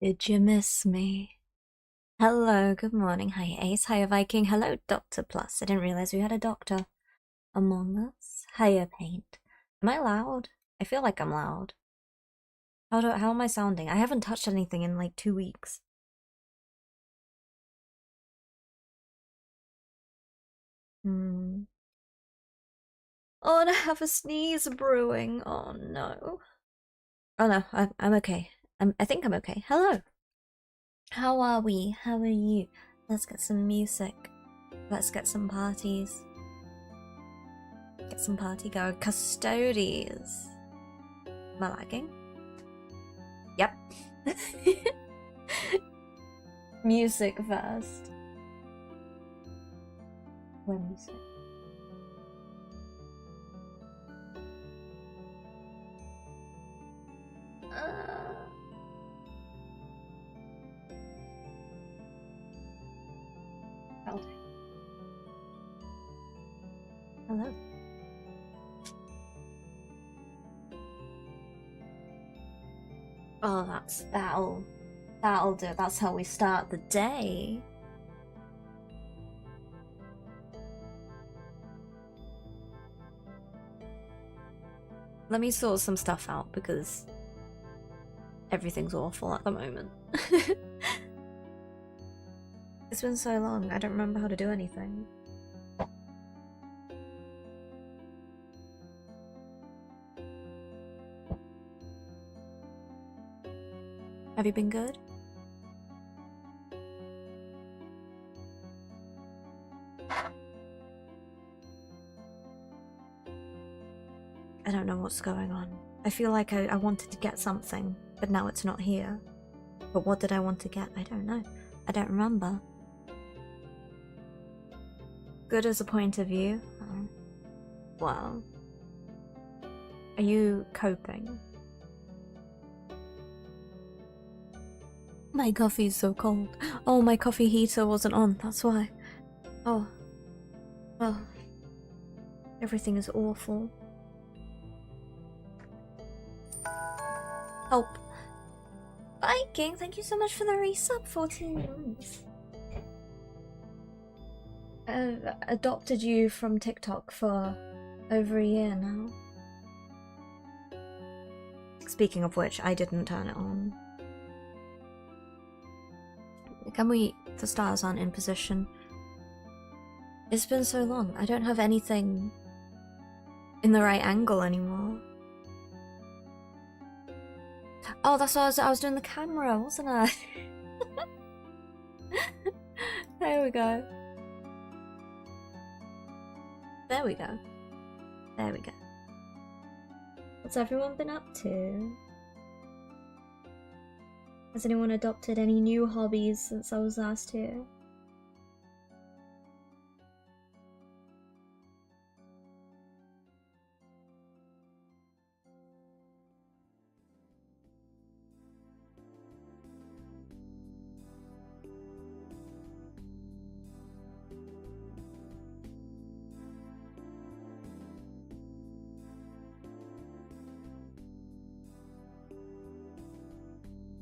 Did you miss me? Hello, good morning. Hi, Ace. Hiya, Viking. Hello, Doctor Plus. I didn't realize we had a doctor among us. Hiya, Paint. Am I loud? I feel like I'm loud. How am I sounding? I haven't touched anything in like 2 weeks. Oh, and I have a sneeze brewing. Oh no. Oh no, I'm okay. I think I'm okay. Hello. How are we? How are you? Let's get some music. Let's get some parties. Get some party go. Custo-deez. Am I lagging? Yep. Music first. Where music? Hello. Oh, that'll do. That's how we start the day. Let me sort some stuff out because everything's awful at the moment. It's been so long, I don't remember how to do anything. Have you been good? I don't know what's going on. I feel like I wanted to get something, but now it's not here. But what did I want to get? I don't know. I don't remember. Good as a point of view. Oh. Well. Are you coping? My coffee's so cold. Oh, my coffee heater wasn't on, that's why. Oh. Well. Everything is awful. Help. Viking, thank you so much for the resub, 14 months. I've adopted you from TikTok for over a year now. Speaking of which, I didn't turn it on. The stars aren't in position. It's been so long, I don't have anything in the right angle anymore. Oh, that's why I was doing the camera, wasn't I? There we go. There we go. There we go. What's everyone been up to? Has anyone adopted any new hobbies since I was last here?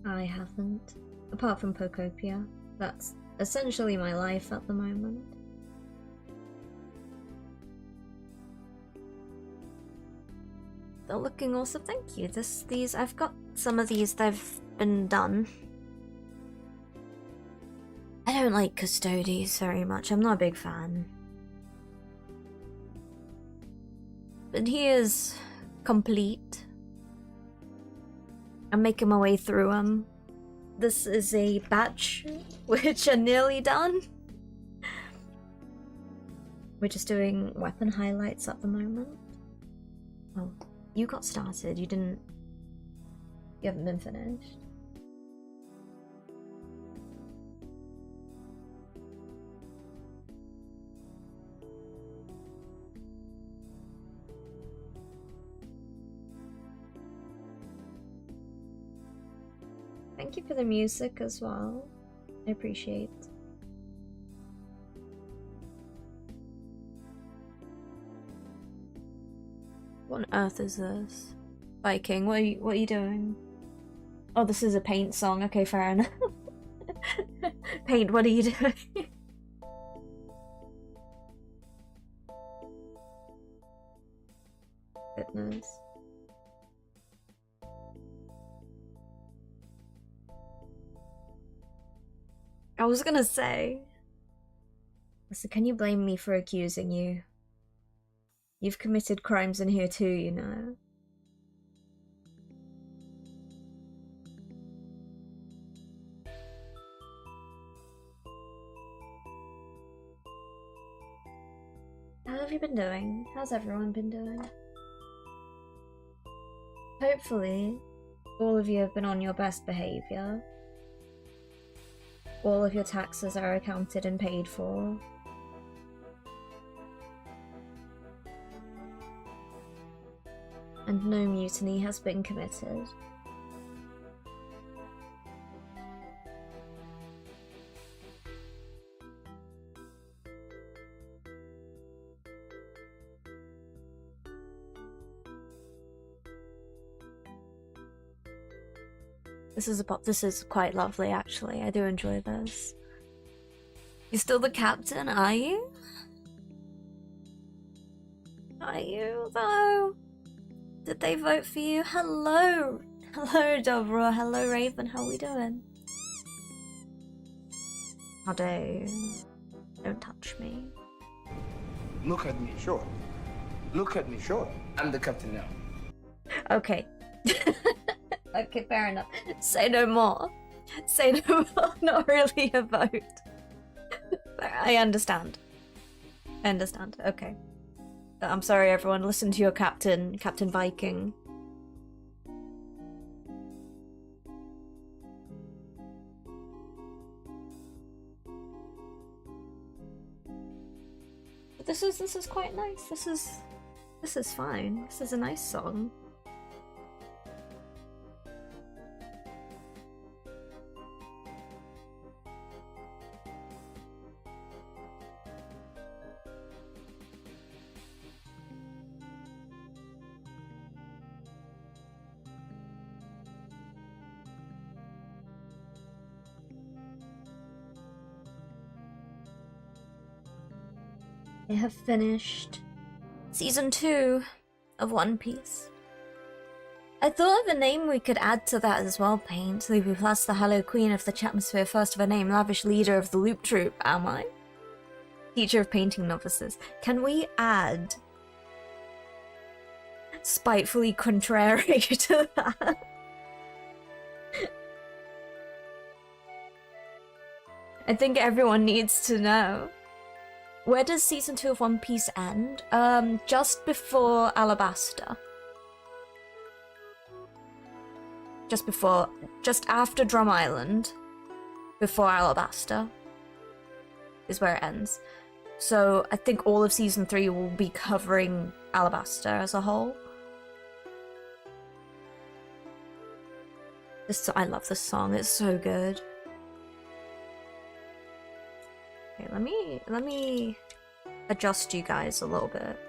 I haven't. Apart from Pokopia. That's essentially my life at the moment. They're looking awesome, thank you. I've got some of these, they've been done. I don't like Custo-deez very much, I'm not a big fan. But he is complete. I'm making my way through them. This is a batch which are nearly done. We're just doing weapon highlights at the moment. Oh, you got started, you haven't been finished. Thank you for the music as well. I appreciate. What on earth is this? Viking, what are you doing? Oh, this is a Paint song. Okay, fair enough. Paint, what are you doing? Goodness. I was gonna say. So can you blame me for accusing you? You've committed crimes in here too, you know. How have you been doing? How's everyone been doing? Hopefully, all of you have been on your best behavior. All of your taxes are accounted and paid for. And no mutiny has been committed. This is quite lovely, actually. I do enjoy this. You're still the captain, are you? Are you, though? Did they vote for you? Hello! Hello, Dobro. Hello, Raven. How are we doing? How dare you? Don't touch me. Look at me, sure. Look at me, sure. I'm the captain now. Okay. Okay, fair enough. Say no more. Say no more. Not really a vote. I understand. I understand. Okay. I'm sorry, everyone. Listen to your captain, Captain Viking. But this is quite nice. This is fine. This is a nice song. I have finished Season 2 of One Piece. I thought of a name we could add to that as well, Paint. Loopy Plus, the Hello Queen of the Chatmosphere, first of her name, lavish leader of the Loop Troop, am I? Teacher of painting novices. Can we add spitefully contrary to that? I think everyone needs to know. Where does Season 2 of One Piece end? Just before Alabasta. Just after Drum Island, before Alabasta, is where it ends. So I think all of Season 3 will be covering Alabasta as a whole. I love this song, it's so good. Okay, let me adjust you guys a little bit.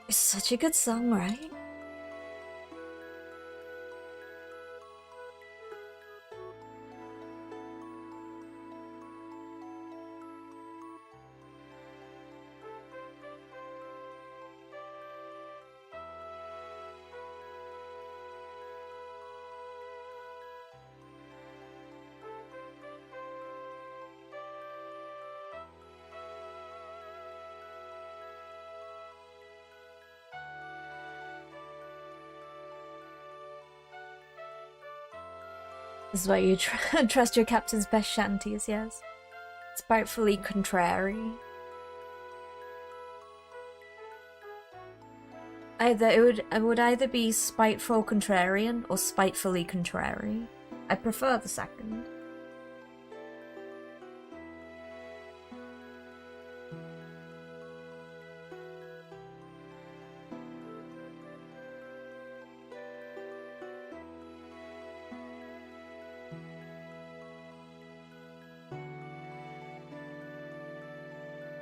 It's such a good song, right? This is why you trust your captain's best shanties, yes. Spitefully contrary. It would either be spiteful contrarian or spitefully contrary. I prefer the second.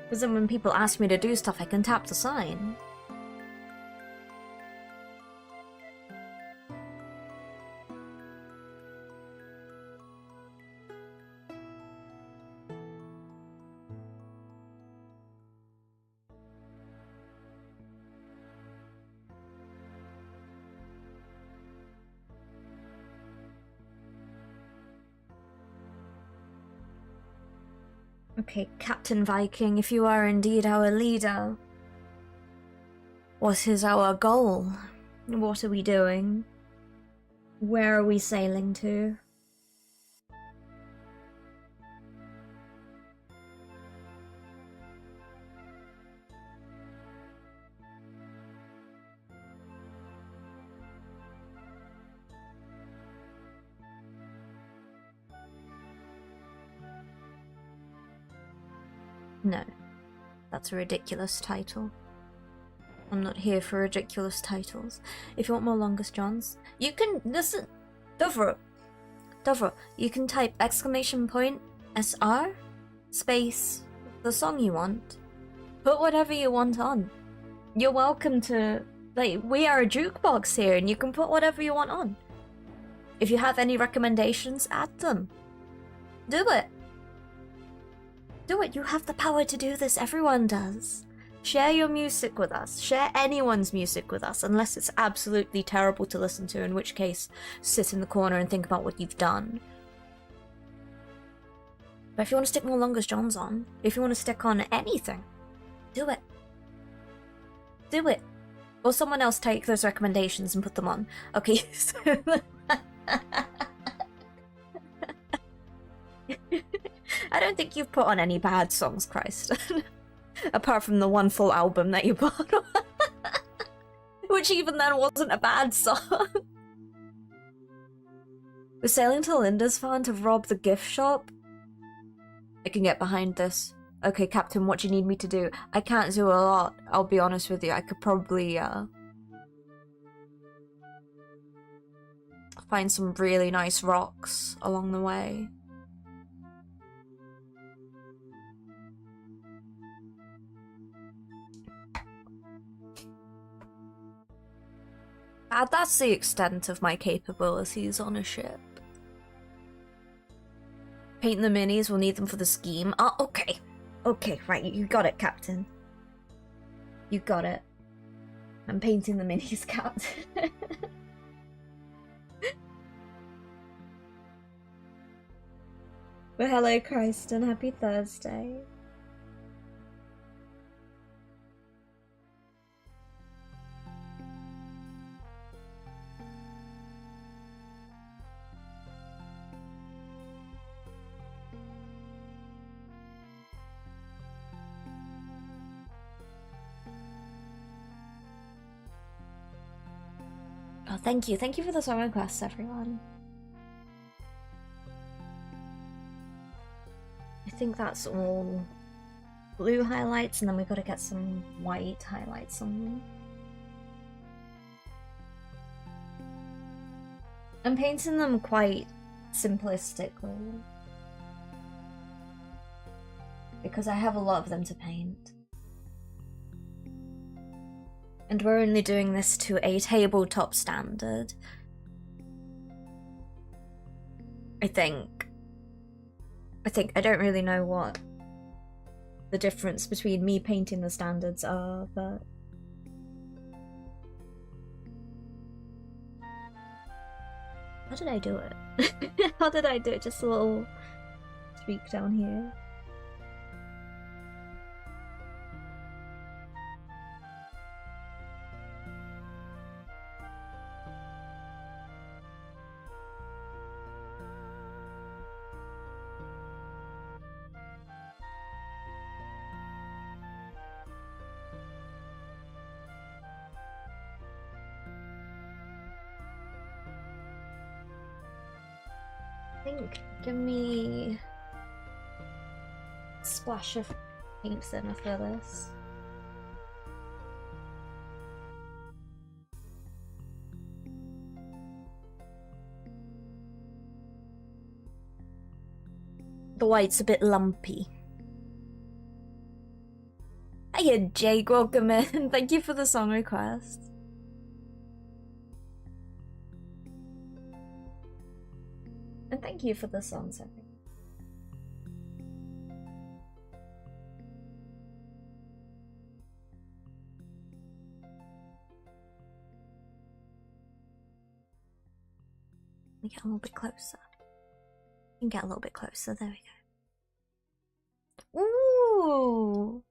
Because then when people ask me to do stuff, I can tap the sign. Okay, Captain Viking, if you are indeed our leader, what is our goal? What are we doing? Where are we sailing to? No, that's a ridiculous title. I'm not here for ridiculous titles. If you want more longest johns, you can listen. Dovro, you can type !SR space the song you want. Put whatever you want on. You're welcome to, like, we are a jukebox here and you can put whatever you want on. If you have any recommendations, add them. Do it. Do it. You have the power to do this. Everyone does. Share your music with us. Share anyone's music with us, unless it's absolutely terrible to listen to, in which case, sit in the corner and think about what you've done. But if you want to stick more longest johns on, if you want to stick on anything, do it. Do it. Or someone else take those recommendations and put them on. Okay, so... I don't think you've put on any bad songs, Christ. Apart from the one full album that you put on. Which even then wasn't a bad song. We're sailing to Lindisfarne to rob the gift shop? I can get behind this. Okay, Captain, what do you need me to do? I can't do a lot, I'll be honest with you. I could probably, find some really nice rocks along the way. That's the extent of my capabilities on a ship. Paint the minis, we'll need them for the scheme. Oh, okay. Okay, right, you got it, Captain. You got it. I'm painting the minis, Captain. Well, hello, Christen. Happy Thursday. Oh, thank you. Thank you for the song requests, everyone. I think that's all blue highlights, and then we've got to get some white highlights on them. I'm painting them quite simplistically, because I have a lot of them to paint. And we're only doing this to a tabletop standard. I think I don't really know what the difference between me painting the standards are, but... How did I do it? How did I do it? Just a little tweak down here. Give me a splash of paint thinner for this. The white's a bit lumpy. Hiya, Jake, welcome in. Thank you for the song request. And thank you for the songs, I think. Let me get a little bit closer. We can get a little bit closer, there we Ooh.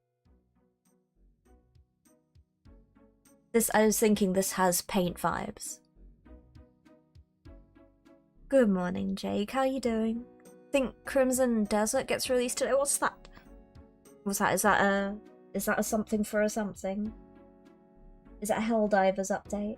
I was thinking this has paint vibes. Good morning, Jake. How you doing? Think Crimson Desert gets released today? What's that? What's that? Is that a something for a something? Is that a Helldivers update?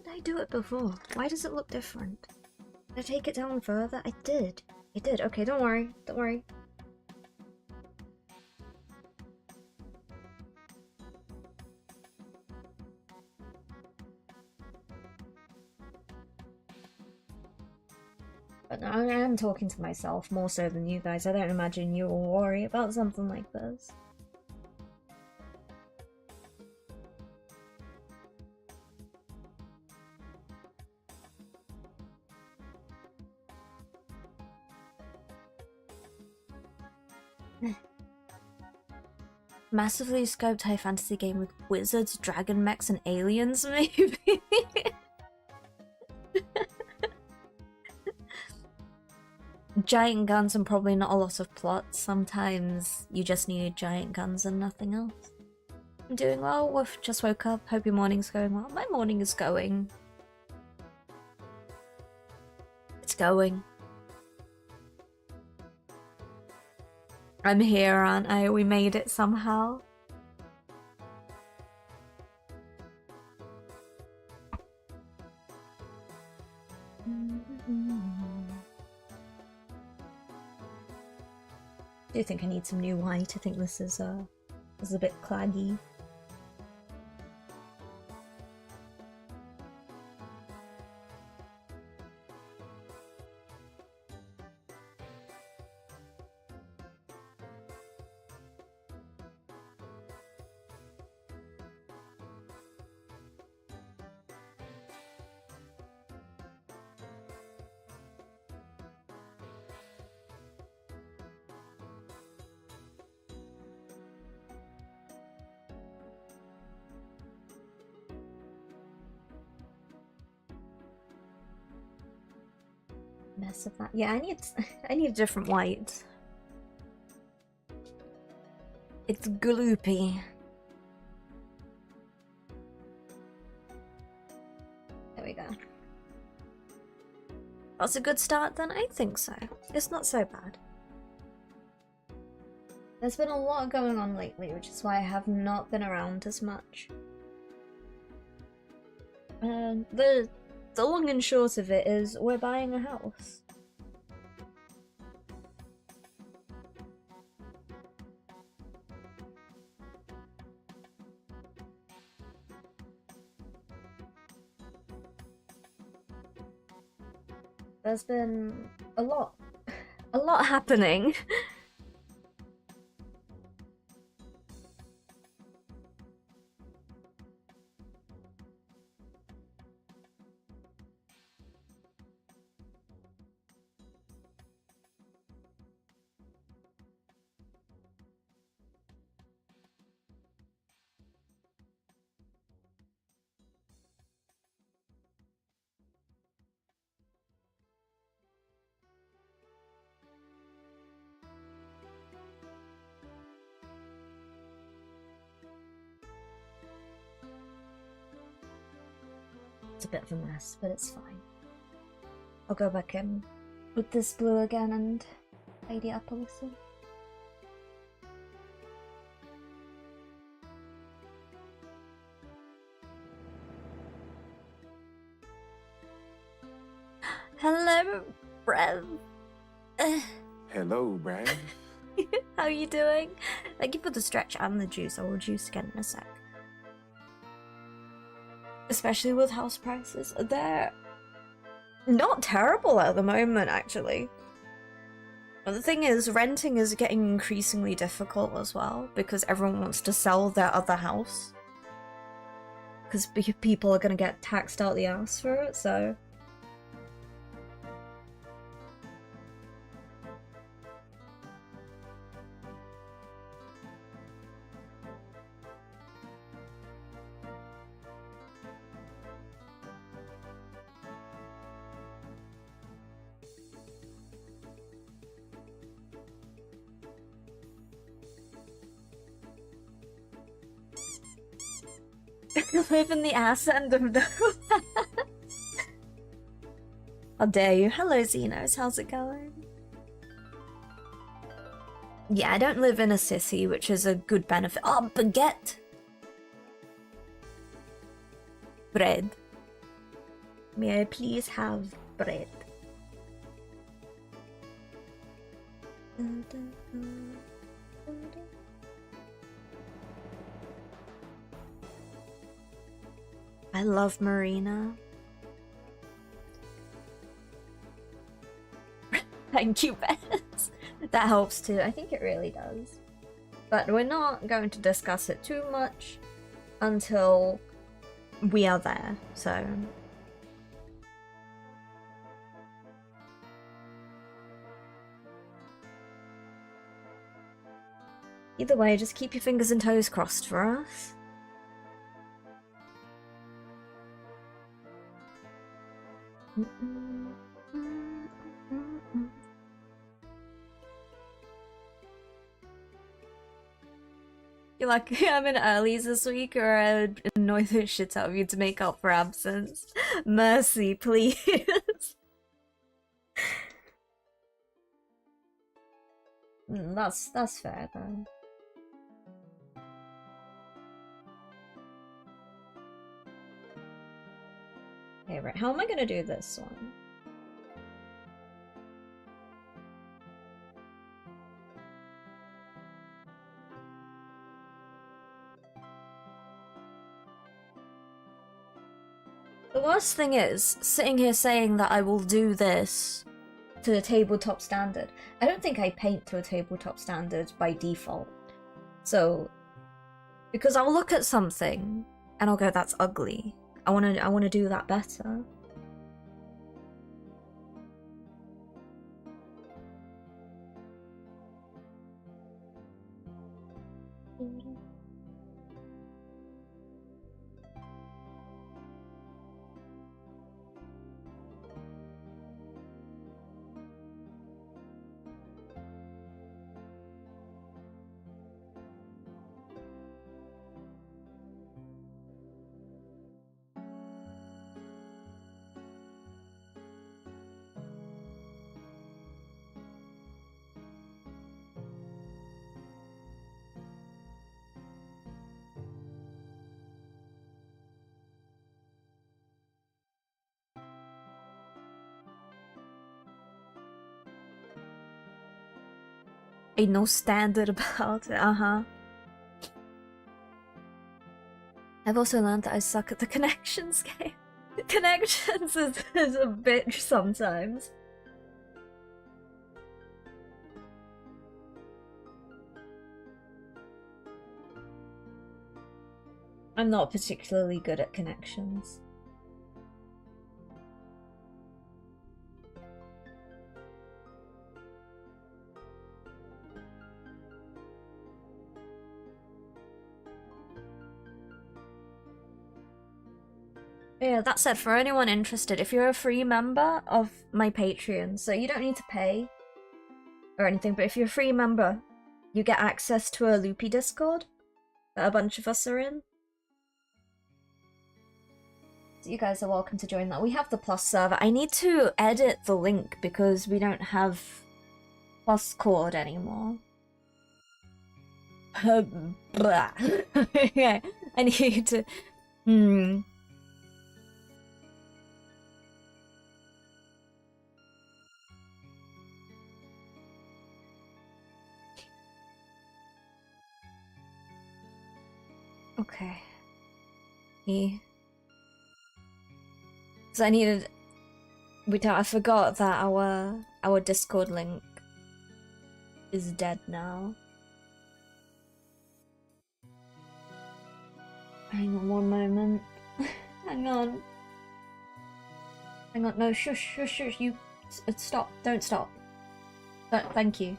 Did I do it before? Why does it look different? Did I take it down further? I did. I did. Okay, don't worry. Don't worry. But no, I am talking to myself more so than you guys. I don't imagine you will worry about something like this. Massively scoped high fantasy game with wizards, dragon mechs, and aliens, maybe? Giant guns and probably not a lot of plot. Sometimes you just need giant guns and nothing else. I'm doing well. Just woke up. Hope your morning's going well. My morning is going. It's going. I'm here, aren't I? We made it somehow. I do think I need some new white. I think this is a bit claggy. Mess of that. Yeah, I need a different white. It's gloopy. There we go. That's a good start then? I think so. It's not so bad. There's been a lot going on lately, which is why I have not been around as much. The long and short of it is we're buying a house. There's been a lot happening. It's a bit of a mess, but it's fine. I'll go back in with this blue again and tidy up a little. Hello, Brev. Hello, Brad. How are you doing? Thank you for the stretch and the juice. I will juice again in a sec. Especially with house prices. They're not terrible at the moment, actually. But the thing is, renting is getting increasingly difficult as well, because everyone wants to sell their other house. Because people are going to get taxed out the ass for it, so... live in the ass end of the... How dare you? Hello, Xenos. How's it going? Yeah, I don't live in a city, which is a good benefit. Oh, baguette! Bread. May I please have bread? I love Marina. Thank you, Beth. That helps too. I think it really does. But we're not going to discuss it too much until we are there, so... Either way, just keep your fingers and toes crossed for us. You're lucky I'm in earlies this week, or I would annoy the shit out of you to make up for absence. Mercy, please. That's fair though. Okay, right. How am I gonna do this one? The worst thing is, sitting here saying that I will do this to a tabletop standard. I don't think I paint to a tabletop standard by default. So, because I'll look at something and I'll go, that's ugly. I wanna do that better. Ain't no standard about it, I've also learned that I suck at the connections game. Connections is a bitch sometimes. I'm not particularly good at connections. Yeah, that said, for anyone interested, if you're a free member of my Patreon, so you don't need to pay or anything, but if you're a free member, you get access to a loopy Discord that a bunch of us are in. You guys are welcome to join that. We have the Plus server. I need to edit the link because we don't have Plus Cord anymore. Yeah, I need to... Okay. So I needed... I forgot that our Discord link is dead now. Hang on one moment. Hang on. Hang on, no, shush, shush, shush, you... Stop, don't stop. Thank you.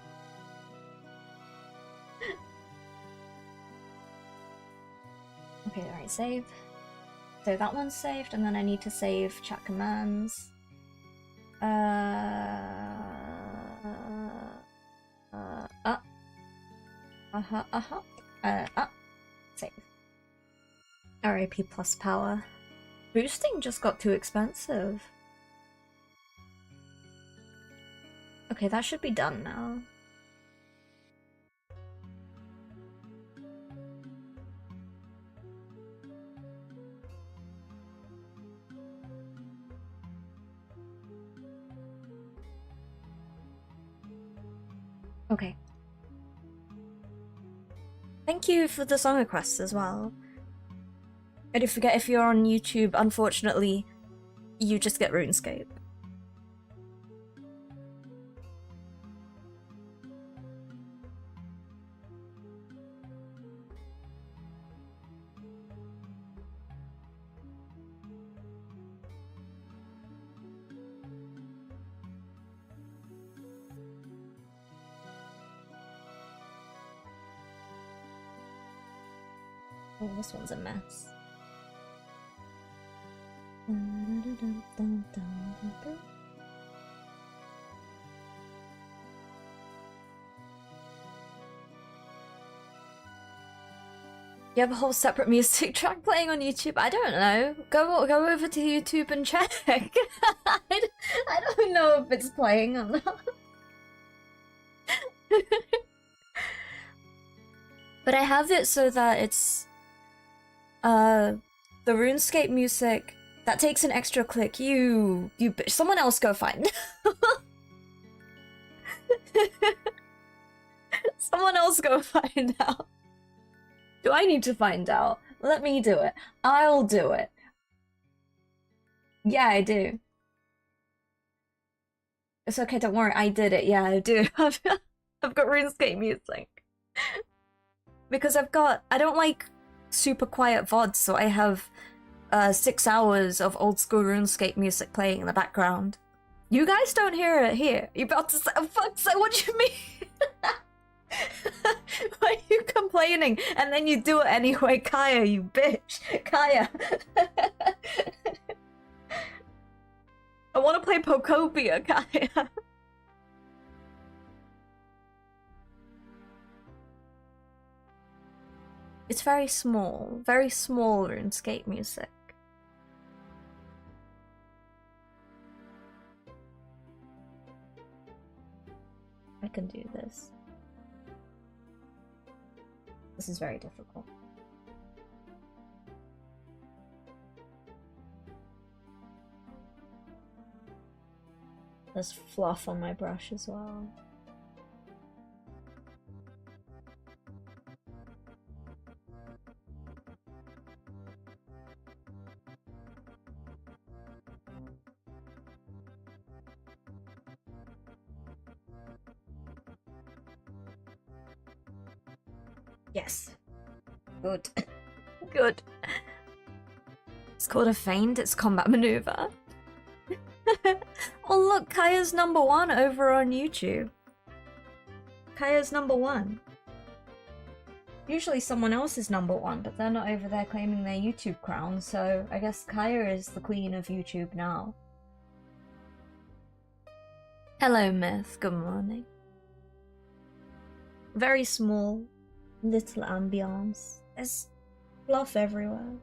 Okay, alright, save. So that one's saved, and then I need to save chat commands. Save. RIP plus power. Boosting just got too expensive. Okay, that should be done now. Okay. Thank you for the song requests as well. I do forget, if you're on YouTube, unfortunately, you just get RuneScape. Oh, this one's a mess. You have a whole separate music track playing on YouTube? I don't know. Go over to YouTube and check. I don't know if it's playing or not. But I have it so that it's the RuneScape music that takes an extra click. You bitch. Someone else go find. Someone else go find out. Do I need to find out? Let me do it. I'll do it. Yeah, I do. It's okay, don't worry, I did it. Yeah, I do. I've got RuneScape music. Because I don't like super quiet VODs, so I have 6 hours of old school RuneScape music playing in the background. You guys don't hear it here. You're about to say, oh, fuck, so what do you mean? Why are you complaining? And then you do it anyway, Kaya, you bitch. Kaya. I want to play Pokopia, Kaya. It's very small RuneScape music. I can do this. This is very difficult. There's fluff on my brush as well. Yes. Good. Good. It's called a feint, it's combat maneuver. Oh look, Kaya's #1 over on YouTube. Kaya's #1. Usually someone else is #1, but they're not over there claiming their YouTube crown, so I guess Kaya is the queen of YouTube now. Hello, Myth. Good morning. Very small, little ambiance. There's fluff everywhere.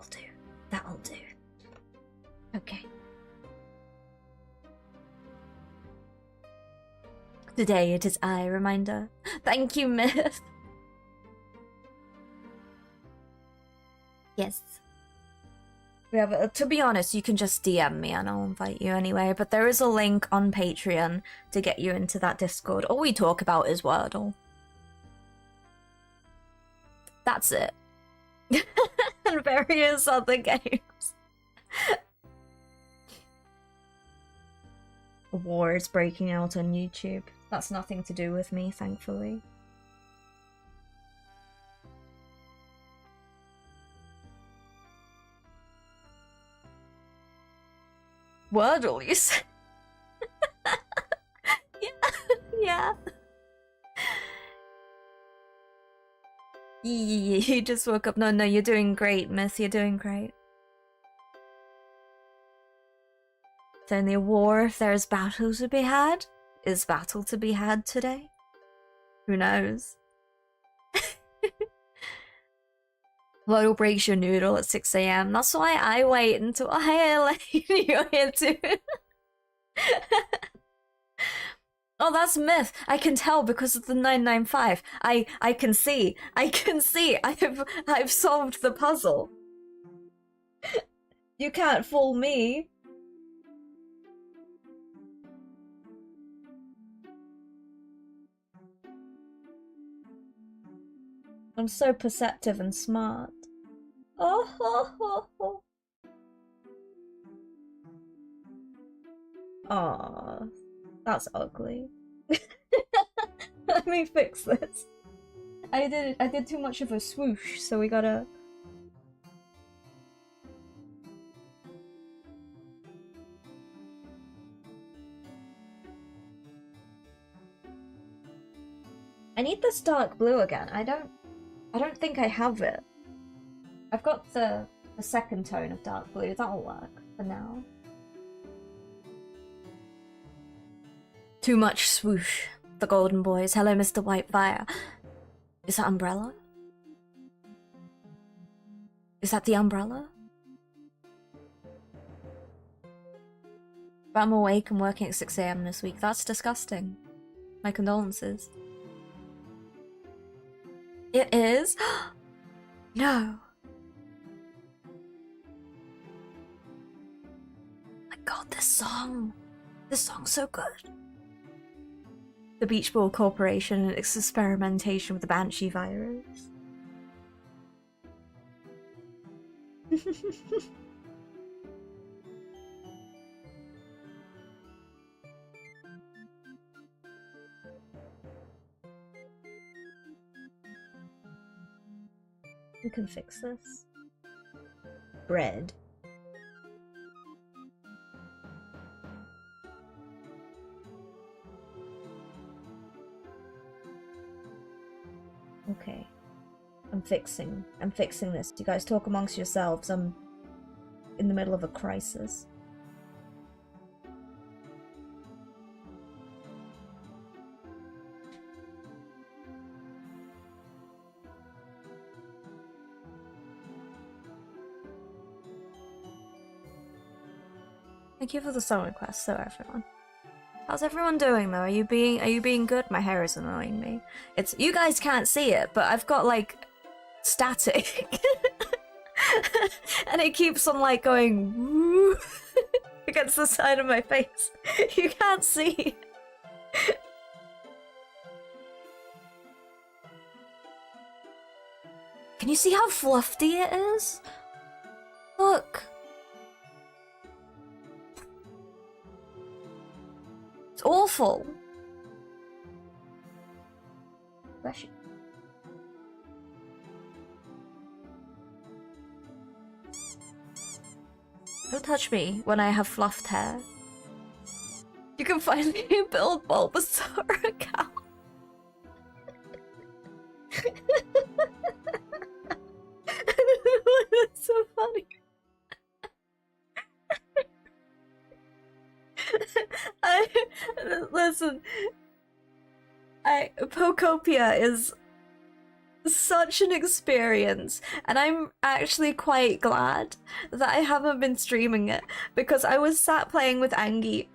will do. That will do. Okay. Today it is I, reminder. Thank you, Myth. Yes. We have, to be honest, you can just DM me and I'll invite you anyway, but there is a link on Patreon to get you into that Discord. All we talk about is Wordle. That's it. And various other games. A war is breaking out on YouTube. That's nothing to do with me, thankfully. Wordle, you said? Yeah. You just woke up. No, you're doing great, Miss. You're doing great. Is only a war if there's battle to be had? Is battle to be had today? Who knows? Wordle breaks your noodle at 6 AM. That's why I wait until you're here too. Oh, that's Myth. I can tell because of the 995. I can see. I've solved the puzzle. You can't fool me. I'm so perceptive and smart. Oh ho ho ho. Aww, that's ugly. Let me fix this. I did too much of a swoosh, so we gotta. I need this dark blue again. I don't think I have it. I've got the second tone of dark blue. That'll work for now. Too much swoosh. The Golden Boys. Hello, Mr. Whitefire. Is that umbrella? Is that the umbrella? But I'm awake and working at 6 AM this week. That's disgusting. My condolences. It is? No. My god, this song's so good. The Beach Ball Corporation and its experimentation with the Banshee virus. We can fix this. Bread. Okay. I'm fixing this. You guys talk amongst yourselves. I'm in the middle of a crisis. Thank you for the song request, so everyone. How's everyone doing though? Are you being good? My hair is annoying me. It's you guys can't see it, but I've got like static. And it keeps on like going woo against the side of my face. You can't see. Can you see how fluffy it is? Look. It's awful. Bless you. Don't touch me when I have fluffed hair. You can finally build Bulbasaur account. That's so funny. Listen. Pokopia is such an experience, and I'm actually quite glad that I haven't been streaming it, because I was sat playing with Angie.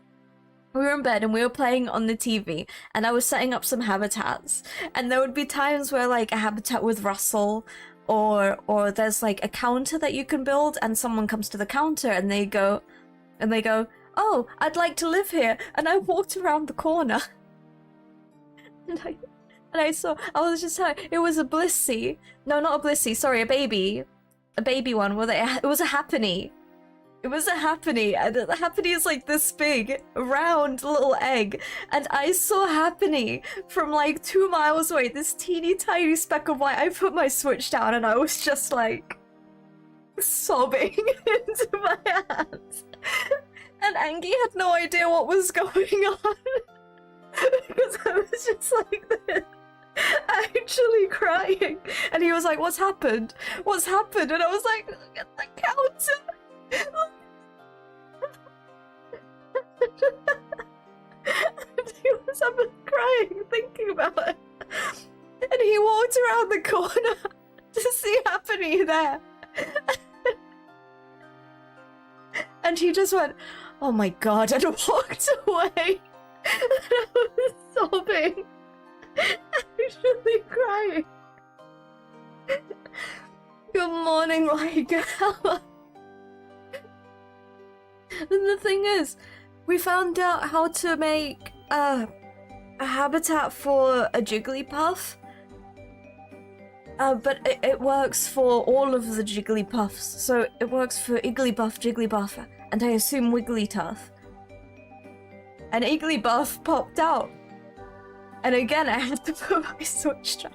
We were in bed and we were playing on the TV, and I was setting up some habitats, and there would be times where like a habitat with Russell, or there's like a counter that you can build, and someone comes to the counter and they go, oh, I'd like to live here, and I walked around the corner, and I saw, I was just like, it was a Blissey. No, not a Blissey, sorry, a baby one, where it was a Happiny. It was a Happiny, and the Happiny is like this big, round little egg, and I saw Happiny from like 2 miles away, this teeny tiny speck of white. I put my Switch down and I was just like, sobbing into my hands. And Angie had no idea what was going on, because I was just like this, actually crying. And he was like, what's happened? What's happened? And I was like, look at the counter. And he was up and crying, thinking about it. And he walked around the corner to see Happiny there. And he just went, oh my god, and walked away. And I was sobbing, actually crying. Good morning, like girl. And the thing is, we found out how to make a habitat for a Jigglypuff. But it works for all of the Jigglypuffs. So it works for Igglybuff, Jigglypuff, and I assume Wigglytuff. And Igglybuff popped out. And again, I had to put my Switch down.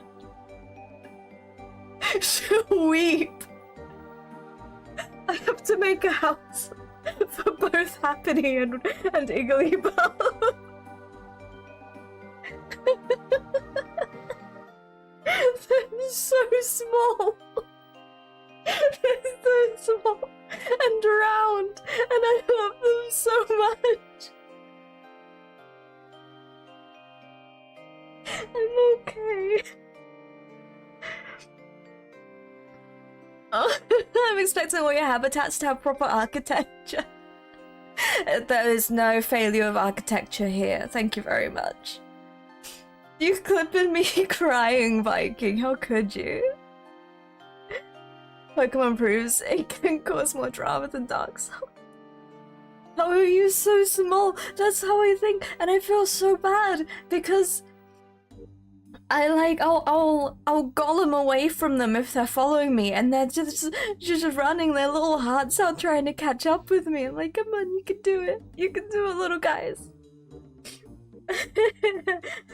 Weep. I have to make a house for both Happiny and Igglybuff. They're so small. They're so small and round, and I love them so much. I'm okay. Oh, I'm expecting all your habitats to have proper architecture. There is no failure of architecture here. Thank you very much. You clipping me crying, Viking. How could you? Pokemon proves it can cause more drama than Dark Souls. How are you so small? That's how I think, and I feel so bad because I'll golem away from them if they're following me, and they're just running their little hearts out trying to catch up with me. I'm like, come on, you can do it. You can do it, little guys.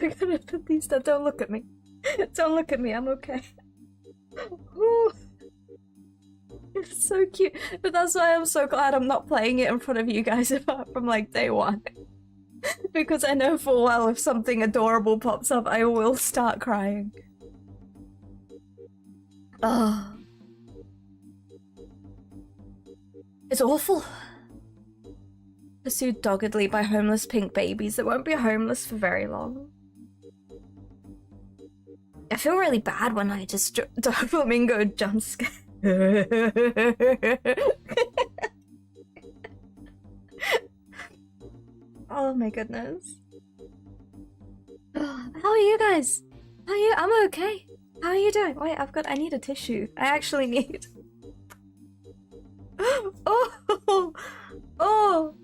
I'm gonna put these down. Don't look at me. Don't look at me. I'm okay. Ooh. It's so cute. But that's why I'm so glad I'm not playing it in front of you guys apart from like day one. Because I know full well if something adorable pops up, I will start crying. Oh. It's awful. Pursued doggedly by homeless pink babies that won't be homeless for very long. I feel really bad when I just Flamingo jump scare. Oh my goodness. How are you guys? How are you? I'm okay. How are you doing? Wait, I need a tissue. I actually need. Oh! Oh!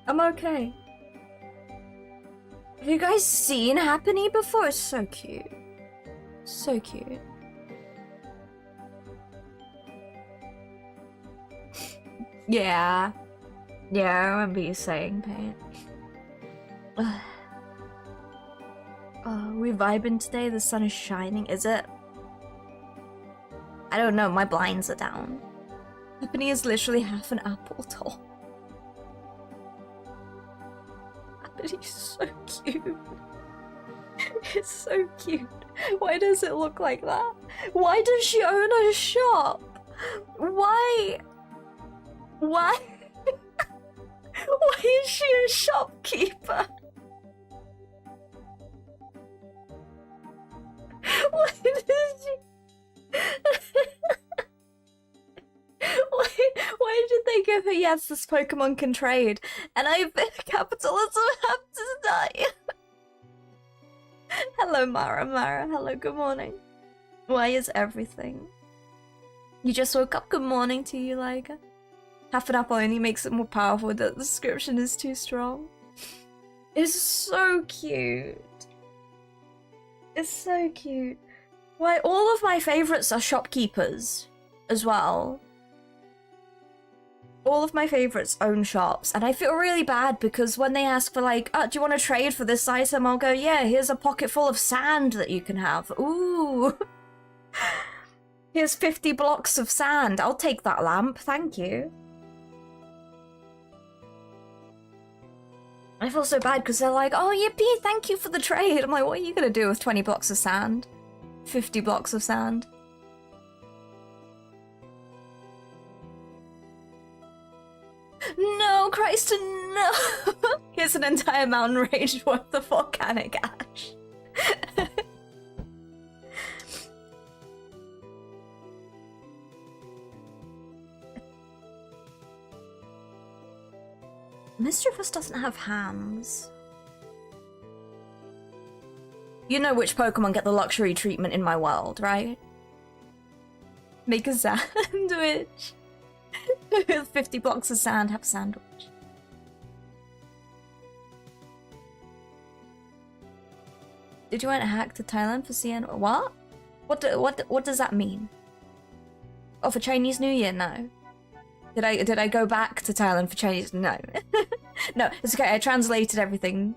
I'm okay. Have you guys seen Happiny before? It's so cute. So cute. Yeah. Yeah, I remember you saying, Paige. We vibing today? The sun is shining, is it? I don't know, my blinds are down. Happiny is literally half an apple tall. Happany's so cute. It's so cute. Why does it look like that? Why does she own a shop? Why? Why? Why is she a shopkeeper? Why does she? give her yes, this Pokemon can trade, and capitalism have to die. Hello, Mara. Hello, good morning. Why is everything? You just woke up. Good morning to you, Liger. Half an apple only makes it more powerful. The description is too strong. It's so cute. It's so cute. Why, all of my favorites are shopkeepers as well. All of my favorites own shops, and I feel really bad because when they ask for like, oh, do you want to trade for this item? I'll go, yeah, here's a pocket full of sand that you can have. Ooh. Here's 50 blocks of sand. I'll take that lamp, thank you. I feel so bad because they're like, oh, yippee, thank you for the trade. I'm like, what are you gonna do with 20 blocks of sand? 50 blocks of sand? No, Christ, no! Here's an entire mountain range worth of volcanic ash. Mischievous doesn't have hands. You know which Pokemon get the luxury treatment in my world, right? Make a sandwich. 50 blocks of sand, have a sandwich. Did you want to hack to Thailand for CN? What? What does that mean? Oh, for Chinese New Year? No. Did I go back to Thailand for Chinese? No. No, it's okay. I translated everything.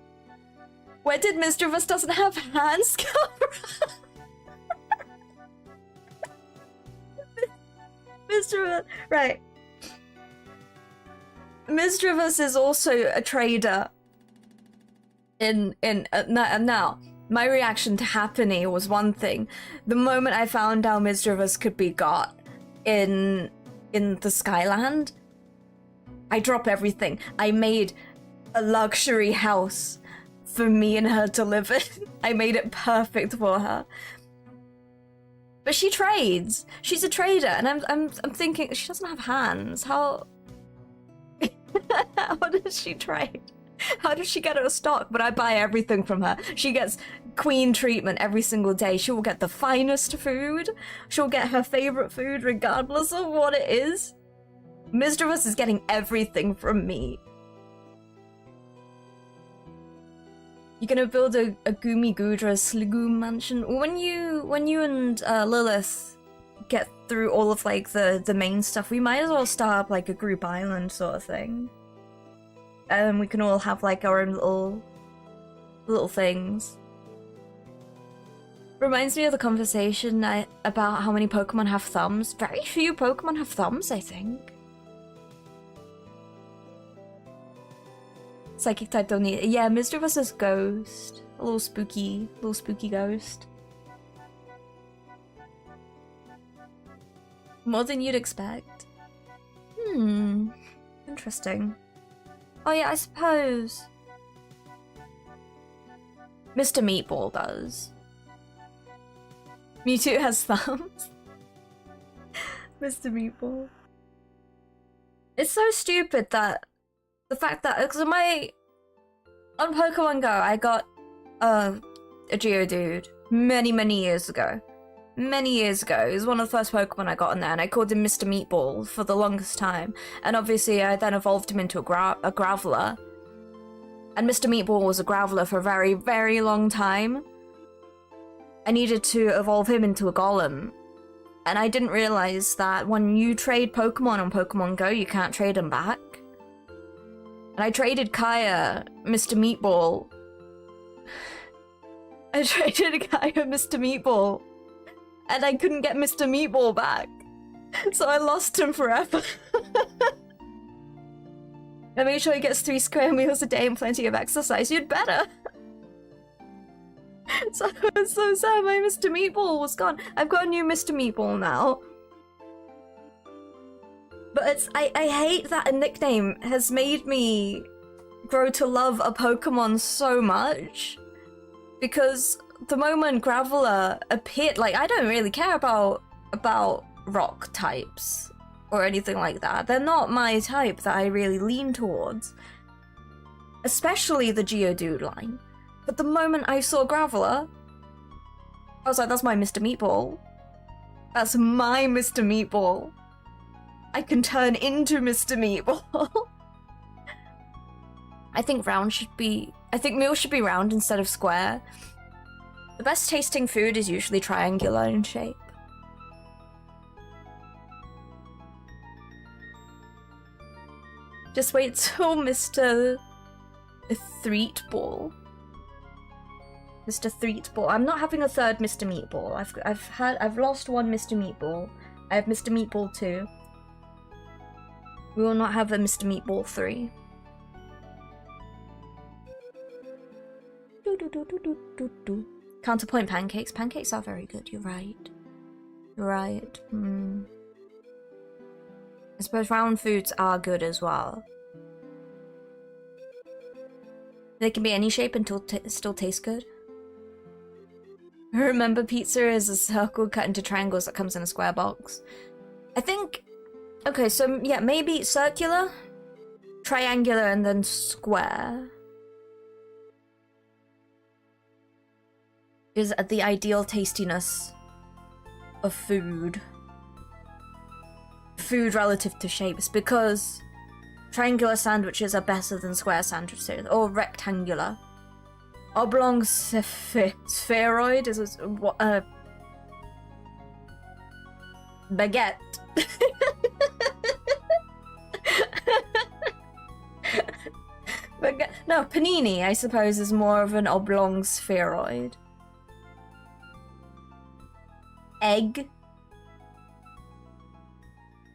Where did Mischievous doesn't have hands come from? Mischievous, right. Mischievous is also a trader. Now, my reaction to Happiny was one thing. The moment I found out Mischievous could be got in the Skyland, I dropped everything. I made a luxury house for me and her to live in. I made it perfect for her. But she trades. She's a trader, and I'm thinking she doesn't have hands. How how does she trade? How does she get her stock? But I buy everything from her. She gets queen treatment every single day. She will get the finest food. She'll get her favorite food regardless of what it is. Mischievous is getting everything from me. You're gonna build a Goomy Goodra Sligoom mansion? When you and Lilith get through all of like the main stuff, we might as well start up like a group island sort of thing. And we can all have like our own little things. Reminds me of the conversation about how many Pokemon have thumbs. Very few Pokemon have thumbs, I think. Psychic type don't need it. Yeah, Mischievous is ghost. A little spooky ghost. More than you'd expect. Interesting. Oh yeah, I suppose Mr. Meatball does. Mewtwo has thumbs. Mr. Meatball. It's so stupid that the fact that, because on Pokemon Go, I got a Geodude many years ago. Many years ago. It was one of the first Pokemon I got on there, and I called him Mr. Meatball for the longest time. And obviously, I then evolved him into a Graveler. And Mr. Meatball was a Graveler for a very long time. I needed to evolve him into a Golem. And I didn't realize that when you trade Pokemon on Pokemon Go, you can't trade them back. And I traded Kaya, Mr. Meatball. I traded Kaya, Mr. Meatball. And I couldn't get Mr. Meatball back. So I lost him forever. I made sure he gets 3 square meals a day and plenty of exercise. You'd better. So it's so sad my Mr. Meatball was gone. I've got a new Mr. Meatball now. But I hate that a nickname has made me grow to love a Pokemon so much. Because the moment Graveler appeared, like, I don't really care about rock types or anything like that. They're not my type that I really lean towards. Especially the Geodude line. But the moment I saw Graveler, I was like, that's my Mr. Meatball. That's my Mr. Meatball. I can turn into Mr. Meatball. I think meal should be round instead of square. The best tasting food is usually triangular in shape. Just wait till Mr. Threatball. Mr. Threatball. I'm not having a third Mr. Meatball. I've lost one Mr. Meatball. I have Mr. Meatball 2. We will not have a Mr. Meatball 3. Counterpoint pancakes. Pancakes are very good, you're right. You're right. I suppose round foods are good as well. They can be any shape and still taste good. Remember, pizza is a circle cut into triangles that comes in a square box. I think... Okay, so yeah, maybe circular, triangular, and then square is the ideal tastiness of food. Food relative to shapes, because triangular sandwiches are better than square sandwiches, or rectangular. Oblong spheroid is what baguette. No, panini, I suppose, is more of an oblong spheroid. Egg.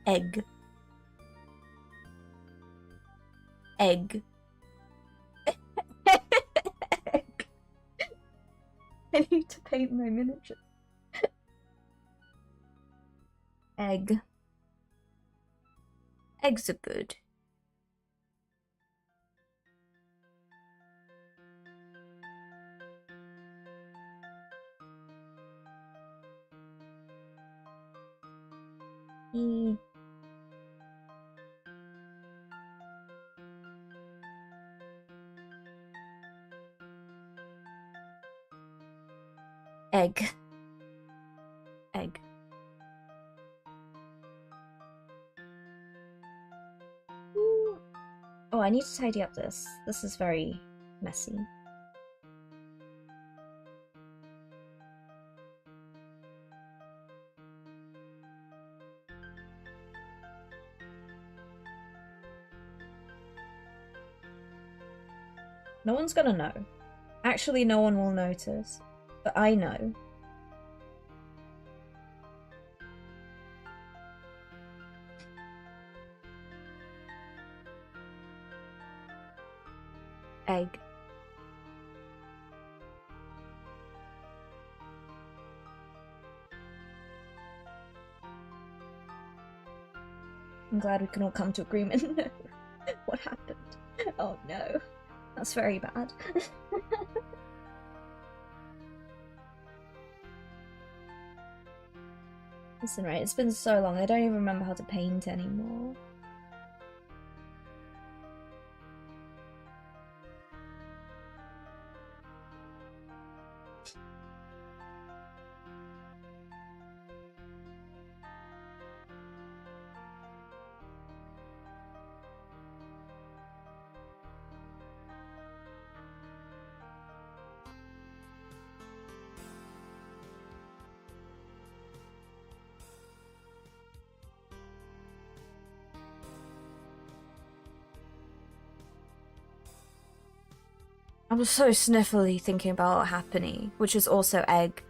Egg. Egg. Egg. I need to paint my miniature. Egg. Eggs are good. Egg. Egg. Ooh. Oh, I need to tidy up this. This is very messy. No one's gonna know. Actually, no one will notice. But I know. Egg. I'm glad we can all come to agreement. No. What happened? Oh no. That's very bad. Listen, right, it's been so long, I don't even remember how to paint anymore. I was so sniffly thinking about Happiny, which is also egg.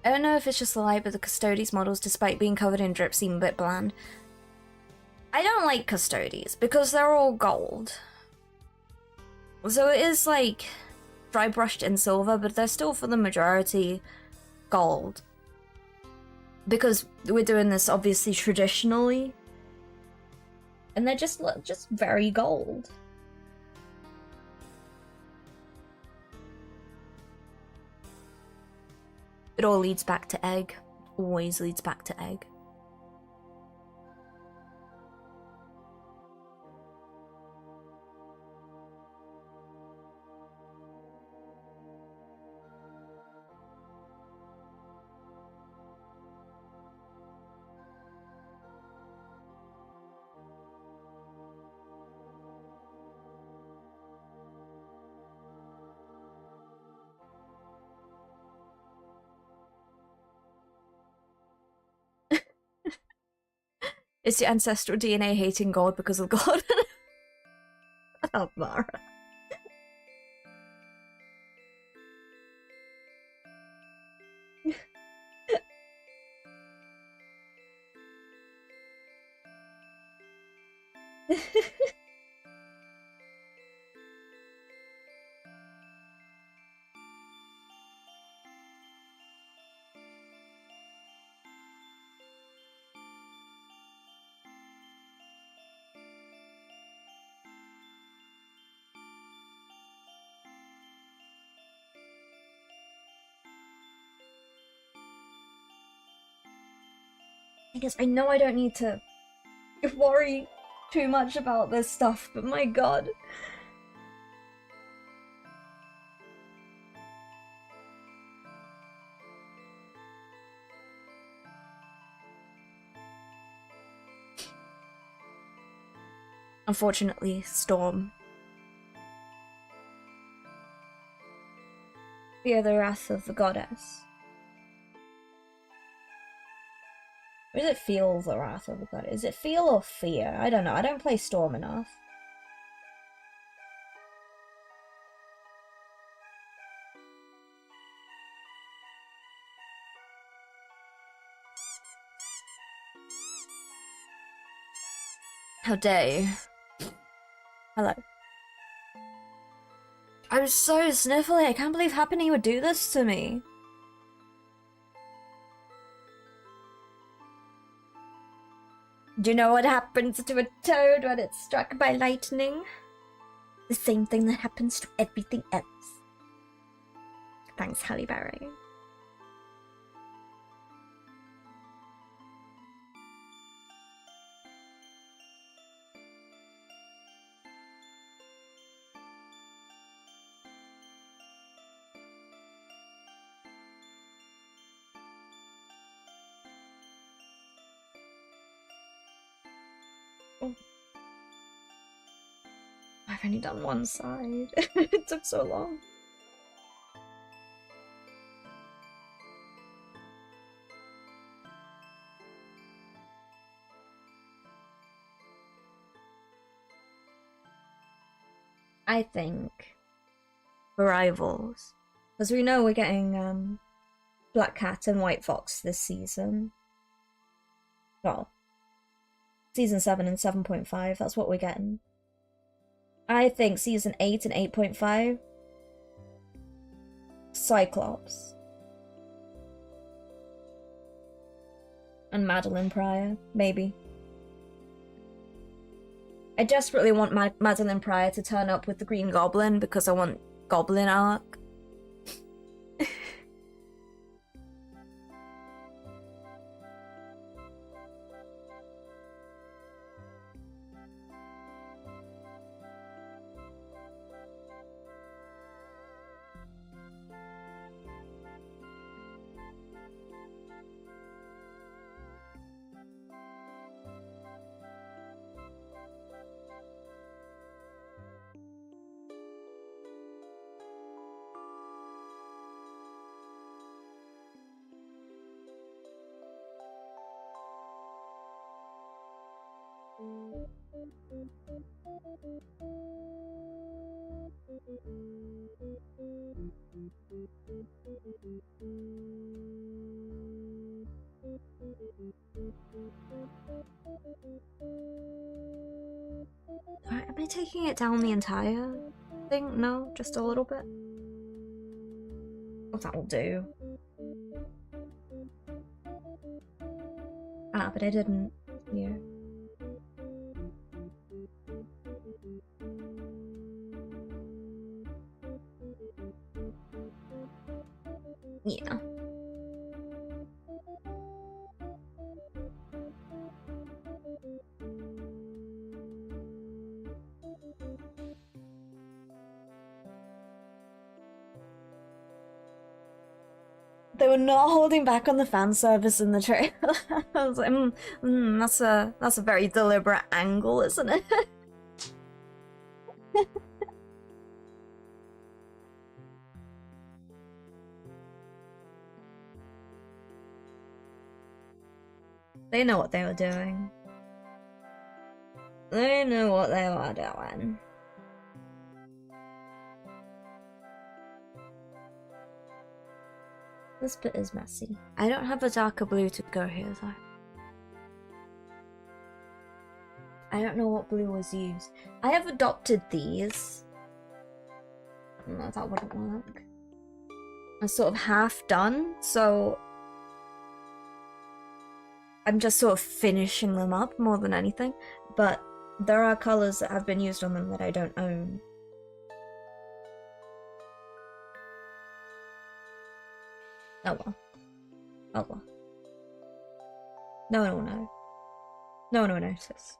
I don't know if it's just the light, but the Custo-deez models, despite being covered in drip, seem a bit bland. I don't like Custo-deez because they're all gold. So it is like dry brushed in silver, but they're still for the majority gold. Because we're doing this obviously traditionally. And they're just very gold. It all leads back to egg. Always leads back to egg. Is your ancestral DNA hating God because of God? Oh, Mara. I guess I know I don't need to worry too much about this stuff, but my god. Unfortunately, Storm. Fear the wrath of the goddess. Or is it feel the wrath of the goddess? Is it feel or fear? I don't know. I don't play Storm enough. How dare you? Hello. I was so sniffly. I can't believe Happiny would do this to me. Do you know what happens to a toad when it's struck by lightning? The same thing that happens to everything else. Thanks, Halle Berry. Oh. I've only done one side. It took so long. I think for rivals, because we know we're getting Black Cat and White Fox this season. Well, season 7 and 7.5, that's what we're getting. I think season 8 and 8.5, Cyclops. And Madeline Pryor, maybe. I desperately want Madeline Pryor to turn up with the Green Goblin because I want Goblin arc. Am I taking it down the entire thing? No, just a little bit. Oh, that'll do. Ah, but I didn't. Yeah. Yeah. They were not holding back on the fan service in the trailer. I was like, that's a very deliberate angle, isn't it? They know what they were doing. They knew what they were doing. This bit is messy. I don't have a darker blue to go here though. I don't know what blue was used. I have adopted these. No, that wouldn't work. I'm sort of half done, so I'm just sort of finishing them up more than anything. But there are colours that have been used on them that I don't own. Oh well. Oh well. No one will know. No one will notice.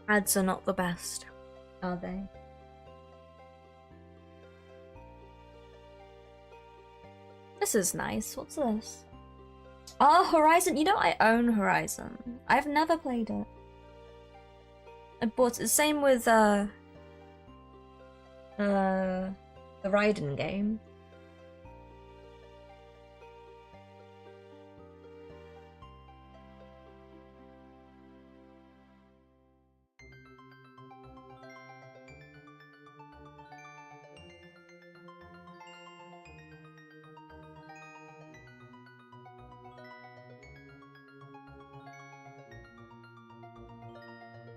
Ads are not the best, are they? This is nice. What's this? Oh, Horizon. You know I own Horizon. I've never played it. I bought it. Same with the Raiden game.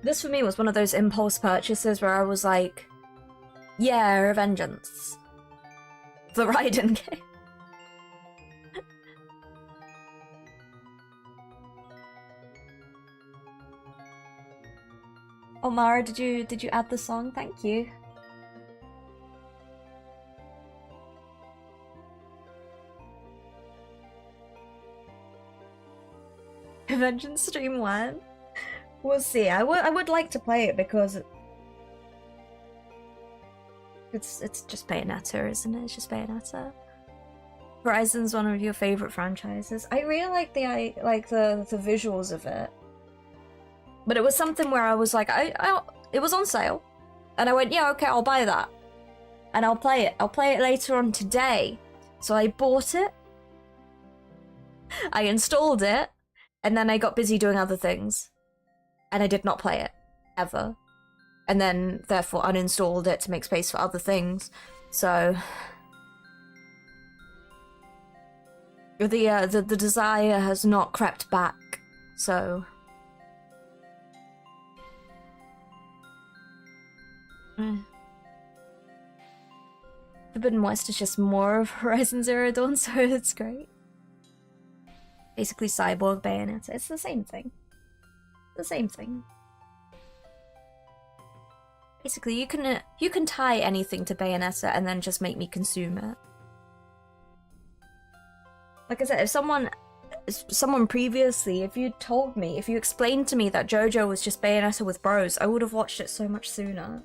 This for me was one of those impulse purchases where I was like, yeah, Revengeance. The Raiden game. Oh, Mara, did you add the song? Thank you. Revengeance Stream 1? We'll see. I would like to play it because it's just Bayonetta, isn't it? It's just Bayonetta. Horizon's one of your favorite franchises. I really like the visuals of it, but it was something where I was like, it was on sale, and I went, yeah, okay, I'll buy that, and I'll play it. I'll play it later on today. So I bought it, I installed it, and then I got busy doing other things. And I did not play it, ever. And then, therefore, uninstalled it to make space for other things. So... The desire has not crept back, so... Forbidden West is just more of Horizon Zero Dawn, so it's great. Basically Cyborg Bayonetta, it's the same thing. The same thing. Basically, you can tie anything to Bayonetta and then just make me consume it. Like I said, if someone previously, if you told me, if you explained to me that JoJo was just Bayonetta with bros, I would have watched it so much sooner.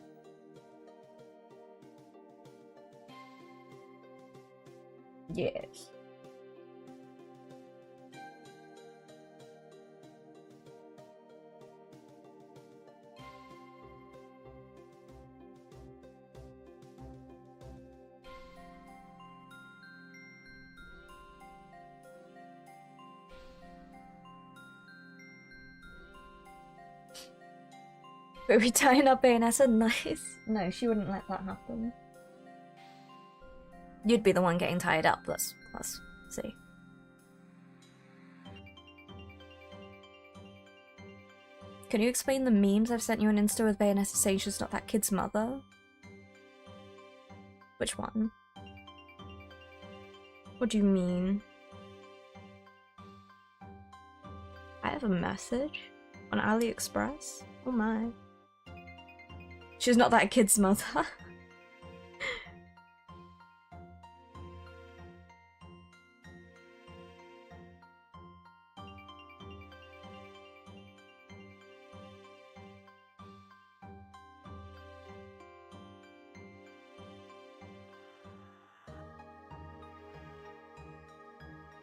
Yes. But we tying up Bayonetta? Nice. No, she wouldn't let that happen. You'd be the one getting tied up, let's see. Can you explain the memes I've sent you on Insta with Bayonetta saying she's not that kid's mother? Which one? What do you mean? I have a message on AliExpress? Oh my. She's not that kid's mother.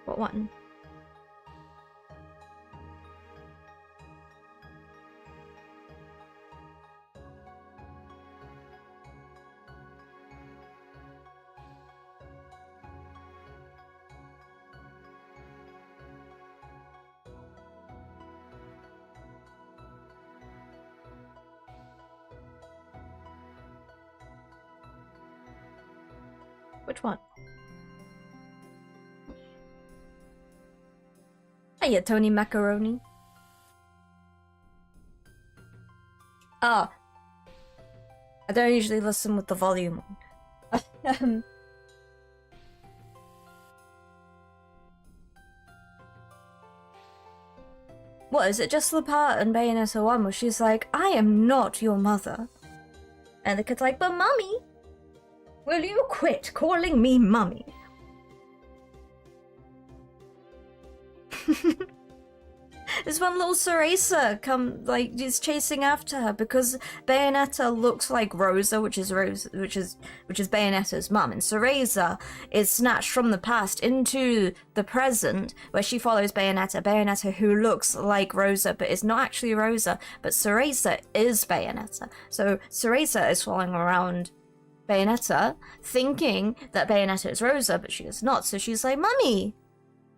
What one? Which one? Hiya, Tony Macaroni. Ah. I don't usually listen with the volume on. What, is it just the part in Bayonetta 1 where she's like, I am not your mother? And the kid's like, but mummy, will you quit calling me mummy? There's one little Cereza is chasing after her because Bayonetta looks like Rosa, which is Bayonetta's mum, and Cereza is snatched from the past into the present, where she follows Bayonetta. Bayonetta, who looks like Rosa but is not actually Rosa, but Cereza is Bayonetta. So Cereza is following around Bayonetta, thinking that Bayonetta is Rosa, but she is not. So she's like, "Mummy,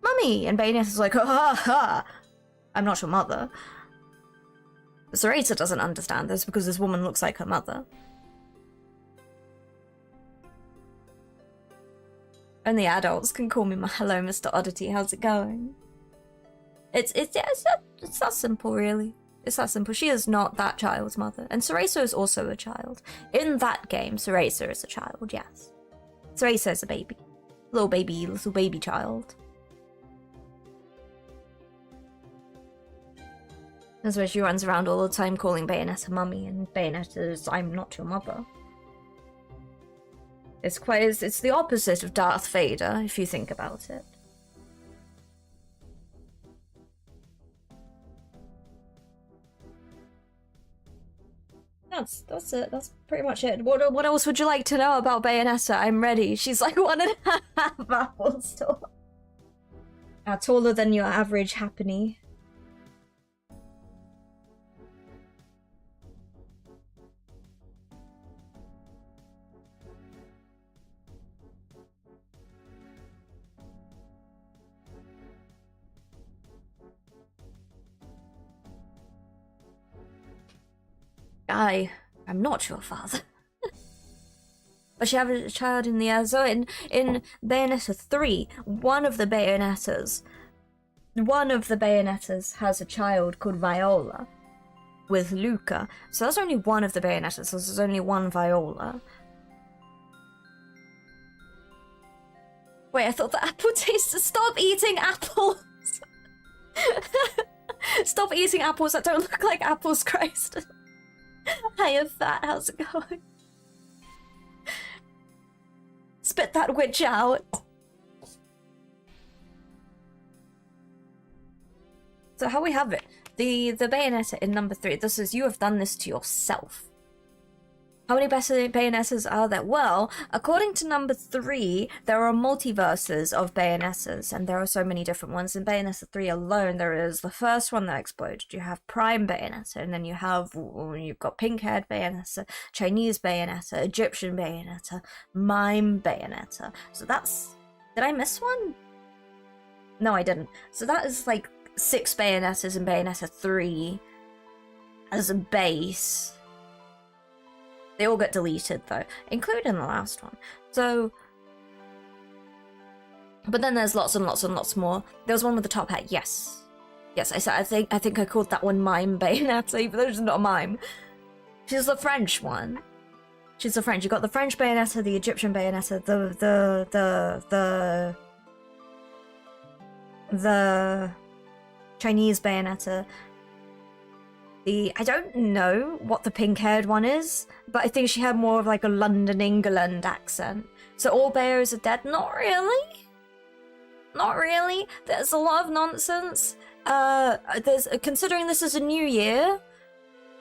mummy," and Bayonetta's like, "Ha ha ha! I'm not your mother." But Cereza doesn't understand this because this woman looks like her mother. Only adults can call me hello, Mr. Oddity. How's it going? It's that simple, really. It's that simple. She is not that child's mother, and Cereza is also a child. In that game, Cereza is a child. Yes, Cereza is a baby, little baby child. That's why she runs around all the time calling Bayonetta mummy, and Bayonetta's I'm not your mother. It's the opposite of Darth Vader, if you think about it. That's it. That's pretty much it. What else would you like to know about Bayonetta? I'm ready. She's like 1.5 apples tall. Taller than your average happy. I'm not your father. But she had a child in the air. So in Bayonetta 3, one of the Bayonettas has a child called Viola with Luca. So that's only one of the Bayonettas, so there's only one Viola. Wait, I thought the apple tasted. Stop eating apples! Stop eating apples that don't look like apples, Christ. Hiya, fat, how's it going? Spit that witch out. So how we have it, the Bayonetta in number 3, this is, you have done this to yourself. How many Bayonettas are there? Well, according to number 3, there are multiverses of Bayonettas, and there are so many different ones. In Bayonetta 3 alone, there is the first one that exploded. You have Prime Bayonetta, and then you've got pink-haired Bayonetta, Chinese Bayonetta, Egyptian Bayonetta, Mime Bayonetta. So that's... Did I miss one? No, I didn't. So that is like 6 Bayonettas in Bayonetta 3 as a base. They all get deleted though, including the last one. So, but then there's lots and lots and lots more. There was one with the top hat. Yes, I said. I think I called that one Mime Bayonetta, even though she's not a mime. She's the French one. She's the French. You got the French Bayonetta, the Egyptian Bayonetta, the Chinese Bayonetta. I don't know what the pink-haired one is, but I think she had more of like a London, England accent. So all Bayos are dead? Not really. Not really. There's a lot of nonsense. Considering this is a new year,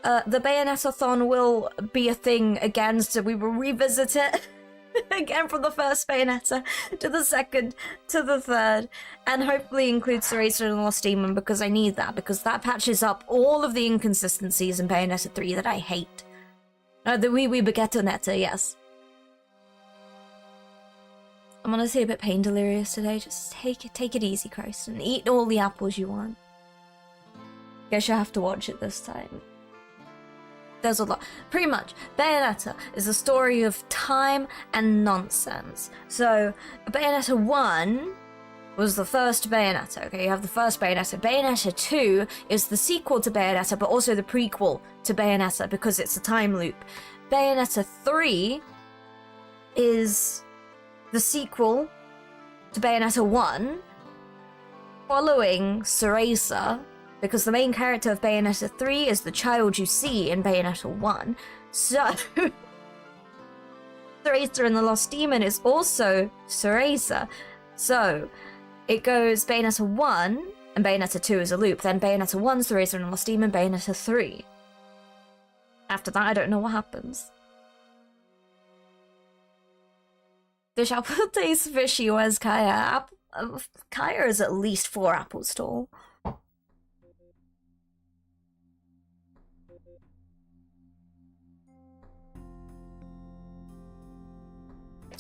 the Bayonetta-thon will be a thing again, so we will revisit it. Again, from the first Bayonetta to the second to the third, and hopefully include Cereza and Lost Demon, because I need that, because that patches up all of the inconsistencies in Bayonetta 3 that I hate. The wee Baguettonetta, yes. I'm honestly a bit pain delirious today. Just take it easy, Christ, and eat all the apples you want. Guess you'll have to watch it this time. There's a lot. Pretty much, Bayonetta is a story of time and nonsense. So, Bayonetta 1 was the first Bayonetta, okay? You have the first Bayonetta. Bayonetta 2 is the sequel to Bayonetta, but also the prequel to Bayonetta, because it's a time loop. Bayonetta 3 is the sequel to Bayonetta 1, following Cereza, because the main character of Bayonetta 3 is the child you see in Bayonetta 1. So, Cereza and the Lost Demon is also Cereza. So, it goes Bayonetta 1, and Bayonetta 2 is a loop, then Bayonetta 1, Cereza and the Lost Demon, Bayonetta 3. After that, I don't know what happens. Fish apple tastes fishy, where's Kaya? Kaya is at least 4 apples tall.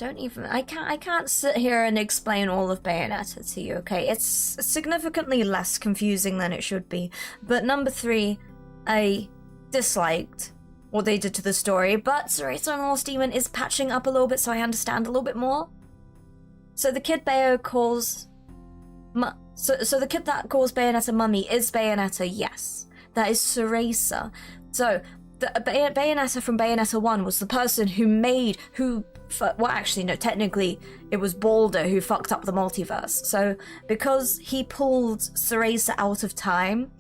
I can't sit here and explain all of Bayonetta to you, okay? It's significantly less confusing than it should be. But number 3, I disliked what they did to the story, but Cereza and Lost Demon is patching up a little bit so I understand a little bit more. So the kid Bayo calls... So the kid that calls Bayonetta Mummy is Bayonetta, yes. That is Cereza. So, Bayonetta from Bayonetta 1 was the person well, actually, no, technically, it was Balder who fucked up the multiverse. So, because he pulled Cereza out of time,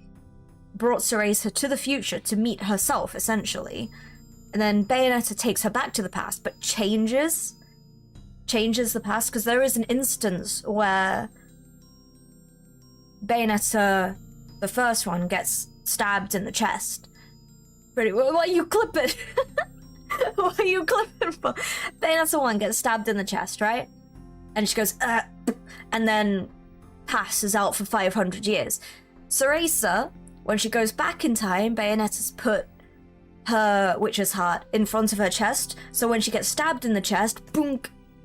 brought Cereza to the future to meet herself, essentially. And then Bayonetta takes her back to the past, but changes the past, because there is an instance where Bayonetta, the first one, gets stabbed in the chest. What are you clipping? What are you clipping for? Bayonetta 1 gets stabbed in the chest, right? And she goes, and then passes out for 500 years. Cereza, when she goes back in time, Bayonetta's put her witch's heart in front of her chest, so when she gets stabbed in the chest, boom,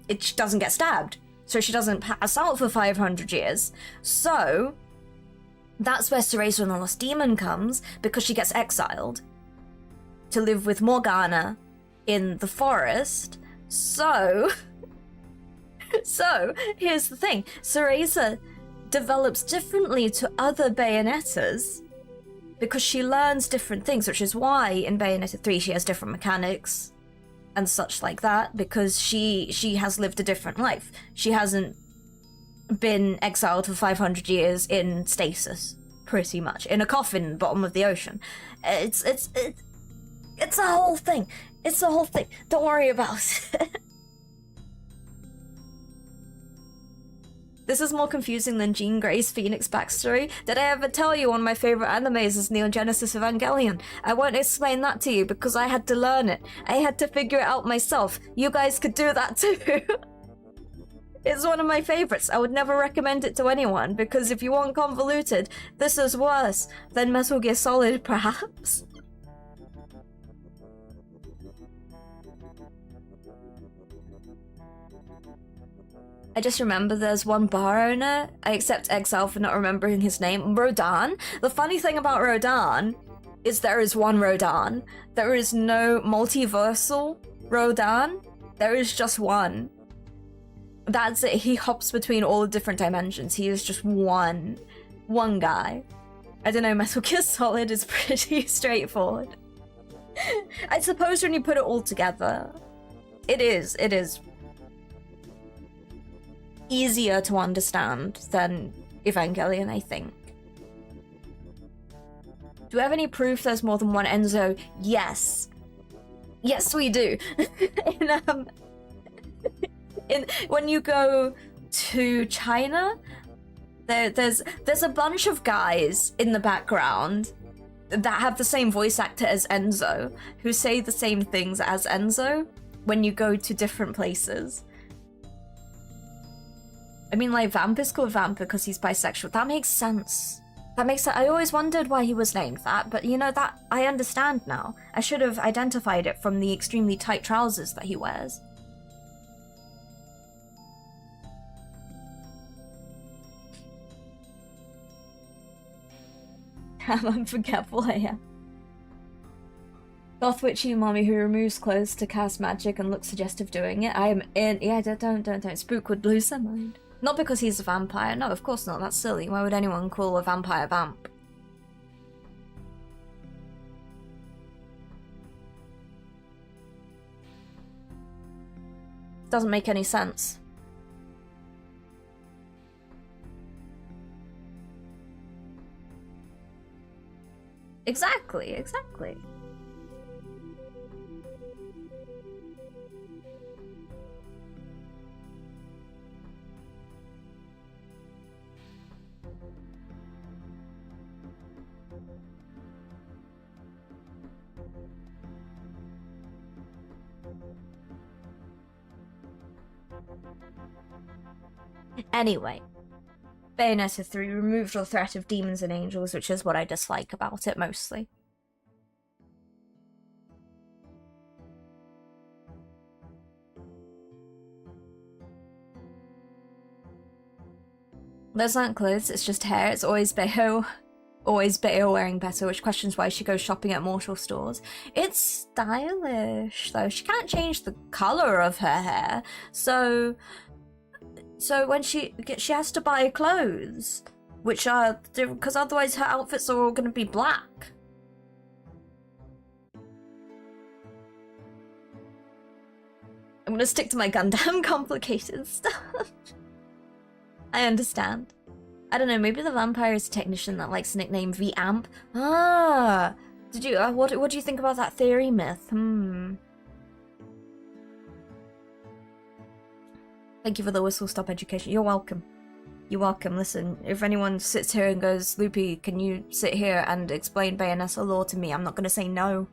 it doesn't get stabbed. So she doesn't pass out for 500 years. So, that's where Cereza and the Lost Demon comes, because she gets exiled to live with Morgana in the forest. So, here's the thing. Cereza develops differently to other Bayonettas because she learns different things, which is why in Bayonetta 3 she has different mechanics and such like that, because she has lived a different life. She hasn't been exiled for 500 years in stasis, pretty much, in a coffin bottom of the ocean. It's a whole thing. It's a whole thing. Don't worry about it. This is more confusing than Jean Grey's Phoenix backstory. Did I ever tell you one of my favorite animes is Neon Genesis Evangelion? I won't explain that to you because I had to learn it. I had to figure it out myself. You guys could do that too. It's one of my favorites. I would never recommend it to anyone because if you want convoluted, this is worse than Metal Gear Solid, perhaps. I just remember there's one bar owner. I accept exile for not remembering his name. Rodan. The funny thing about Rodan is there is one Rodan. There is no multiversal Rodan. There is just one. That's it. He hops between all the different dimensions. He is just one guy. I don't know, Metal Gear Solid is pretty straightforward. I suppose when you put it all together, it is easier to understand than Evangelion, I think. Do we have any proof there's more than one Enzo? Yes. Yes, we do. When you go to China, there's a bunch of guys in the background that have the same voice actor as Enzo, who say the same things as Enzo. when you go to different places. I mean, like, Vamp is called Vamp because he's bisexual. That makes sense. That makes sense. I always wondered why he was named that, but you know, that I understand now. I should have identified it from the extremely tight trousers that he wears. How unforgettable I am. Goth witchy mommy who removes clothes to cast magic and looks suggestive doing it. I am in. Yeah, don't. Spook would lose their mind. Not because he's a vampire. No, of course not. That's silly. Why would anyone call a vampire vamp? Doesn't make any sense. Exactly. Anyway, Bayonetta 3 removed the threat of demons and angels, which is what I dislike about it mostly. Those aren't clothes, it's just hair. It's always Bayo. Always Bayo wearing better, which questions why she goes shopping at mortal stores. It's stylish, though. She can't change the color of her hair, so when she has to buy clothes, which are because otherwise her outfits are all going to be black. I'm going to stick to my Gundam complicated stuff. I understand. I don't know, maybe the vampire is a technician that likes the nickname V-Amp. Ah! Did you, what do you think about that theory myth? Thank you for the whistle stop education. You're welcome. You're welcome. Listen, if anyone sits here and goes, Loopy, can you sit here and explain Bayonetta lore to me? I'm not gonna say no.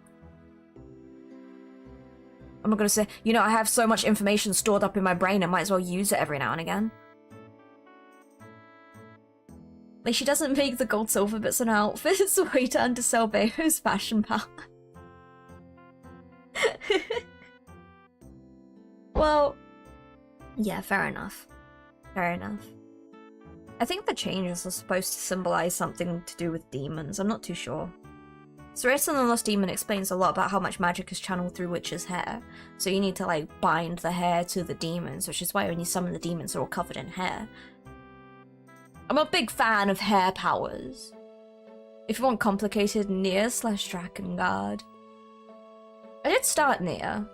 I'm not gonna say, you know, I have so much information stored up in my brain, I might as well use it every now and again. Like, she doesn't make the gold silver bits on her outfits, so we turn to sell Bayo's fashion power. Well, yeah, fair enough. Fair enough. I think the changes are supposed to symbolize something to do with demons, I'm not too sure. Ceresa and the Lost Demon explains a lot about how much magic is channeled through witches' hair, so you need to, like, bind the hair to the demons, which is why when you summon the demons, they're all covered in hair. I'm a big fan of hair powers. If you want complicated, Nier / Drakengard. I did start Nier,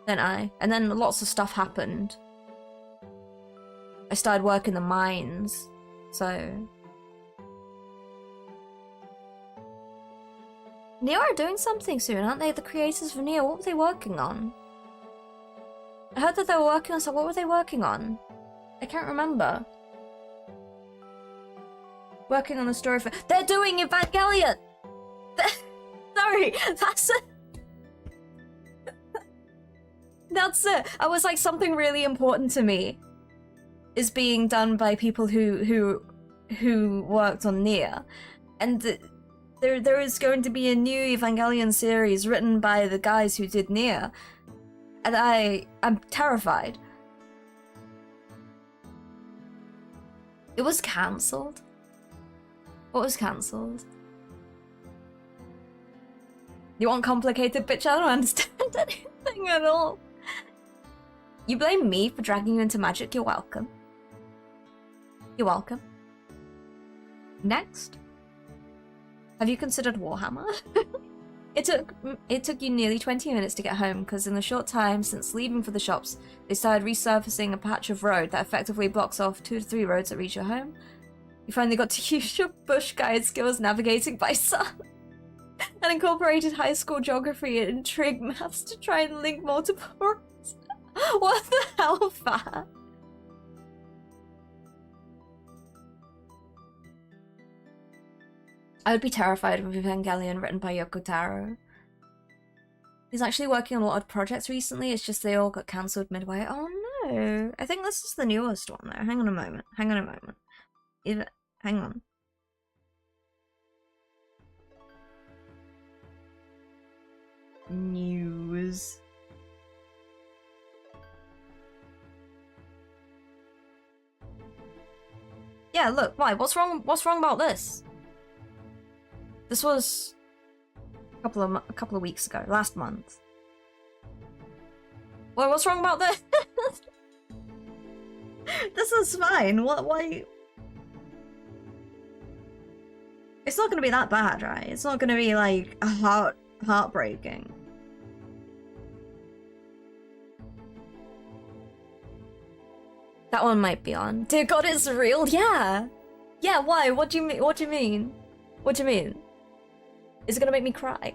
didn't I? And then lots of stuff happened. I started working the mines, so... Nier are doing something soon, aren't they? The creators of Nier, what were they working on? I heard that they were working on something. What were they working on? I can't remember. Working on the story for... They're doing Evangelion! Sorry, that's it. That's it. I was like, something really important to me is being done by people who worked on Nier. And there is going to be a new Evangelion series written by the guys who did Nier. And I'm terrified. It was cancelled. What was cancelled? You want complicated, bitch? I don't understand anything at all. You blame me for dragging you into magic? You're welcome. You're welcome. Next. Have you considered Warhammer? It took you nearly 20 minutes to get home, because in the short time since leaving for the shops, they started resurfacing a patch of road that effectively blocks off 2 to 3 roads that reach your home. You finally got to use your bush guide skills navigating by sun, and incorporated high school geography and trig maths to try and link multiple roads. What the hell, fat? I would be terrified of Evangelion written by Yoko Taro. He's actually working on a lot of projects recently. It's just they all got cancelled midway. Oh no! I think this is the newest one though. Hang on a moment. Hang on a moment. Hang on. News. Yeah, look. Why? What's wrong? What's wrong about this? This was a couple of weeks ago, last month. Well, what's wrong about this? This is fine. What? Why? It's not gonna be that bad, right? It's not gonna be like heartbreaking. That one might be on. Dear God, it's real. Yeah. Yeah. Why? What do you mean? What do you mean? What do you mean? Is it gonna make me cry?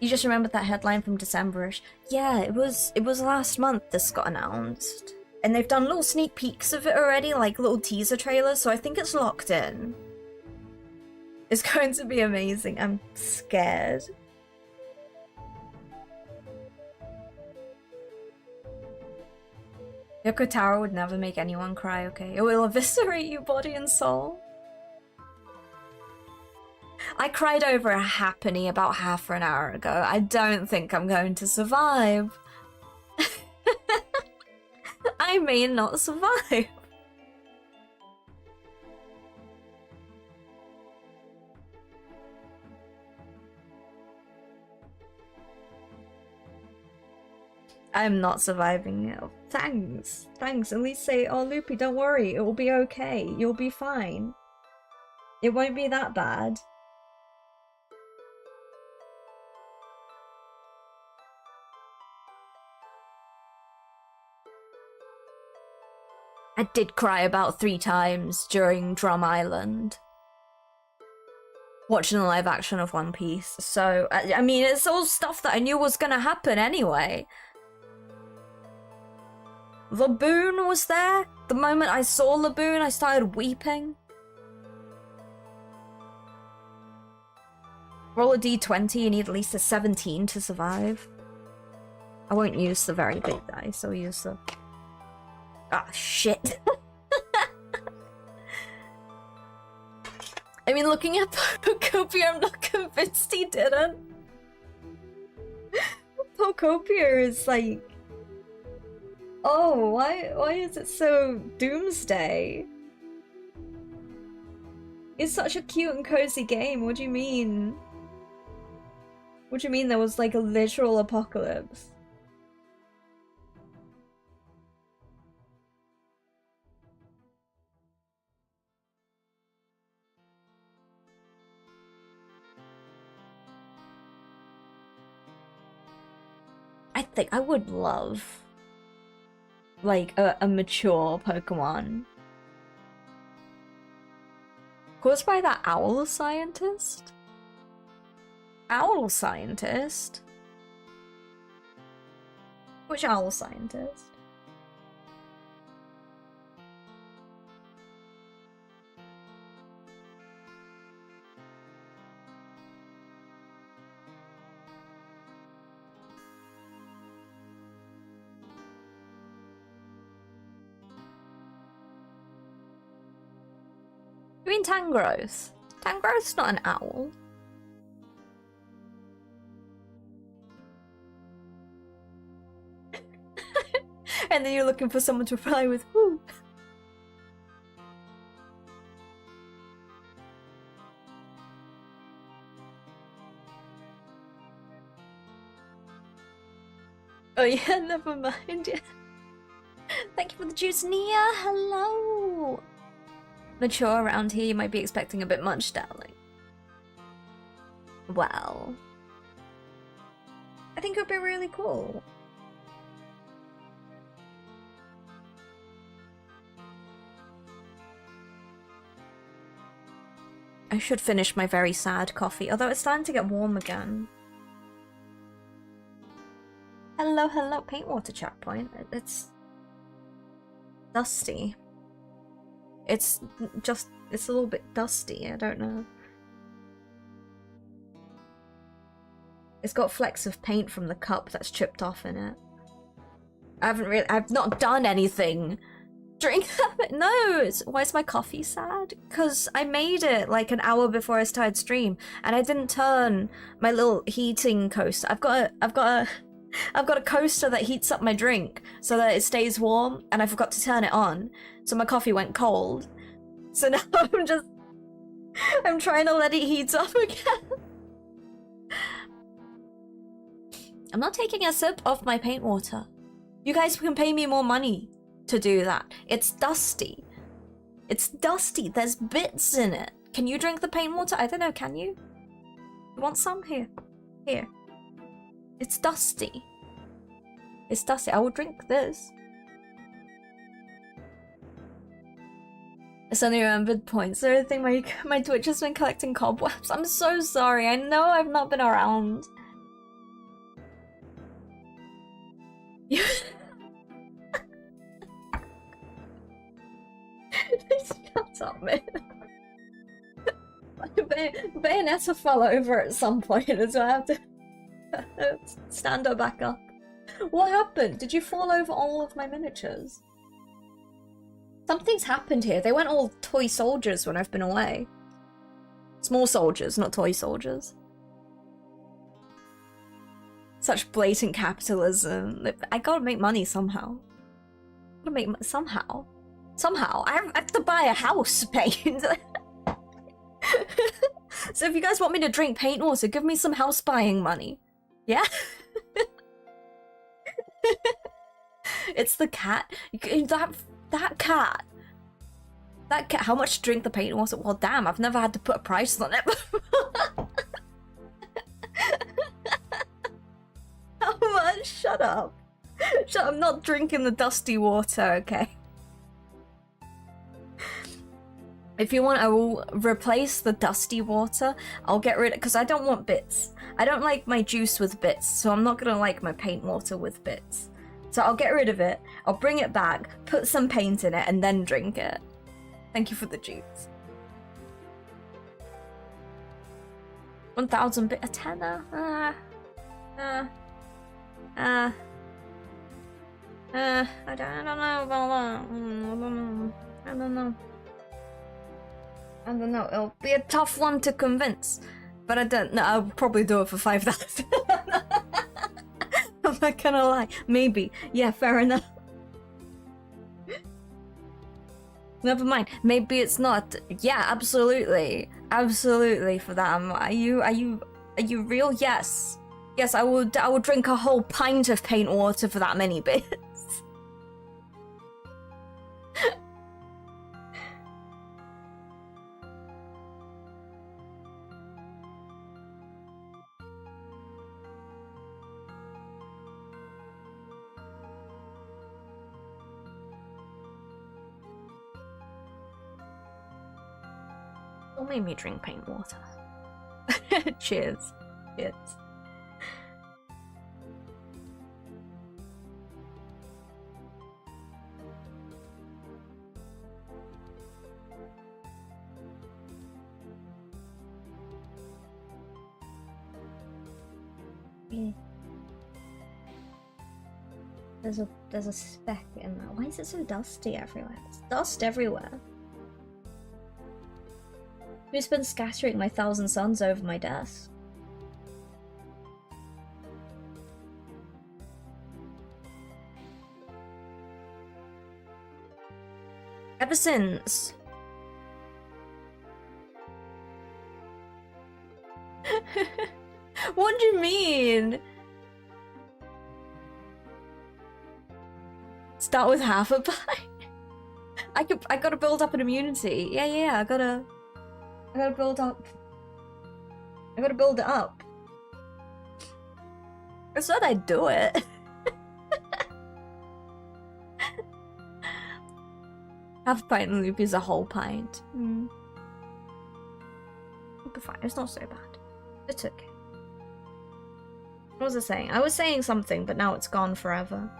You just remembered that headline from December-ish. Yeah, it was last month this got announced. And they've done little sneak peeks of it already, like little teaser trailers, so I think it's locked in. It's going to be amazing. I'm scared. Yoko Taro would never make anyone cry, okay? It will eviscerate you body and soul. I cried over a happening about half an hour ago. I don't think I'm going to survive. I may not survive. I'm not surviving it. Thanks. Thanks. At least say, oh, Loopy, don't worry. It will be okay. You'll be fine. It won't be that bad. I did cry about 3 times during Drum Island. Watching the live action of One Piece. So, I mean, it's all stuff that I knew was gonna happen anyway. Laboon was there. The moment I saw Laboon, I started weeping. Roll a d20, you need at least a 17 to survive. I won't use the very big dice, I'll use the... Ah, shit. I mean, looking at Pocopia, I'm not convinced he didn't. Pocopia is like... Oh, why is it so doomsday? It's such a cute and cozy game, what do you mean? What do you mean there was like a literal apocalypse? I think I would love like a mature Pokemon caused by that owl scientist? Owl scientist? Which owl scientist? You mean Tangrowth? Tangrowth's not an owl. And then you're looking for someone to reply with, whoo. Oh yeah, never mind. Yeah. Thank you for the juice, Nia. Hello. Mature around here, you might be expecting a bit much, darling. Well, I think it would be really cool. I should finish my very sad coffee, although it's starting to get warm again. Hello, hello, paint water checkpoint. It's dusty. It's a little bit dusty, I don't know. It's got flecks of paint from the cup that's chipped off in it. I've not done anything. Drink no, why is my coffee sad? Because I made it like an hour before I started stream and I didn't turn my little heating coaster. I've got a coaster that heats up my drink so that it stays warm, and I forgot to turn it on. So my coffee went cold. So now I'm trying to let it heat up again. I'm not taking a sip of my paint water. You guys can pay me more money to do that. It's dusty. It's dusty. There's bits in it. Can you drink the paint water? I don't know, can you? You want some? Here. Here. It's dusty. It's dusty. I will drink this. I suddenly remembered points. So I think my Twitch has been collecting cobwebs. I'm so sorry. I know I've not been around. Shut up, man. Bayonetta fell over at some point, so I have to stand her back up. What happened? Did you fall over all of my miniatures? Something's happened here. They went all toy soldiers when I've been away. Small soldiers, not toy soldiers. Such blatant capitalism. I gotta make money somehow. Somehow. I have to buy a house paint. So if you guys want me to drink paint water, give me some house buying money. Yeah? It's the cat. That cat. How much to drink the paint water? Well, damn, I've never had to put a price on it before. How much? Shut up. Shut up. I'm not drinking the dusty water, okay? If you want, I will replace the dusty water. I'll get rid of, because I don't want bits. I don't like my juice with bits, so I'm not gonna like my paint water with bits. So I'll get rid of it, I'll bring it back, put some paint in it, and then drink it. Thank you for the juice. 1,000 bit, a tenner? I don't know about that. I don't know, it'll be a tough one to convince. But I don't know, I'll probably do it for 5,000. I'm not gonna lie. Maybe. Yeah, fair enough. Never mind. Maybe it's not. Yeah, absolutely. Absolutely for that. Are you real? Yes. Yes, I will drink a whole pint of paint water for that many bits. Don't make me drink paint water. Cheers. Cheers. There's a speck in that. Why is it so dusty everywhere? There's dust everywhere. Who's been scattering my 1,000 suns over my desk? Ever since. What do you mean? Start with half a pie? I gotta build up an immunity. Yeah, I gotta build up. I gotta build it up. I said I'd do it. Half a pint and loop is a whole pint. It'll be fine. It's not so bad. It's okay. What was I saying? I was saying something, but now it's gone forever.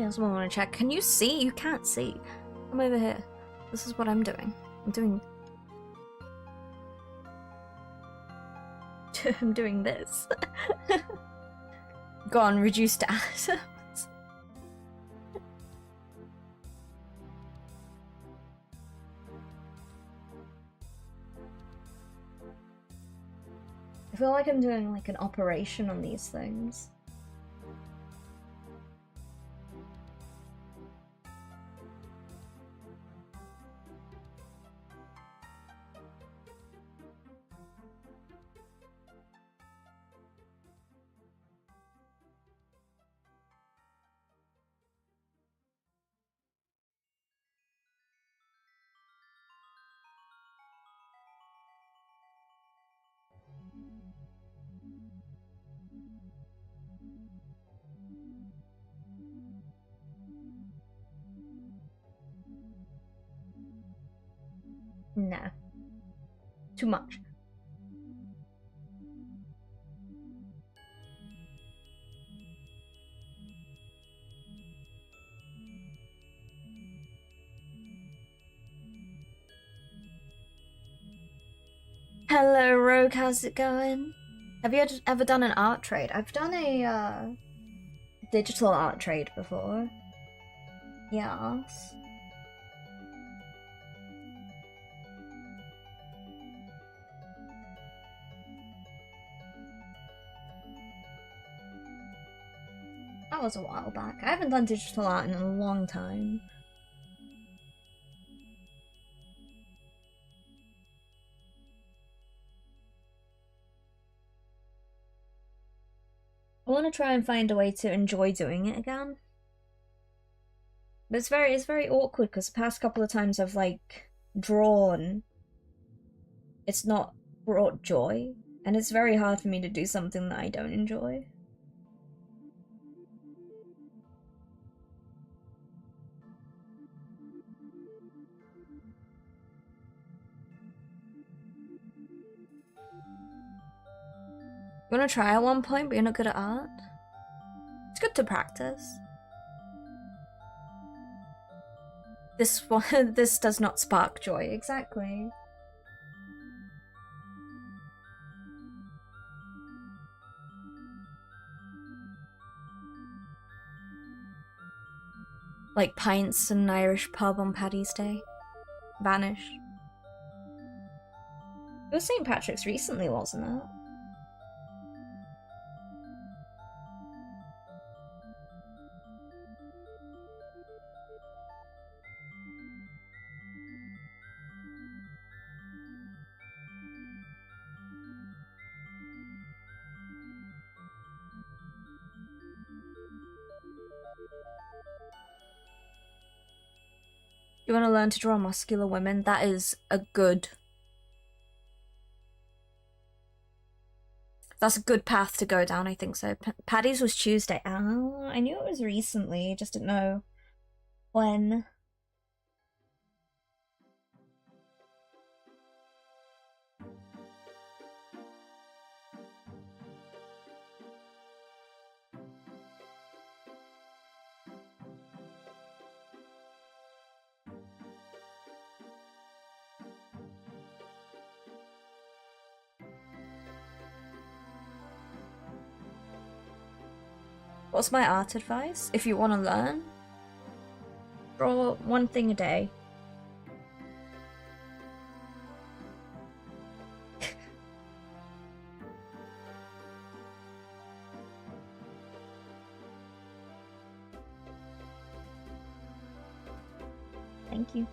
Something else I want to check. Can you see? You can't see. Come over here. This is what I'm doing. I'm doing this. Go on, reduce to atoms. I feel like I'm doing like an operation on these things. Nah. Too much. Hello, Rogue. How's it going? Have you ever done an art trade? I've done a digital art trade before. Yes. That was a while back. I haven't done digital art in a long time. I want to try and find a way to enjoy doing it again. But it's very awkward because the past couple of times I've like drawn, it's not brought joy, and it's very hard for me to do something that I don't enjoy. You want to try at one point, but you're not good at art? It's good to practice. This one, this does not spark joy, exactly. Like pints in an Irish pub on Paddy's Day. Vanish. It was St. Patrick's recently, wasn't it? You want to learn to draw muscular women? That is a good... That's a good path to go down, I think so. Paddy's was Tuesday. Oh, I knew it was recently, just didn't know when. What's my art advice? If you want to learn, draw one thing a day. Thank you.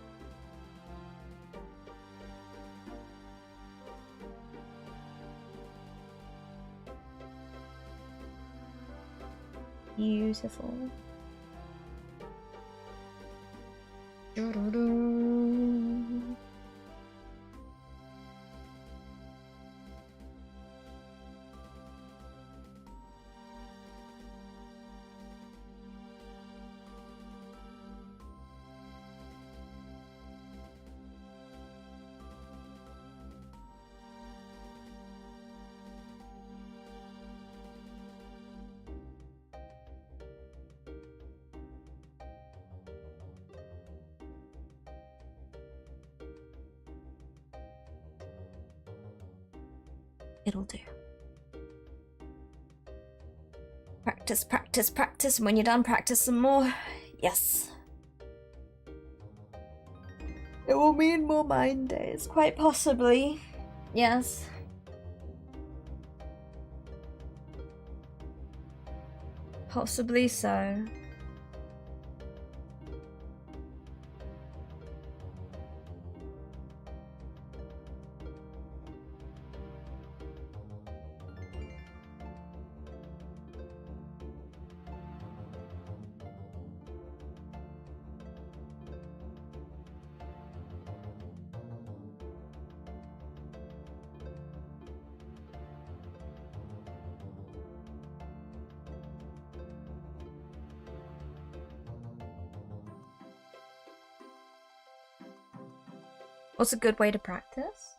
Beautiful. It'll do. Practice, practice, practice. And when you're done, practice some more. Yes. It will mean more mind days, quite possibly. Yes. Possibly so. What's a good way to practice?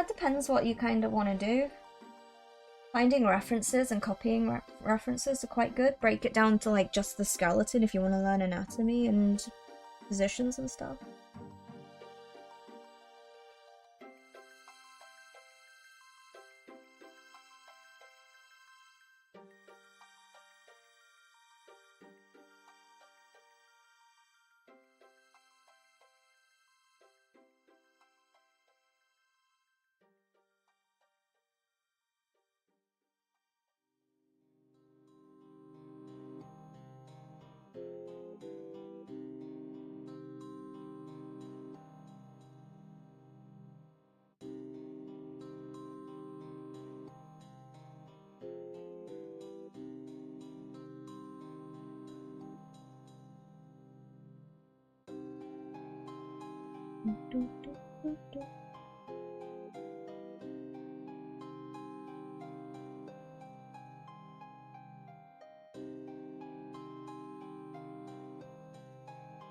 Depends what you kind of want to do. Finding references and copying references are quite good. Break it down to like just the skeleton if you want to learn anatomy and positions and stuff.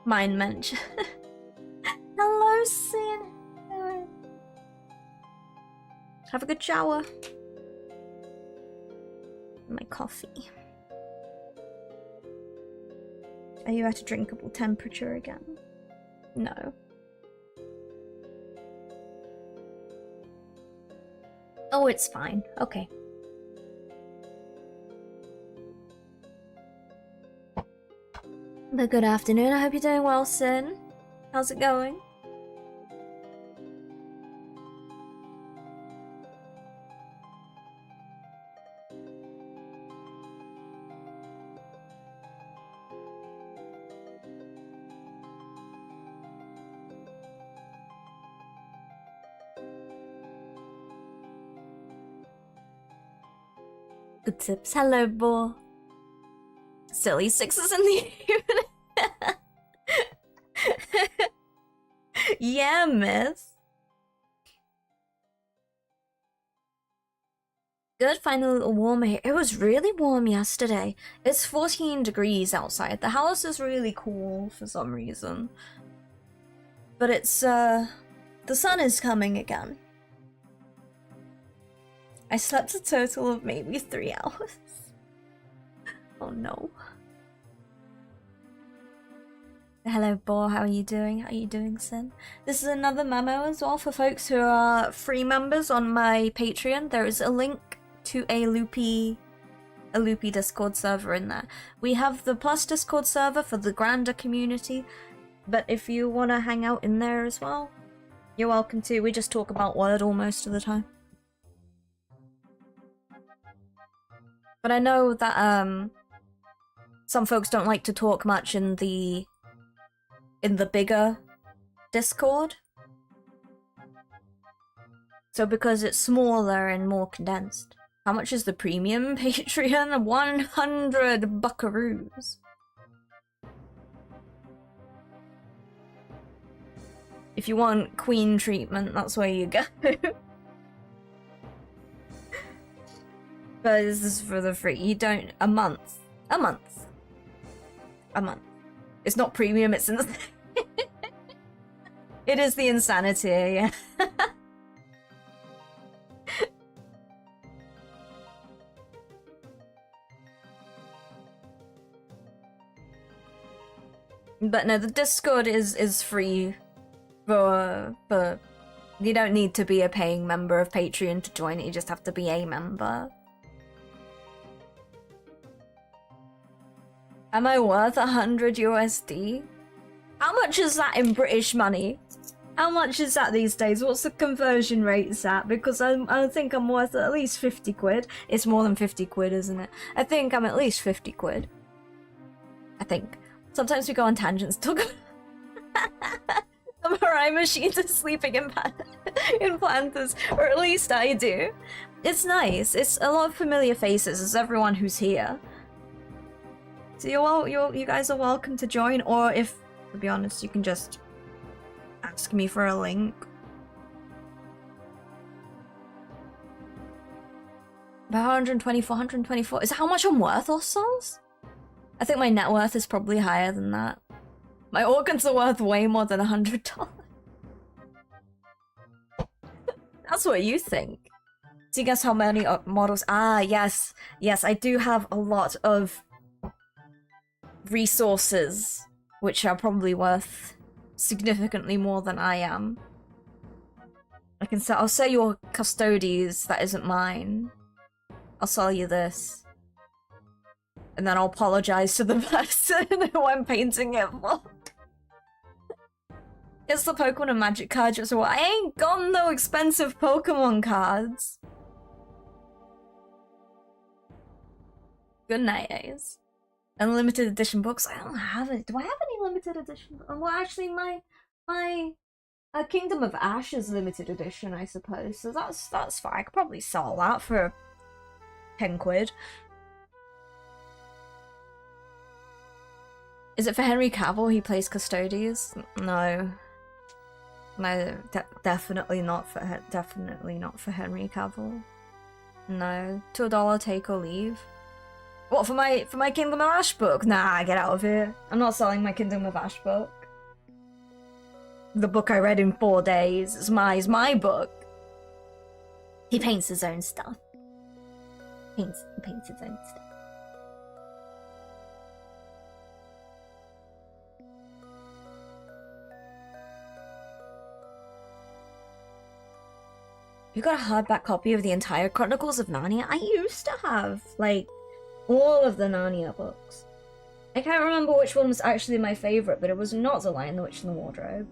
Mind mensch. Hello, Sin. Have a good shower. My coffee. Are you at a drinkable temperature again? No. Oh, it's fine. Okay. But good afternoon. I hope you're doing well, Sin. How's it going? Good tips. Hello, Bo. Silly sixes in the evening. Yeah, miss. Good, finally a little warmer here. It was really warm yesterday. It's 14 degrees outside. The house is really cool for some reason. But it's, the sun is coming again. I slept a total of maybe 3 hours. Oh no. Hello, Bo. How are you doing? How are you doing, Sin? This is another memo as well for folks who are free members on my Patreon. There is a link to a loopy Discord server in there. We have the Plus Discord server for the grander community, but if you want to hang out in there as well, you're welcome to. We just talk about Wordle most of the time. But I know that some folks don't like to talk much in the bigger Discord. So because it's smaller and more condensed. How much is the premium Patreon? 100 buckaroos. If you want queen treatment, that's where you go. But this is for the free. You don't... A month. A month. A month. It's not premium, it's... It is the insanity, yeah. But no, the Discord is free for You don't need to be a paying member of Patreon to join it, you just have to be a member. Am I worth 100 USD? How much is that in British money? How much is that these days? What's the conversion rates at? Because I think I'm worth at least 50 quid. It's more than 50 quid, isn't it? I think I'm at least 50 quid. I think. Sometimes we go on tangents, talk the Mirai machines are sleeping in planters, or at least I do. It's nice. It's a lot of familiar faces. It's everyone who's here. So you guys are welcome to join, or if, to be honest, you can just ask me for a link. About 124, 124. Is that how much I'm worth, Ossos? I think my net worth is probably higher than that. My organs are worth way more than $100. That's what you think. So you guess how many models? Ah, yes. Yes, I do have a lot of resources, which are probably worth significantly more than I am. I'll sell you a Custo-deez that isn't mine. I'll sell you this. And then I'll apologize to the person who I'm painting it for. It's the Pokemon and Magic card just what? I ain't got no expensive Pokemon cards. Good night, Ace. Unlimited edition books? I don't have it. Do I have any limited edition? Well, actually, my Kingdom of Ashes limited edition, I suppose. So that's fine. I could probably sell that for 10 quid. Is it for Henry Cavill? He plays Custo-deez? No. No, definitely not for Henry Cavill. No. $2 take or leave. What, for my Kingdom of Ash book? Nah, get out of here. I'm not selling my Kingdom of Ash book. The book I read in 4 days. It's my book. He paints his own stuff. He paints his own stuff. You got a hardback copy of the entire Chronicles of Narnia? I used to have, like, all of the Narnia books. I can't remember which one was actually my favourite, but it was not The Lion, the Witch, and the Wardrobe.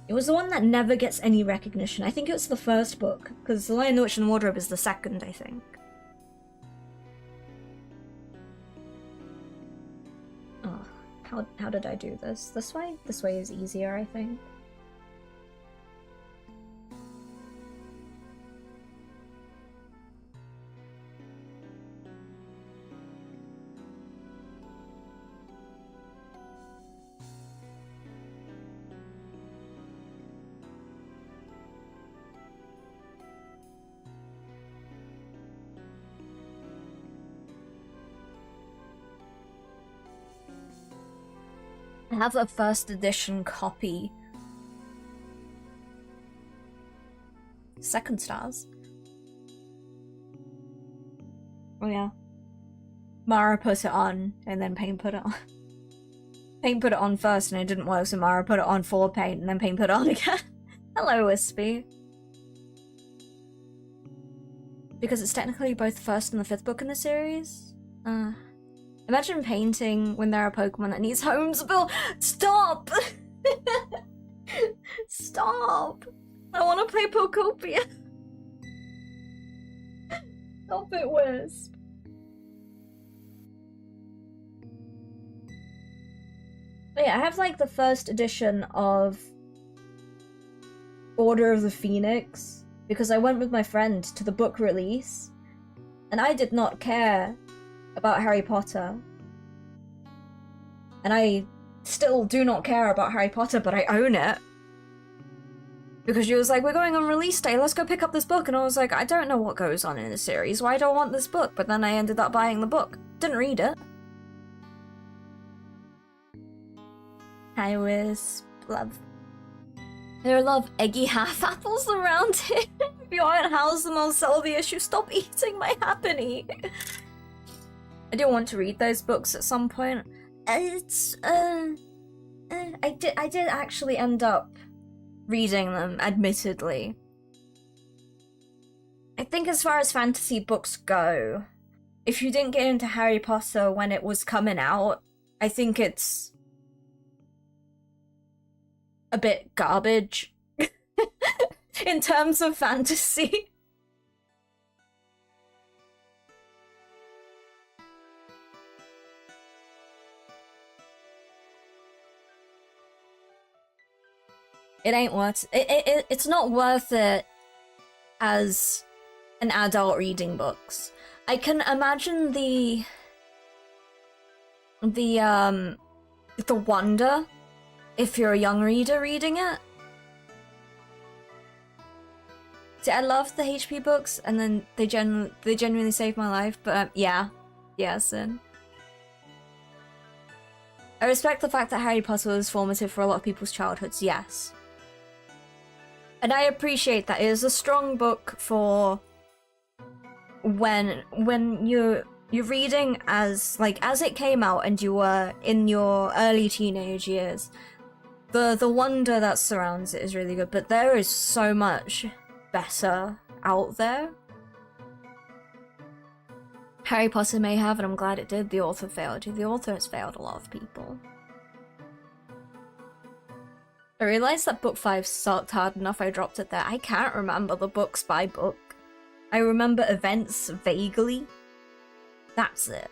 It was the one that never gets any recognition. I think it was the first book, because The Lion, the Witch, and the Wardrobe is the second, I think. Oh, how did I do this? This way? This way is easier, I think. I have a first edition copy. 2 stars. Oh yeah. Mara put it on, and then Pain put it on. Pain put it on first and it didn't work, so Mara put it on for Pain, and then Pain put it on again. Hello, Wispy. Because it's technically both the first and the 5th book in the series. Imagine painting when there are Pokemon that needs homes built. Stop! Stop! I want to play Pokopia. Stop it, Wisp. But yeah, I have like the first edition of Order of the Phoenix because I went with my friend to the book release and I did not care about Harry Potter. And I still do not care about Harry Potter, but I own it. Because she was like, we're going on release day, let's go pick up this book. And I was like, I don't know what goes on in the series, why do I want this book? But then I ended up buying the book. Didn't read it. Hi, Wisp. Love. There are a lot of eggy half apples around here. If you aren't house them, I'll sell the issue. Stop eating my Happiny. I do want to read those books at some point. I did actually end up reading them, admittedly. I think as far as fantasy books go, if you didn't get into Harry Potter when it was coming out, I think it's a bit garbage in terms of fantasy. It ain't worth it's not worth it as an adult reading books. I can imagine the wonder if you're a young reader reading it. See, I love the HP books, and then they genuinely saved my life. But yeah, Sin. I respect the fact that Harry Potter was formative for a lot of people's childhoods. Yes, and I appreciate that. It is a strong book for when you're reading as it came out and you were in your early teenage years. The wonder that surrounds it is really good, but there is so much better out there. Harry Potter may have, and I'm glad it did. The author failed you. The author has failed a lot of people. I realised that book 5 sucked hard enough I dropped it there. I can't remember the books by book. I remember events vaguely. That's it.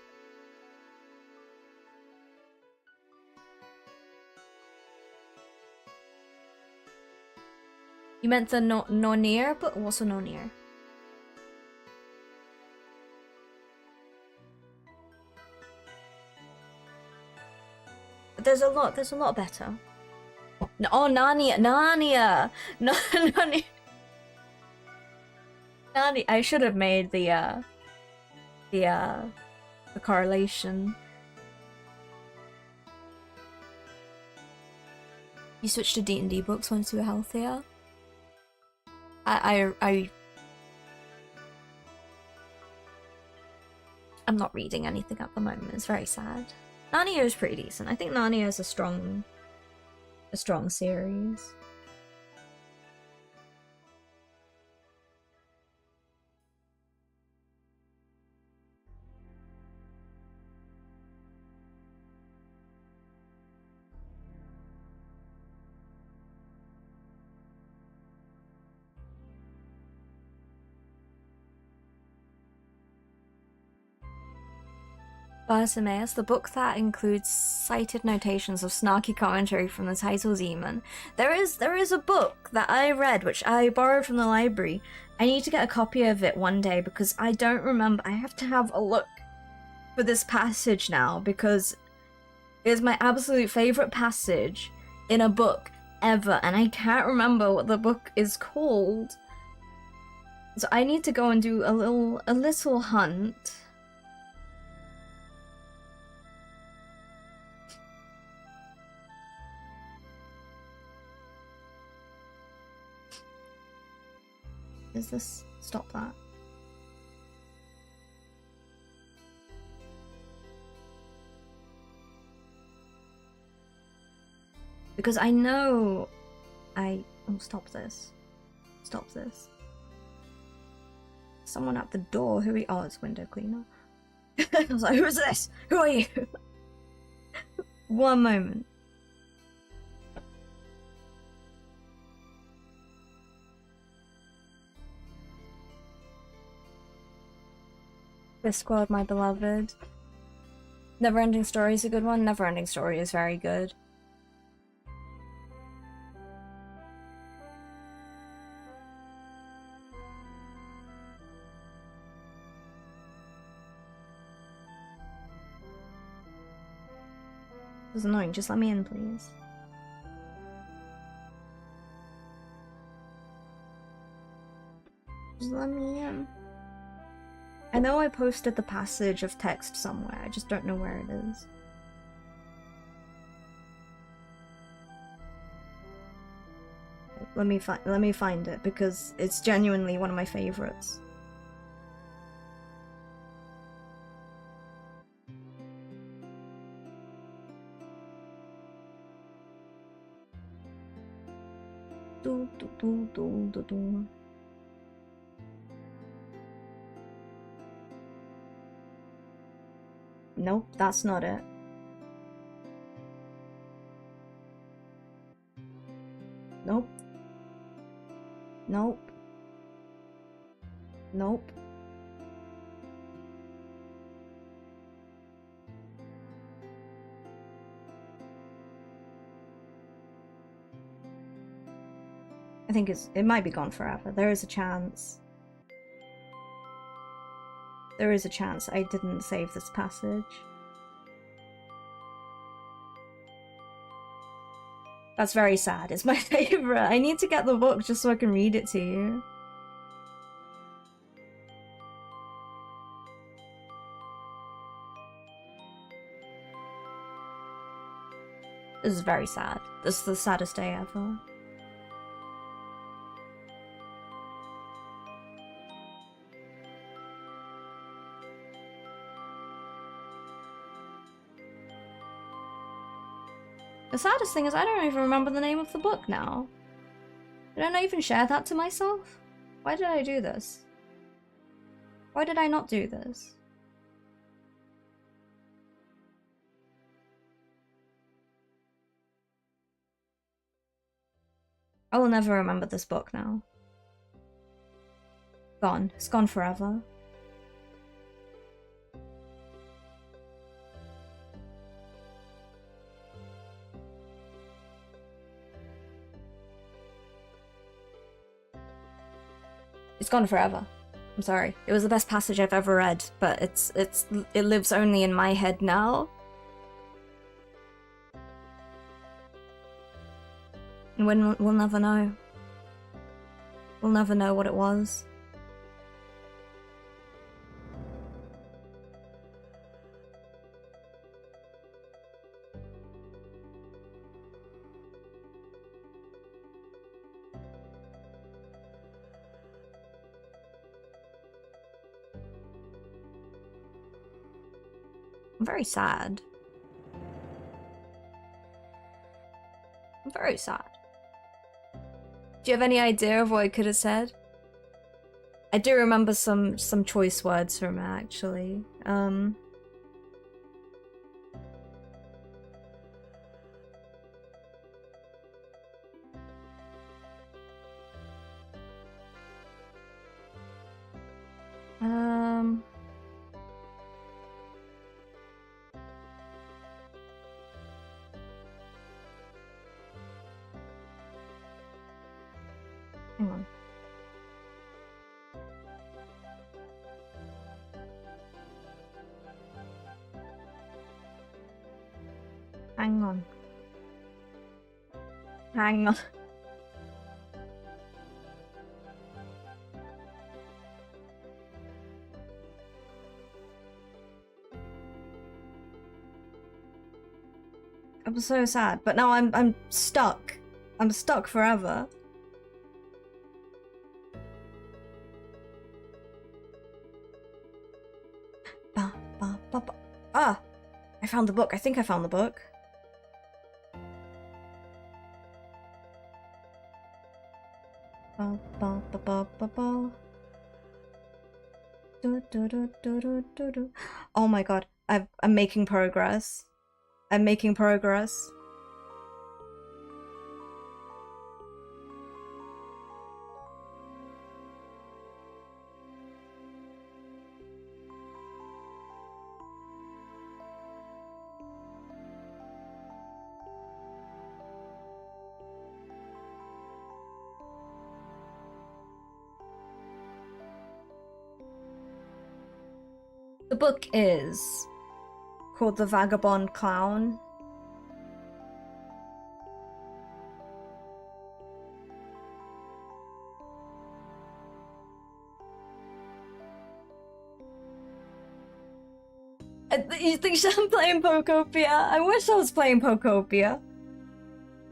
You meant the Nornir, but what's a Nornir? There's a lot better. No, oh, Narnia! Narnia! I should have made the correlation. You switched to D&D books once you were healthier. I'm not reading anything at the moment. It's very sad. Narnia is pretty decent. I think Narnia is a strong series. Bartimaeus, the book that includes cited notations of snarky commentary from the title Zeman. There is a book that I read, which I borrowed from the library. I need to get a copy of it one day because I don't remember. I have to have a look for this passage now because it is my absolute favorite passage in a book ever, and I can't remember what the book is called. So I need to go and do a little hunt. Is this? Stop that. Because I know oh, stop this. Stop this. Someone at the door. Who are you? Oh, it's window cleaner. I was like, who's this? Who are you? One moment. Squad, my beloved. Neverending Story is a good one. Neverending Story is very good. This is annoying. Just let me in, please. Just let me in. I know I posted the passage of text somewhere, I just don't know where it is. Let me find it because it's genuinely one of my favorites. Do, do, do, do, do, do. Nope, that's not it. Nope. Nope. Nope. I think it might be gone forever. There is a chance. There is a chance I didn't save this passage. That's very sad. It's my favorite. I need to get the book just so I can read it to you. This is very sad. This is the saddest day ever. The saddest thing is I don't even remember the name of the book now. Did I not even share that to myself? Why did I do this? Why did I not do this? I will never remember this book now. Gone. It's gone forever. It's gone forever. I'm sorry. It was the best passage I've ever read, but it lives only in my head now. And we'll never know. We'll never know what it was. I'm very sad. I'm very sad. Do you have any idea of what I could have said? I do remember some choice words from it, actually. I'm hang on. Hang on. Hang on. I'm so sad, but now I'm stuck. I'm stuck forever. Ba, ba, ba, ba. Ah! I found the book. I think I found the book. Ba, ba, ba, ba, ba, ba. Do, do, do, do, do, do, do. Oh my god. I'm making progress. I'm making progress. The book is called The Vagabond Clown. You think I'm playing Pokopia? I wish I was playing Pokopia.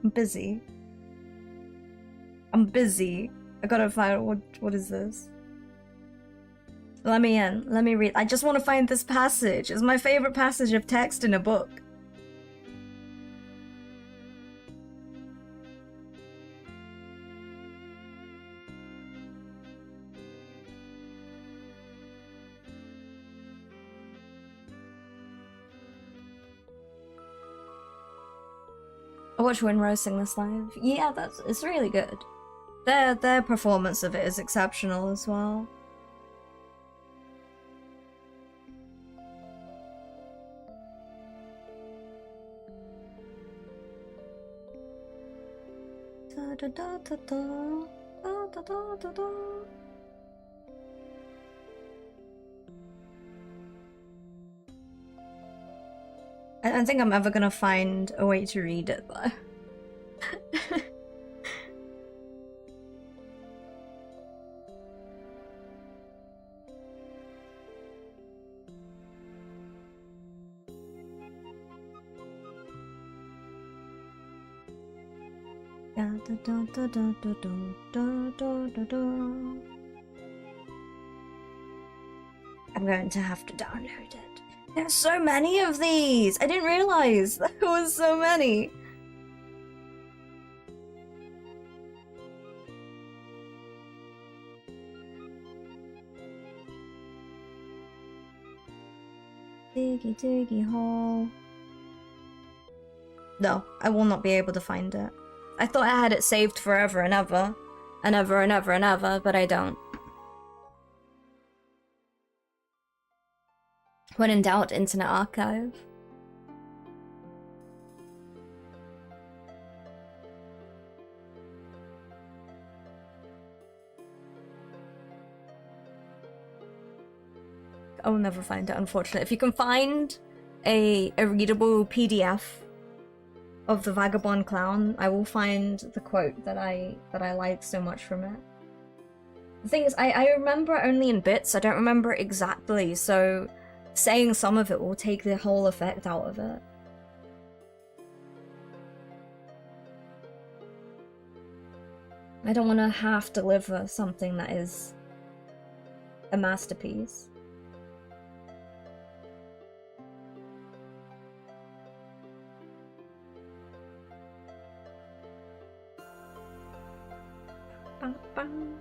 I'm busy. I'm busy. I gotta find what is this? Let me in. Let me read. I just want to find this passage. It's my favorite passage of text in a book. I watched Winrose sing this live. Yeah, it's really good. Their performance of it is exceptional as well. Da, da, da, da, da. Da, da, da, da, da. I don't think I'm ever gonna find a way to read it though. Da, da, da, da, da, da, da, da, da, da. I'm going to have to download it. There's so many of these! I didn't realize there was so many! Diggy diggy hole. No, I will not be able to find it. I thought I had it saved forever and ever. And ever and ever and ever, but I don't. When in doubt, Internet Archive. I'll never find it, unfortunately. If you can find a readable PDF of the Vagabond Clown, I will find the quote that I like so much from it. The thing is, I remember only in bits, I don't remember it exactly, so saying some of it will take the whole effect out of it. I don't want to half deliver something that is a masterpiece. Bum, bum.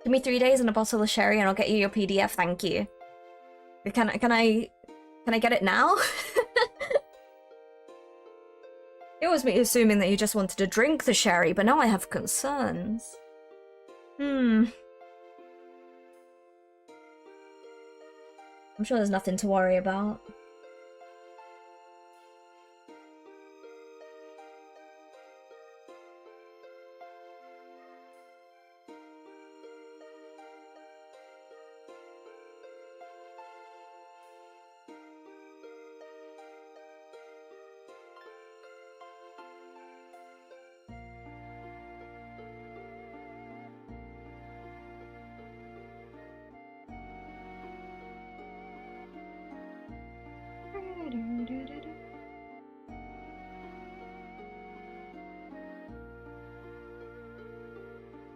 Give me 3 days and a bottle of sherry and I'll get you your PDF, thank you. Can I get it now? It was me assuming that you just wanted to drink the sherry, but now I have concerns. I'm sure there's nothing to worry about.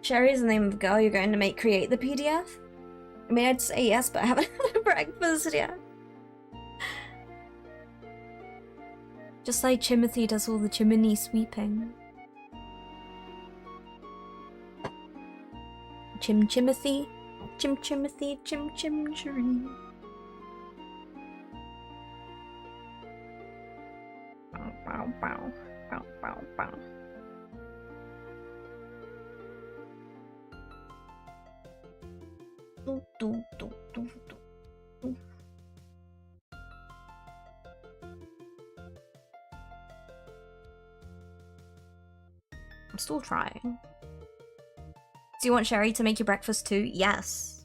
Sherry is the name of a girl you're going to create the PDF? I mean, I'd say yes, but I haven't had breakfast yet. Just like Timothy does all the chimney sweeping. Chimothy, Chimothy, Chim. Bow, bow, bow, bow, bow, bow. Do, do, do, do, do. I'm still trying. Do you want Sherry to make you breakfast too? Yes.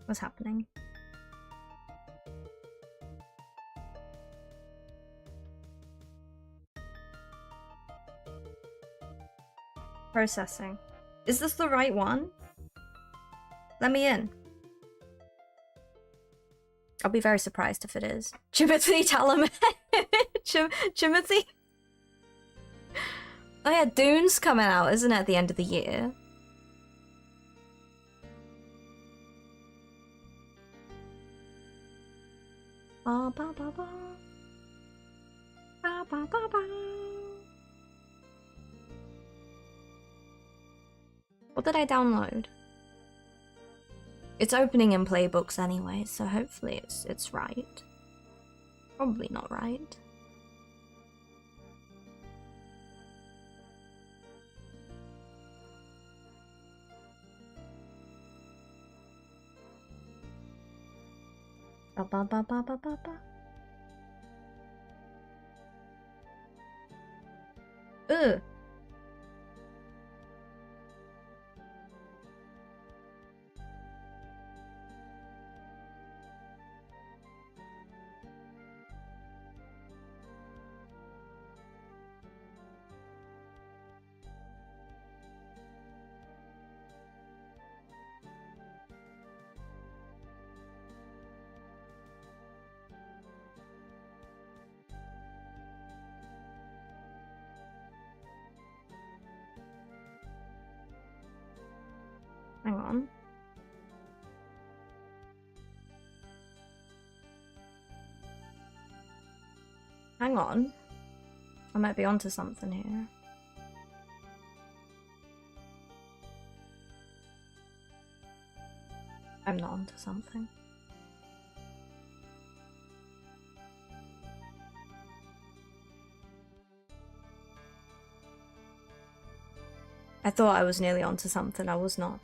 What's happening? Processing. Is this the right one? Let me in. I'll be very surprised if it is. Timothy Chalamet. Timothy? Oh yeah, Dune's coming out, isn't it, at the end of the year? Ba ba ba ba. Ba ba ba ba. What did I download? It's opening in playbooks anyway, so hopefully it's right. Probably not right. Ba ba ba ba ba ba ba. Ugh. Hang on. Hang on. I might be onto something here. I'm not onto something. I thought I was nearly onto something, I was not.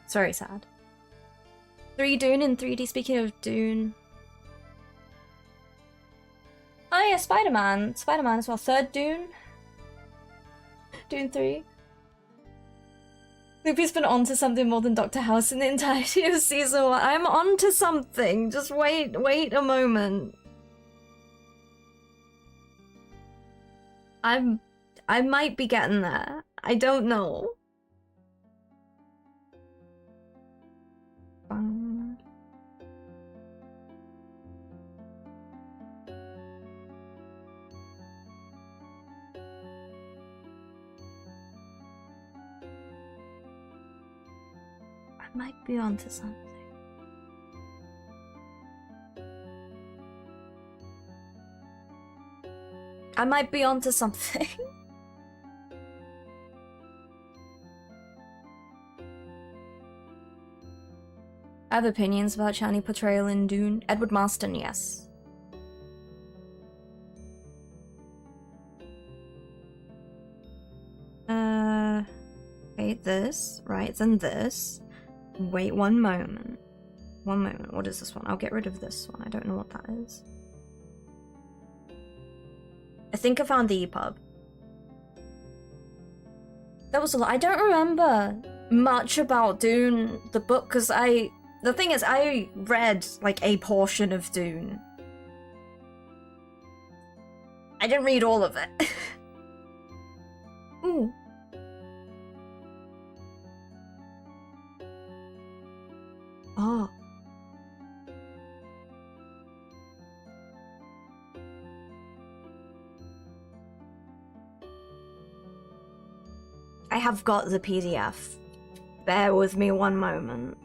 It's very sad. 3 Dune in 3D, speaking of Dune. Oh yeah, Spider-Man. Spider-Man as well. 3rd Dune. Dune 3. Loopy's been onto something more than Dr. House in the entirety of season 1. I'm onto something. Just wait a moment. I might be getting there. I don't know. I might be onto something. I might be onto something. I have opinions about Chani portrayal in Dune. Edward Marston, yes. Okay, this, right, then this. Wait one moment. One moment, what is this one? I'll get rid of this one, I don't know what that is. I think I found the EPUB. That was a lot. I don't remember much about Dune, the book, because the thing is, I read, like, a portion of Dune. I didn't read all of it. Ooh. Oh. I have got the PDF. Bear with me one moment.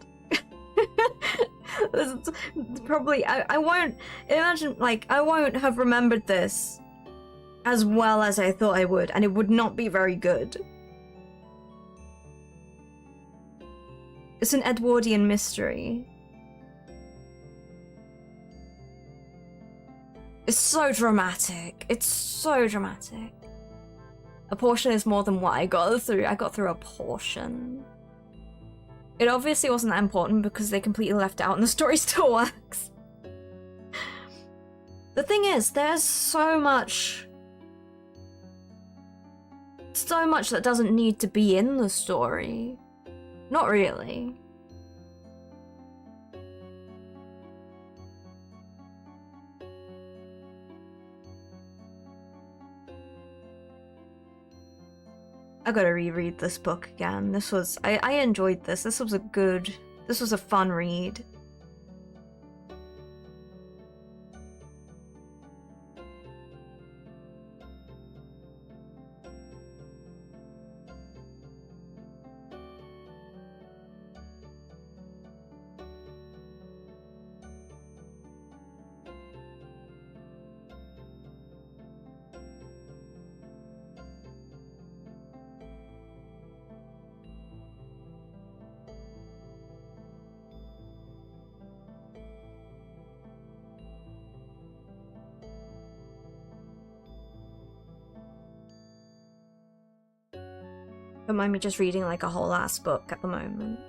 Probably, I won't, imagine, like, I won't have remembered this as well as I thought I would, and it would not be very good. It's an Edwardian mystery. It's so dramatic. It's so dramatic. A portion is more than what I got through. I got through a portion. It obviously wasn't that important because they completely left it out and the story still works. The thing is, there's so much that doesn't need to be in the story. Not really. I gotta reread this book again. I enjoyed this. This was a fun read. Don't mind me just reading like a whole ass book at the moment.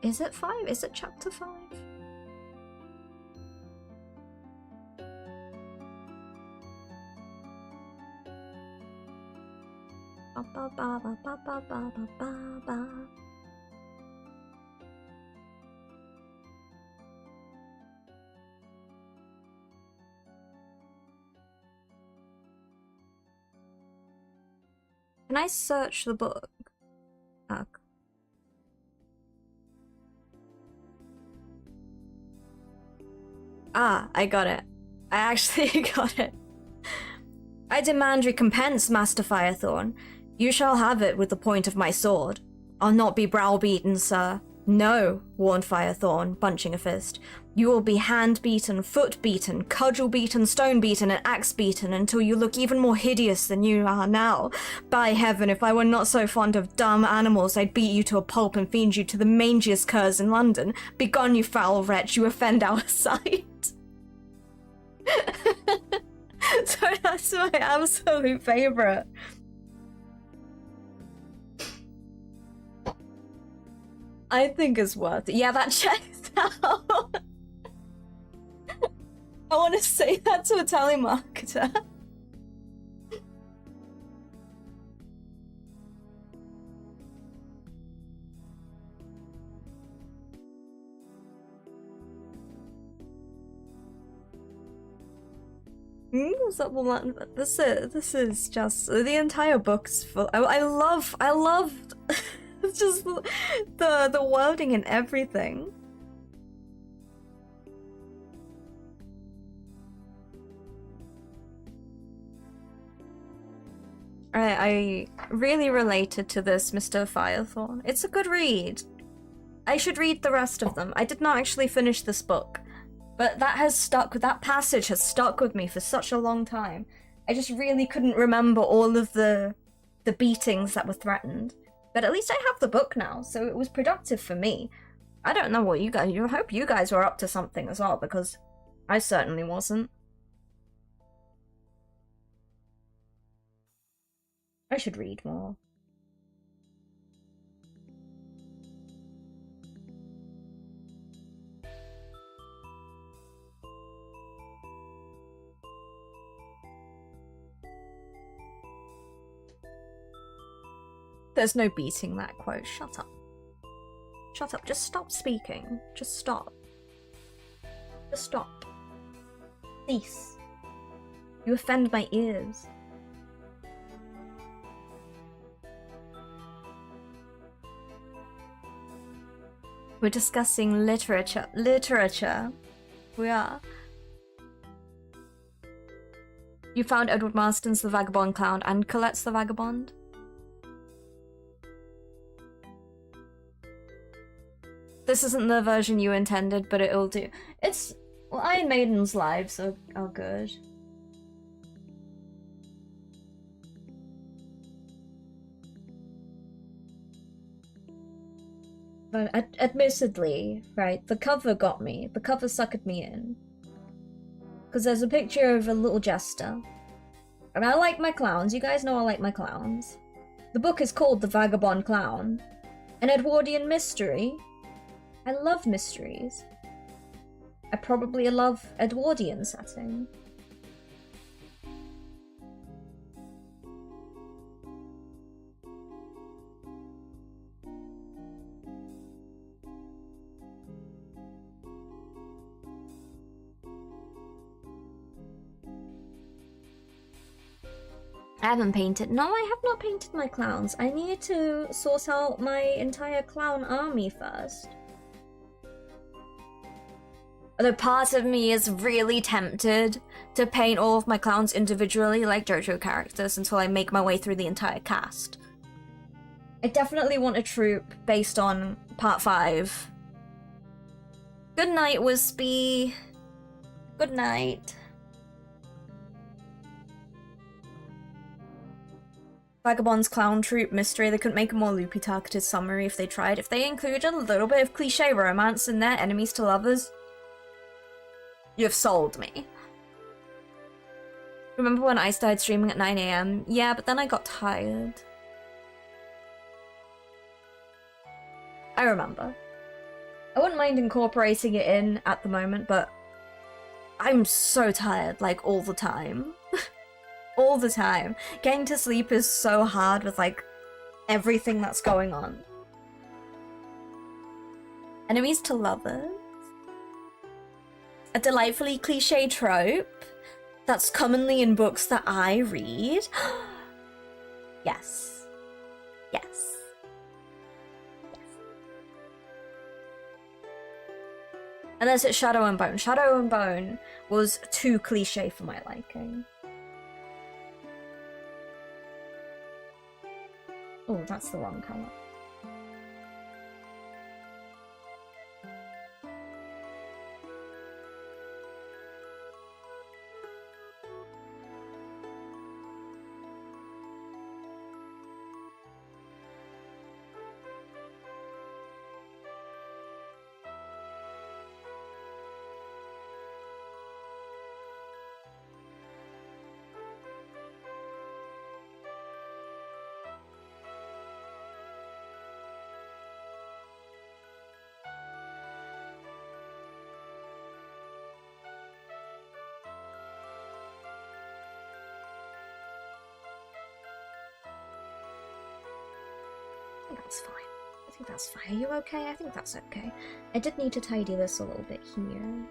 Is it 5? Is it chapter 5? Ba, ba, ba, ba, ba, ba, ba, ba, ba. Can I search the book? Ah, I got it. I actually got it. I demand recompense, Master Firethorn. You shall have it with the point of my sword. I'll not be browbeaten, sir. No, warned Firethorn, bunching a fist. You will be hand-beaten, foot-beaten, cudgel-beaten, stone-beaten, and axe-beaten until you look even more hideous than you are now. By heaven, if I were not so fond of dumb animals, I'd beat you to a pulp and fiend you to the mangiest curs in London. Begone, you foul wretch, you offend our sight. So that's my absolute favourite. I think it's worth it. Yeah, that checks out. I want to say that to a telemarketer. This is just the entire book's full. I love just the wording and everything. I really related to this, Mr. Firethorn. It's a good read. I should read the rest of them. I did not actually finish this book, but that passage has stuck with me for such a long time. I just really couldn't remember all of the beatings that were threatened. But at least I have the book now, so it was productive for me. I don't know what you guys... I hope you guys were up to something as well, because I certainly wasn't. I should read more. There's no beating that quote. Shut up. Shut up. Just stop speaking. Just stop. Just stop. Cease. You offend my ears. We're discussing literature. Literature. We are. You found Edward Marston's The Vagabond Clown and Colette's The Vagabond? This isn't the version you intended, but it'll do. It's... well, Iron Maiden's lives are good. But admittedly, right, the cover got me. The cover suckered me in. Because there's a picture of a little jester. And I like my clowns. You guys know I like my clowns. The book is called The Vagabond Clown. An Edwardian mystery. I love mysteries. I probably love Edwardian setting. I haven't painted. No, I have not painted my clowns. I need to source out my entire clown army first. Although part of me is really tempted to paint all of my clowns individually like JoJo characters until I make my way through the entire cast. I definitely want a troupe based on part 5. Good night, Wispy. Good night. Vagabond's clown troupe mystery. They couldn't make a more loopy targeted summary if they tried. If they included a little bit of cliche romance in their enemies to lovers. You've sold me. Remember when I started streaming at 9 AM? Yeah, but then I got tired. I remember. I wouldn't mind incorporating it in at the moment, but I'm so tired, like, all the time. All the time. Getting to sleep is so hard with, like, everything that's going on. Enemies to lovers? A delightfully cliche trope that's commonly in books that I read. Yes. Yes. Unless it's Shadow and Bone. Shadow and Bone was too cliche for my liking. Oh, that's the wrong colour. That's fine. I think that's fine. Are you okay? I think that's okay. I did need to tidy this a little bit here.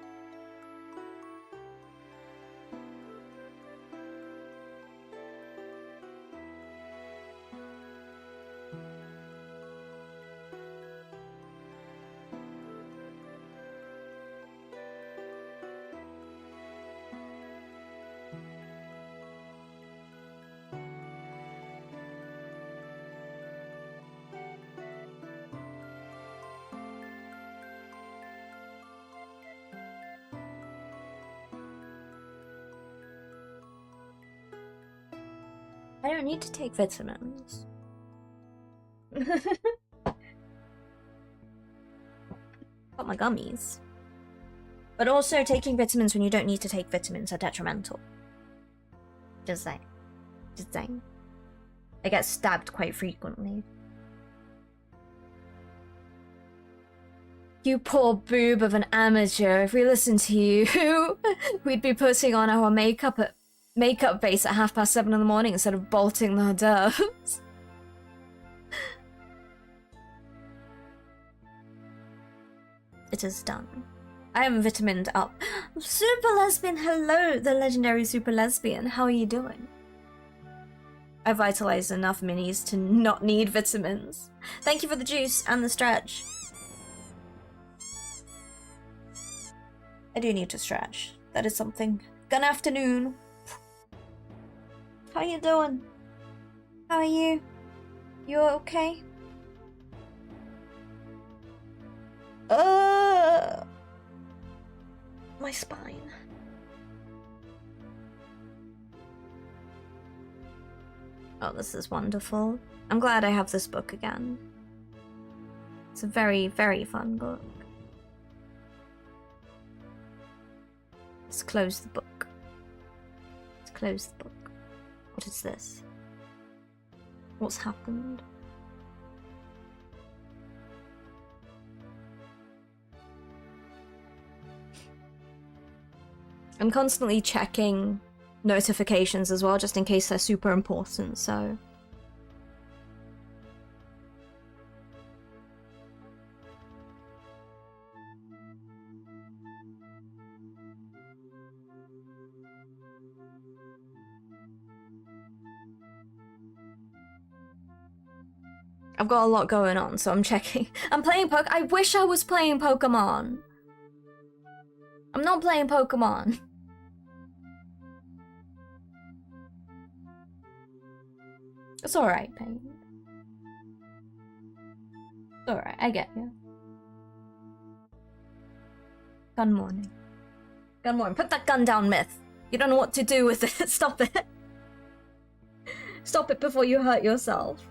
I don't need to take vitamins. Got my gummies. But also, taking vitamins when you don't need to take vitamins are detrimental. Just saying. Just saying. I get stabbed quite frequently. You poor boob of an amateur. If we listened to you, we'd be putting on our makeup base at 7:30 in the morning instead of bolting the hors d'oeuvres. It is done. I am vitamined up. Super Lesbian, hello, the legendary Super Lesbian. How are you doing? I vitalized enough minis to not need vitamins. Thank you for the juice and the stretch. I do need to stretch. That is something. Good afternoon. How you doing? How are you? You okay? My spine. Oh, this is wonderful. I'm glad I have this book again. It's a very, very fun book. Let's close the book. Let's close the book. What is this? What's happened? I'm constantly checking notifications as well, just in case they're super important, so... I've got a lot going on, so I'm checking. I'm playing I wish I was playing Pokemon. I'm not playing Pokemon. It's alright, Pain. It's alright, I get you. Gun morning. Gun morning. Put that gun down, Myth. You don't know what to do with it. Stop it. Stop it before you hurt yourself.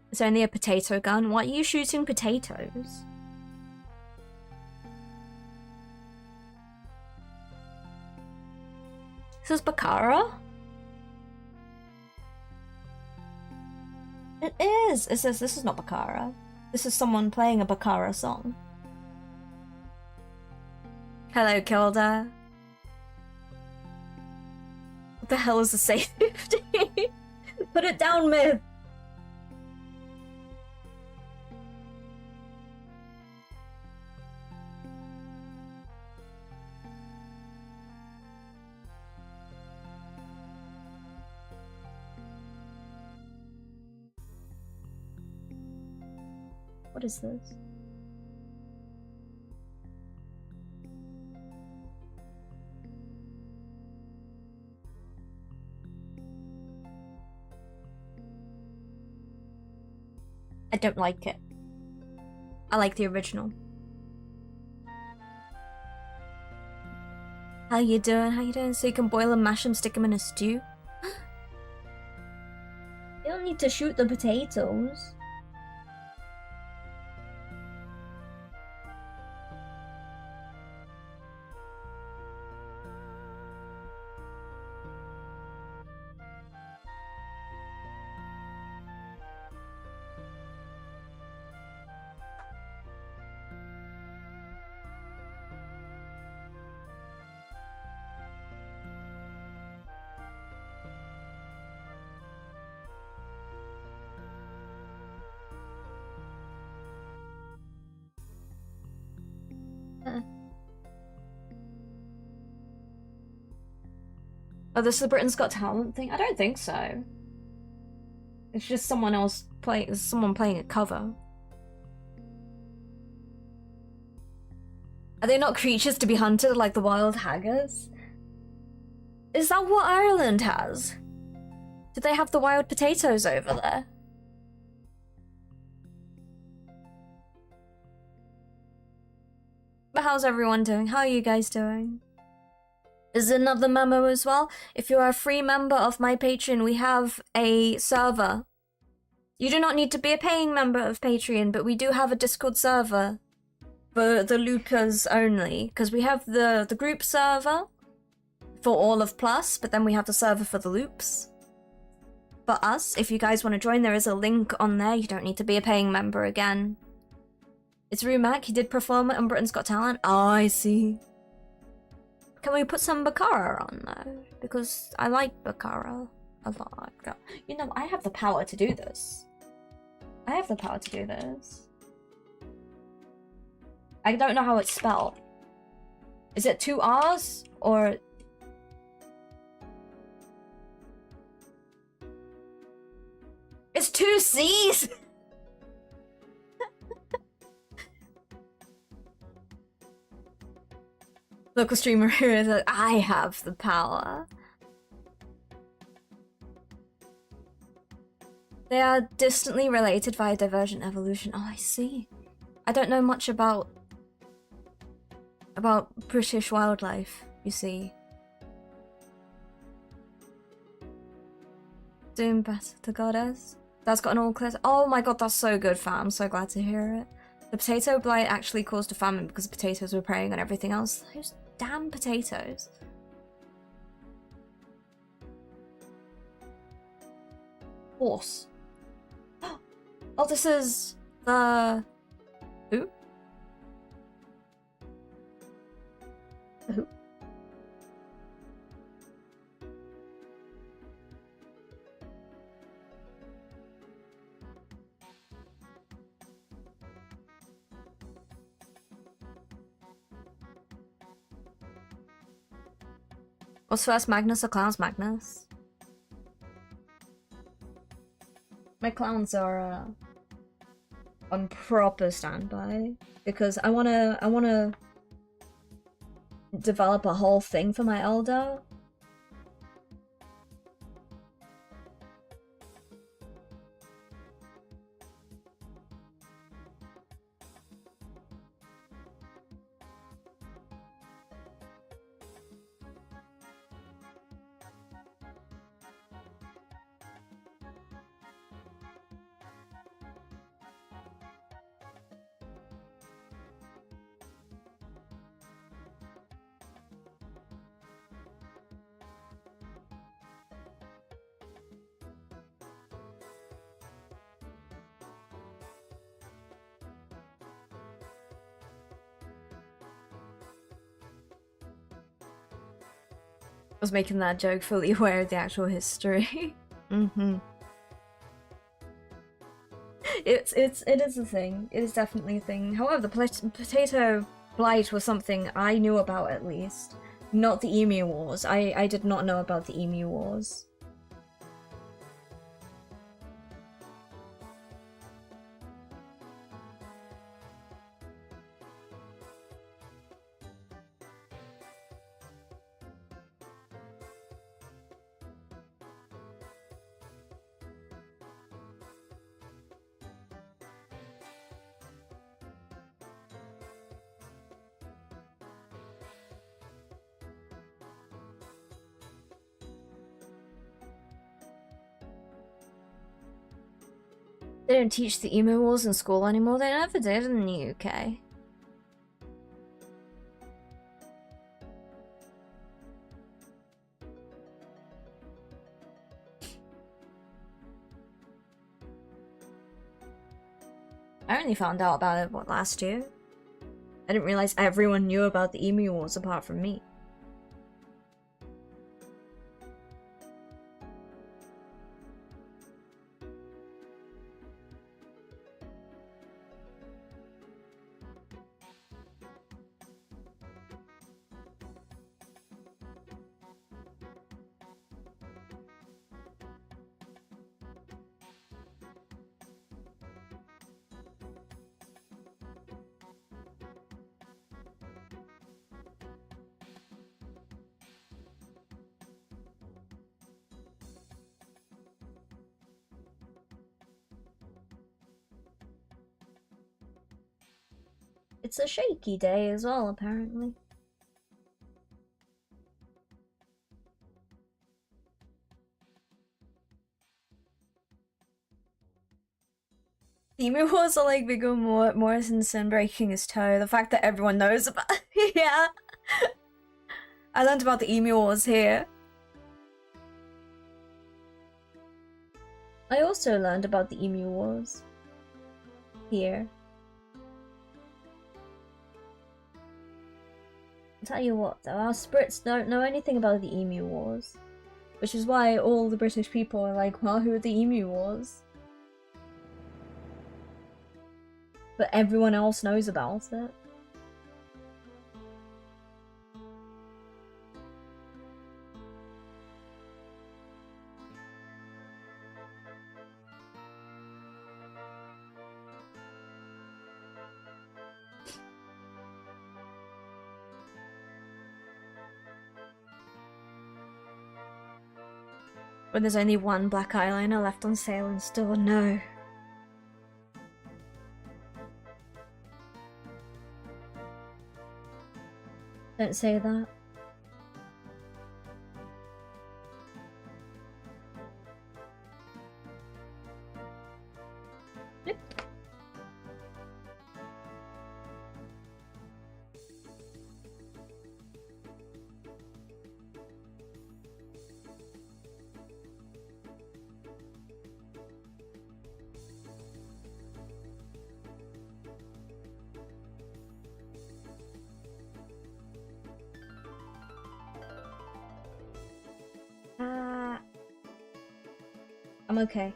It's only a potato gun. Why are you shooting potatoes? This is Bakara? It is! It says this is not Bakara. This is someone playing a Bakara song. Hello, Kilda. What the hell is the safety? Put it down, Myth! What is this? I don't like it. I like the original. How you doing? How you doing? So you can boil them, mash them, stick them in a stew? You don't need to shoot the potatoes. Oh, this is the Britain's Got Talent thing? I don't think so. It's just someone else someone playing a cover. Are they not creatures to be hunted like the wild haggis? Is that what Ireland has? Do they have the wild potatoes over there? But how's everyone doing? How are you guys doing? Is another memo as well? If you are a free member of my Patreon, we have a server. You do not need to be a paying member of Patreon, but we do have a Discord server for the loopers only, because we have the group server for all of Plus, but then we have the server for the loops. For us, if you guys want to join, there is a link on there. You don't need to be a paying member again. It's Rumac. He did perform it on Britain's Got Talent. Oh, I see. Can we put some Bakara on though? Because I like Bakara a lot. You know, I have the power to do this. I have the power to do this. I don't know how it's spelled. Is it 2 R's or... It's 2 C's! Local streamer here is that I have the power. They are distantly related via divergent evolution. Oh, I see. I don't know much about British wildlife, you see. Doing better to Goddess. That's got an all clear. Oh my god, that's so good, fam. I'm so glad to hear it. The potato blight actually caused a famine because potatoes were preying on everything else. Those damn potatoes. Horse. Oh, this is the... Who? The who? What's first, Magnus or Clowns? Magnus? My clowns are on proper standby because I wanna develop a whole thing for my elder. I was making that joke fully aware of the actual history. It is a thing. It is definitely a thing. However, the potato blight was something I knew about at least. Not the Emu Wars. I did not know about the Emu Wars. They don't teach the Emu Wars in school anymore. They never did in the UK. I only found out about it, what, last year? I didn't realize everyone knew about the Emu Wars apart from me. It's a shaky day as well, apparently. The Emu Wars are like Viggo Mortensen breaking his toe. The fact that everyone knows about yeah. I learned about the Emu Wars here. I also learned about the Emu Wars here. I'll tell you what though, our Brits don't know anything about the Emu Wars. Which is why all the British people are like, well, who are the Emu Wars? But everyone else knows about it. When there's only one black eyeliner left on sale in store, no. Don't say that. Nope. I'm okay.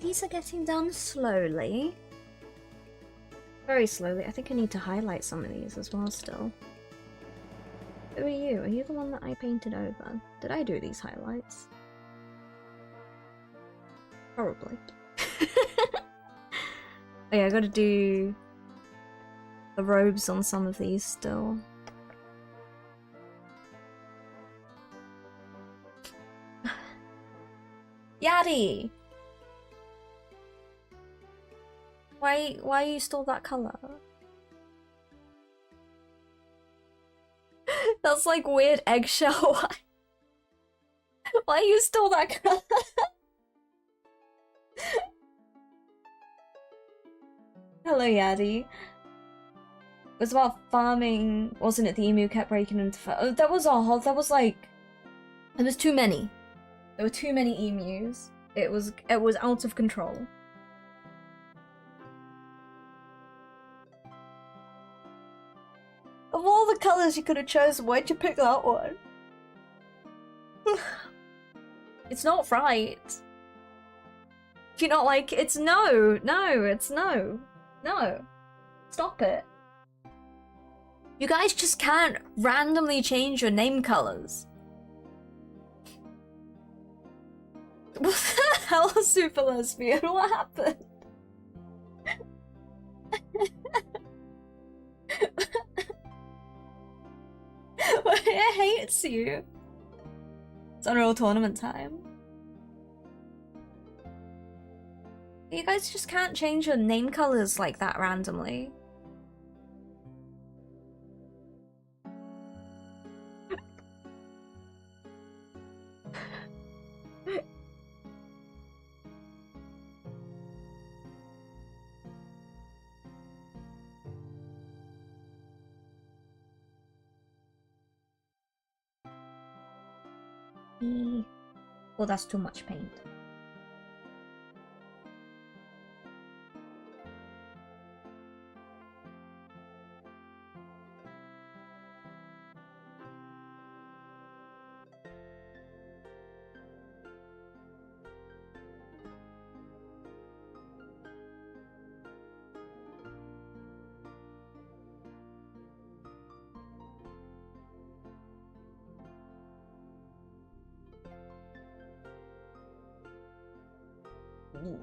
These are getting done slowly. Very slowly. I think I need to highlight some of these as well still. Who are you? Are you the one that I painted over? Did I do these highlights? Probably. Oh yeah, I gotta do the robes on some of these still. Yaddy! Why you stole that color? That's like weird eggshell. Why you stole that color? Hello, Yaddy. It was about farming, wasn't it? The emu kept breaking into oh, that was all. That was like, there was too many. There were too many emus. It was out of control. Of all the colors you could have chosen, why'd you pick that one? It's not right. Do you not like it's no, it's no. No. Stop it. You guys just can't randomly change your name colors. What the hell, super lesbian? What happened? It hates you. It's Unreal Tournament time. You guys just can't change your name colors like that randomly. Well, that's too much paint. Ooh.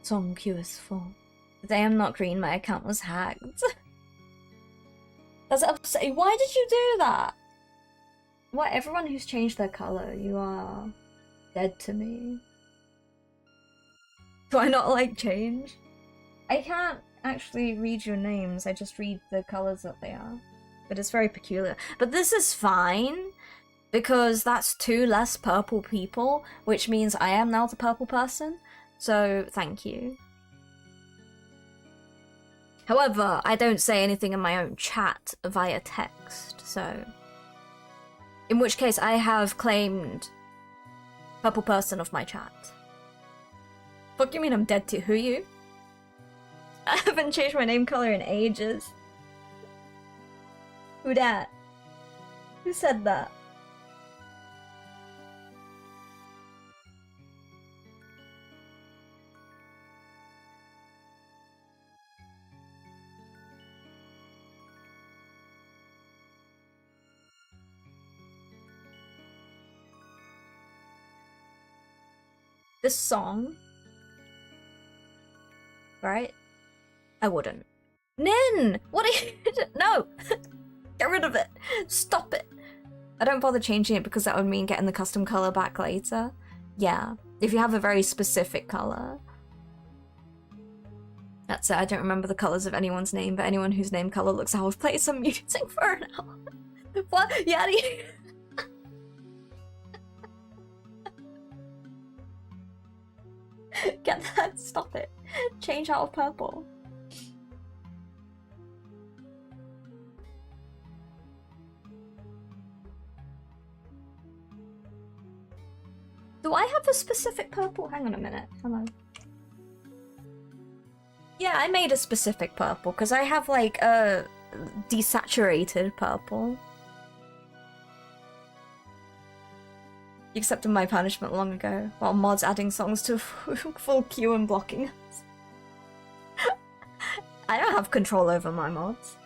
Song QS4. Today I'm not green, my account was hacked. That's upsetting. Why did you do that? What, everyone who's changed their color, you are dead to me. Do I not like change? I can't actually read your names, I just read the colors that they are. But it's very peculiar. But this is fine, because that's 2 less purple people, which means I am now the purple person. So, thank you. However, I don't say anything in my own chat via text, so... In which case, I have claimed purple person of my chat. Fuck you mean I'm dead to? Who are you? I haven't changed my name color in ages. Who dat? Who said that? This song, right? I wouldn't. Nin! What are you? No! Get rid of it! Stop it! I don't bother changing it because that would mean getting the custom color back later. Yeah, if you have a very specific color. That's it, I don't remember the colors of anyone's name, but anyone whose name color looks out of place, I'm muting for an hour. What? Yaddy? Get that, stop it. Change out of purple. Do I have a specific purple? Hang on a minute. Hello. Yeah, I made a specific purple because I have like a desaturated purple. You accepted my punishment long ago, while mods adding songs to full queue and blocking us. I don't have control over my mods.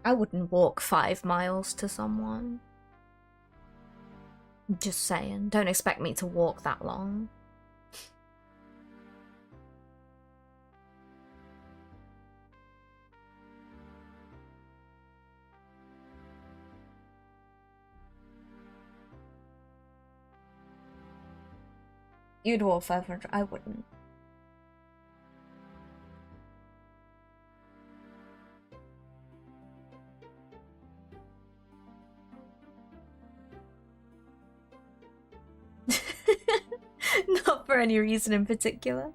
I wouldn't walk 5 miles to someone. Just saying, don't expect me to walk that long. You'd walk 500, I wouldn't. Not for any reason in particular.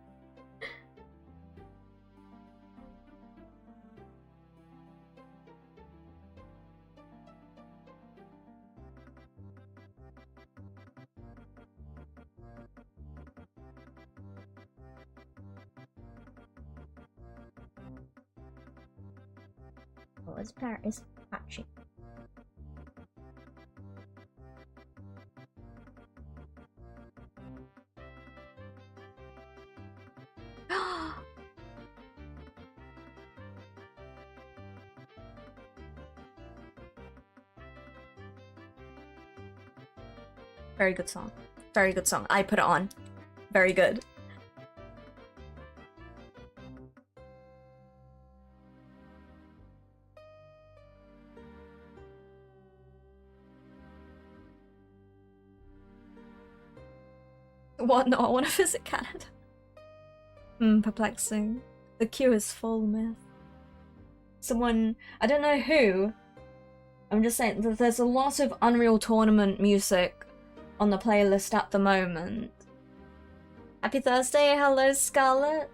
Oh, it's patchy. Very good song. Very good song. I put it on. Very good. What? No, I want to visit Canada. Perplexing. The queue is full, myth. Someone, I don't know who, I'm just saying that there's a lot of Unreal Tournament music on the playlist at the moment. Happy Thursday, hello Scarlet.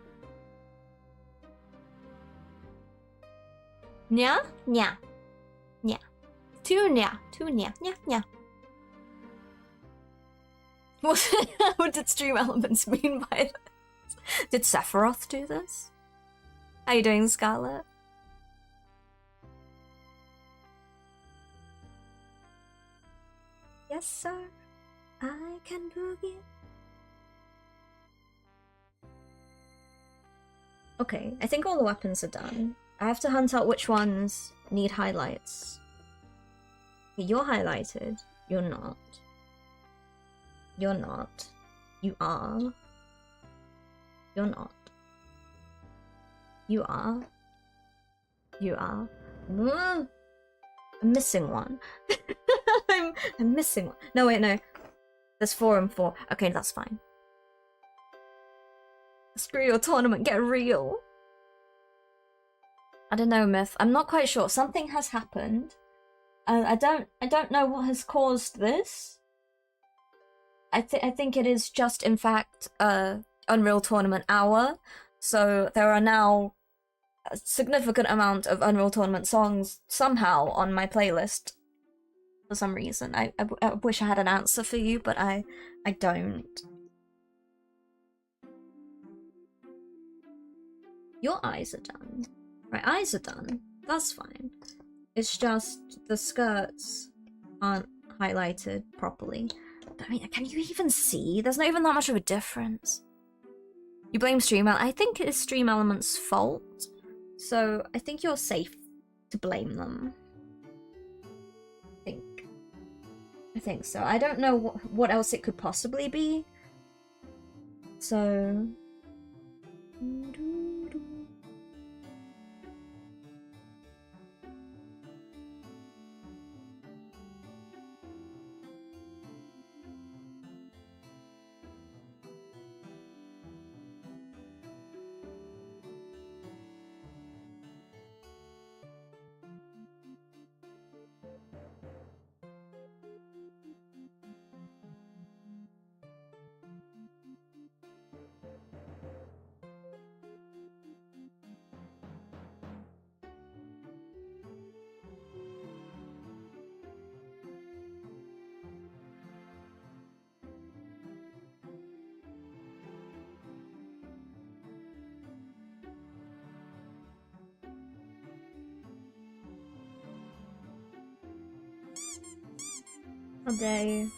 Nya? Nya. Nya. Nya. Nya. Nya. What did Stream Elements mean by this? Did Sephiroth do this? How you doing, Scarlet? Yes, sir. I can boogie. Okay, I think all the weapons are done. I have to hunt out which ones need highlights. You're highlighted. You're not. You're not. You are. You're not. You are. You are. I'm missing one. I'm missing one. No, wait, no. There's 4 and 4. Okay, that's fine. Screw your tournament, get real. I don't know, Myth. I'm not quite sure. Something has happened. I don't know what has caused this. I think it is just, in fact, Unreal Tournament hour. So there are now a significant amount of Unreal Tournament songs somehow on my playlist. For some reason. I wish I had an answer for you, but I don't. Your eyes are done. Right, eyes are done. That's fine. It's just the skirts aren't highlighted properly. I mean, can you even see? There's not even that much of a difference. You blame Stream Elements. I think it is Stream Elements' fault, So I think you're safe to blame them. I think so. I don't know what else it could possibly be. So... How dare you?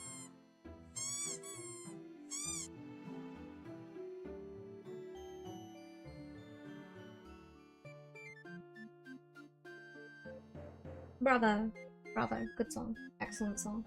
Bravo. Bravo. Good song. Excellent song.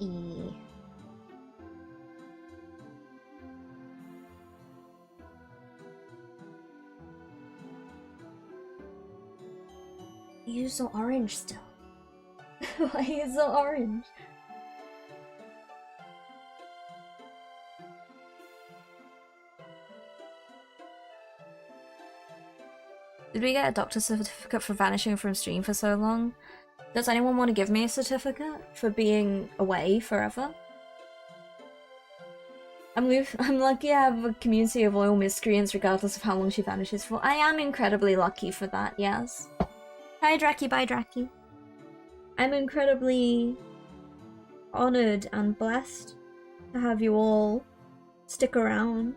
E. You're so orange still. Why are you so orange? Did we get a doctor's certificate for vanishing from stream for so long? Does anyone want to give me a certificate for being away forever? I'm lucky I have a community of loyal miscreants regardless of how long she vanishes for. I am incredibly lucky for that, yes. Hi Draki, bye Draki. I'm incredibly honored and blessed to have you all stick around.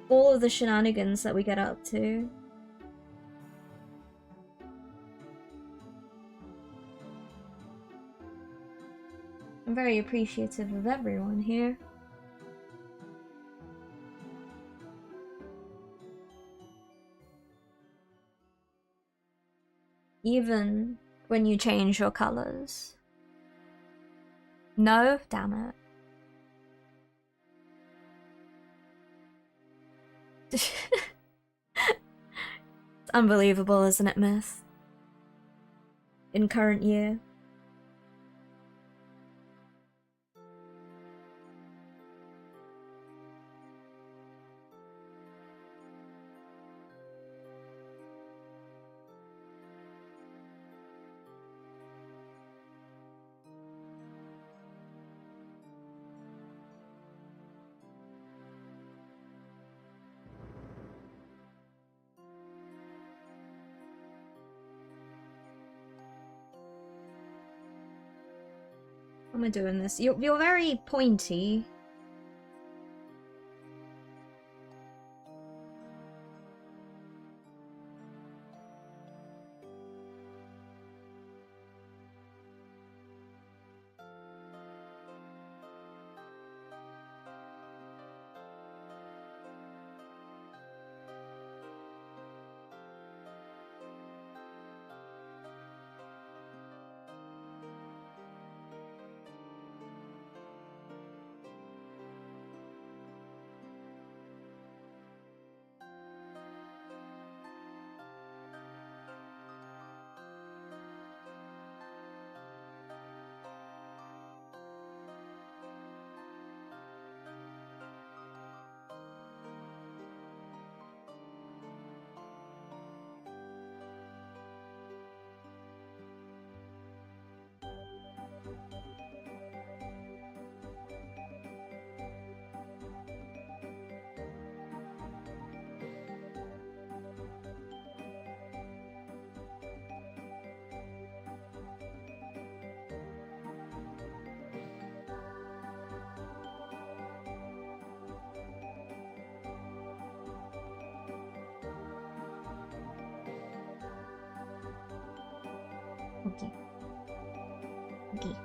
All of the shenanigans that we get up to. I'm very appreciative of everyone here. Even when you change your colors. No? Damn it. It's unbelievable, isn't it, Myth? In current year. How am I doing this? You're very pointy. Okay. Okay.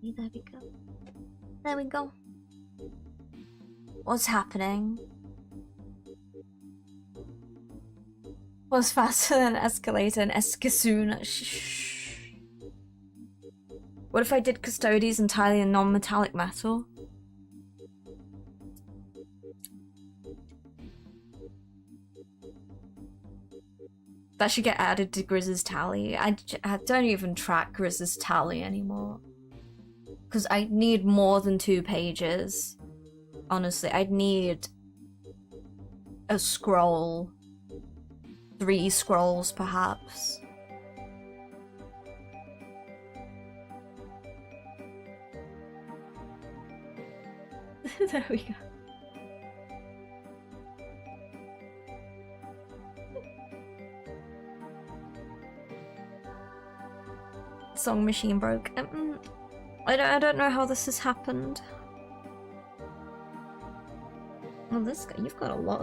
There we go. There we go. What's happening? Was faster than an escalator and escasoon. Shh. What if I did Custo-deez entirely in non-metallic metal? That should get added to Grizz's tally. I don't even track Grizz's tally anymore. Because I need more than 2 pages. Honestly, I'd need a scroll. 3 scrolls, perhaps. There we go. Song machine broke. I don't know how this has happened. Well, this guy, you've got a lot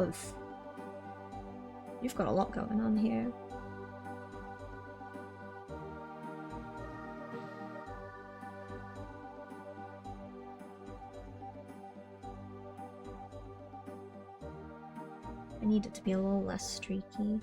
going on here. I need it to be a little less streaky.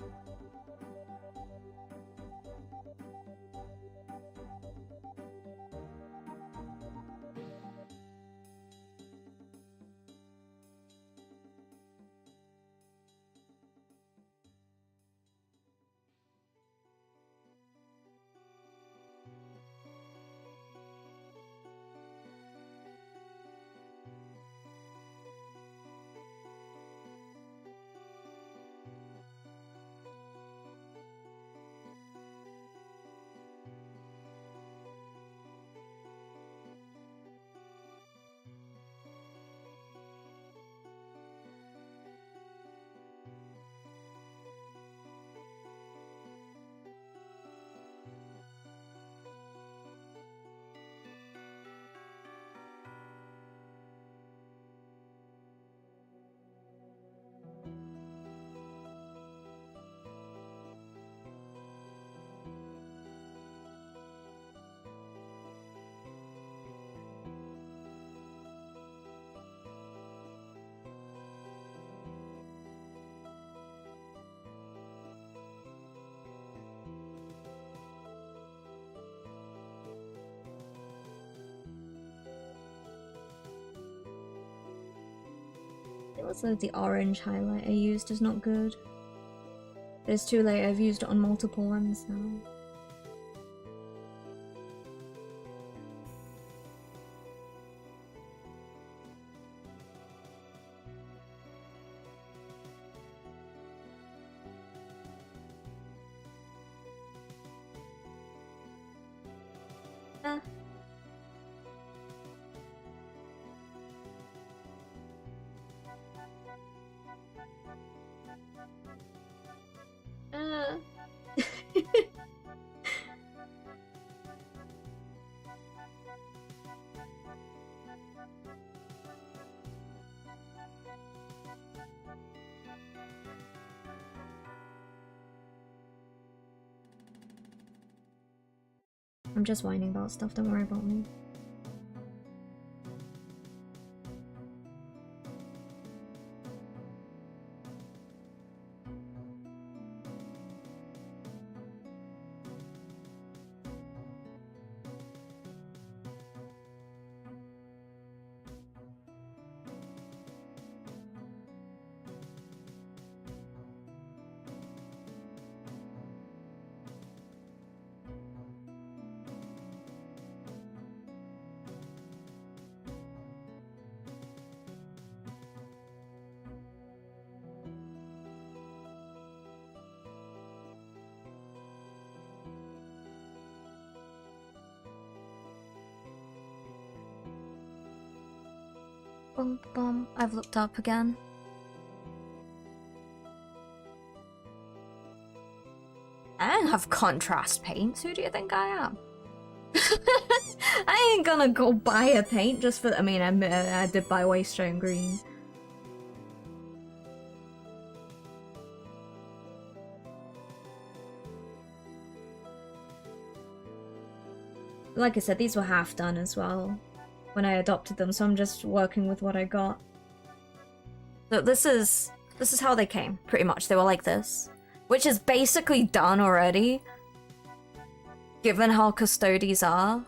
It was like the orange highlight I used is not good. It's too late, I've used it on multiple ones now. Ah. I'm just whining about stuff, don't worry about me. Boom, boom. I've looked up again. I don't have contrast paints. Who do you think I am? I ain't gonna go buy a paint just for. I mean, I did buy Waystone Green. Like I said, these were half done as well when I adopted them, so I'm just working with what I got. So this is how they came, pretty much. They were like this, which is basically done already, given how Custo-deez are.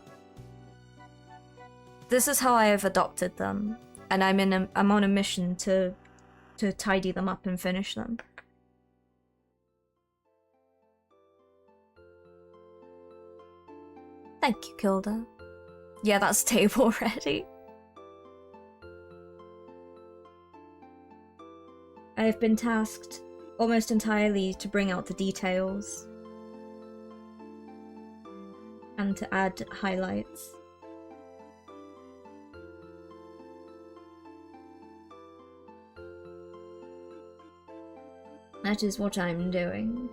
This is how I have adopted them, and I'm on a mission to tidy them up and finish them. Thank you, Kilda. Yeah, that's table ready. I have been tasked almost entirely to bring out the details and to add highlights. That is what I'm doing.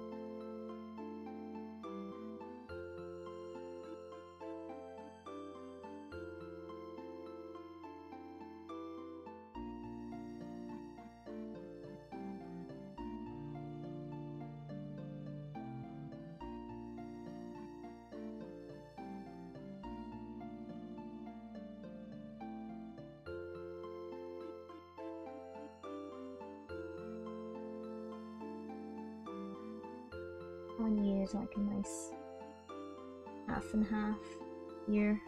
One year is like a nice half and half year.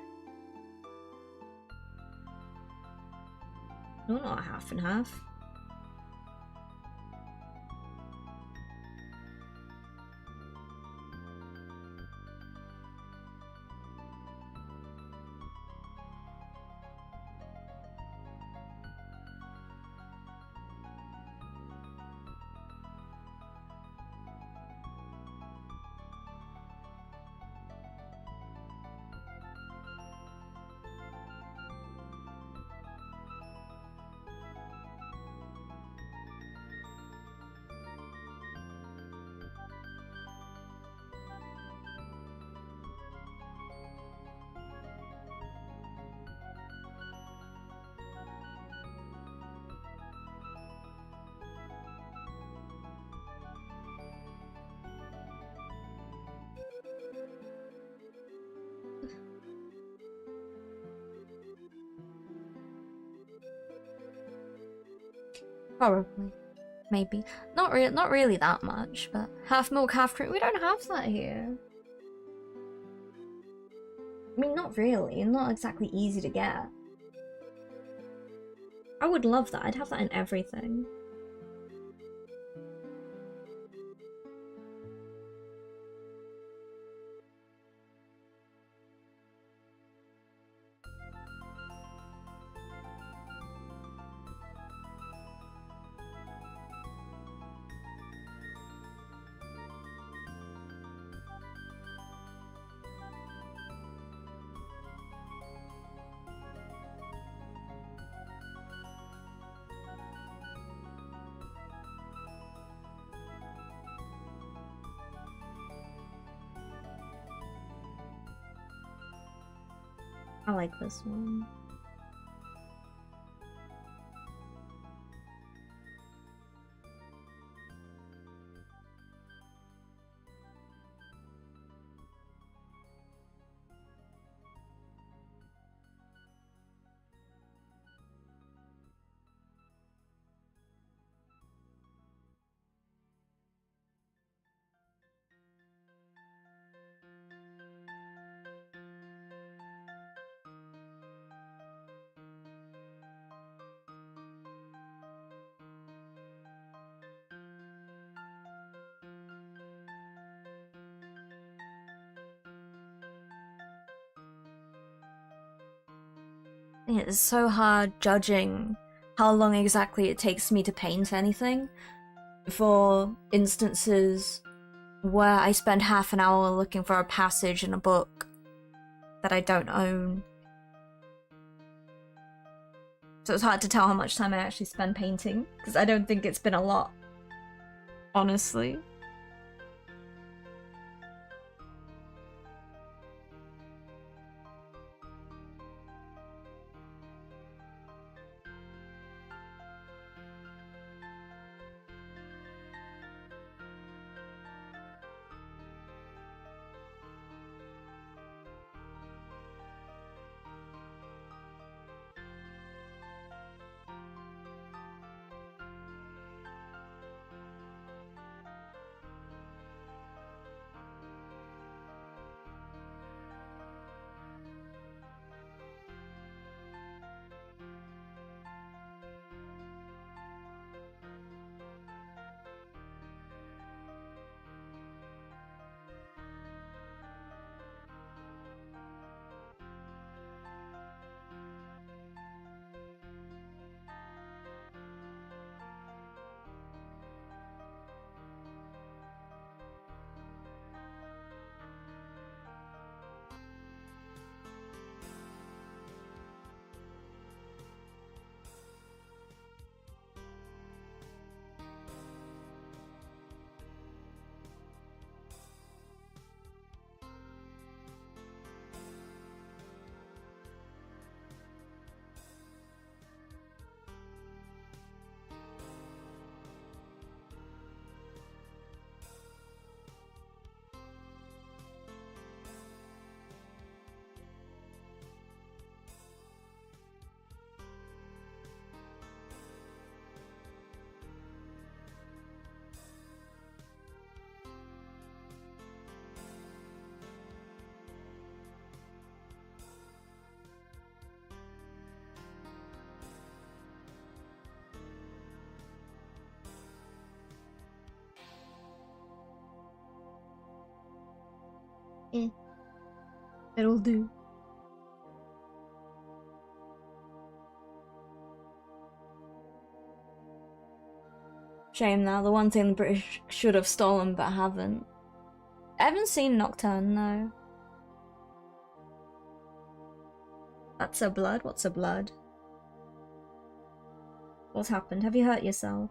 No, not half and half. Probably. Maybe. Not really that much, but half milk, half cream. We don't have that here. I mean, not really. Not exactly easy to get. I would love that. I'd have that in everything. I like this one. It's so hard judging how long exactly it takes me to paint anything. For instances where I spend half an hour looking for a passage in a book that I don't own. So it's hard to tell how much time I actually spend painting, because I don't think it's been a lot, honestly. Eh, it'll do. Shame now, the one thing the British should have stolen but haven't. I haven't seen Nocturne, no. That's a blood? What's a blood? What's happened? Have you hurt yourself?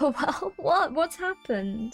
Oh well, what? What's happened?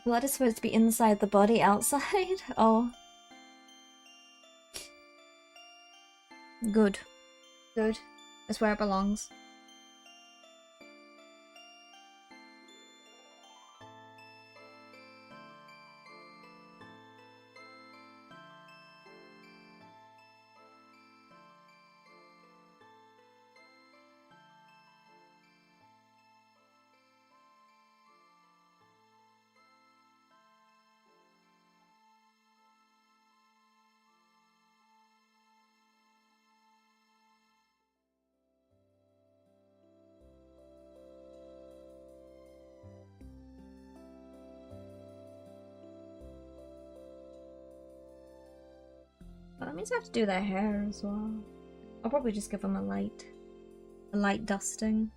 Blood is supposed to be inside the body, outside? Oh. Good. Good. It's where it belongs. But that means I have to do their hair as well. I'll probably just give them a light dusting.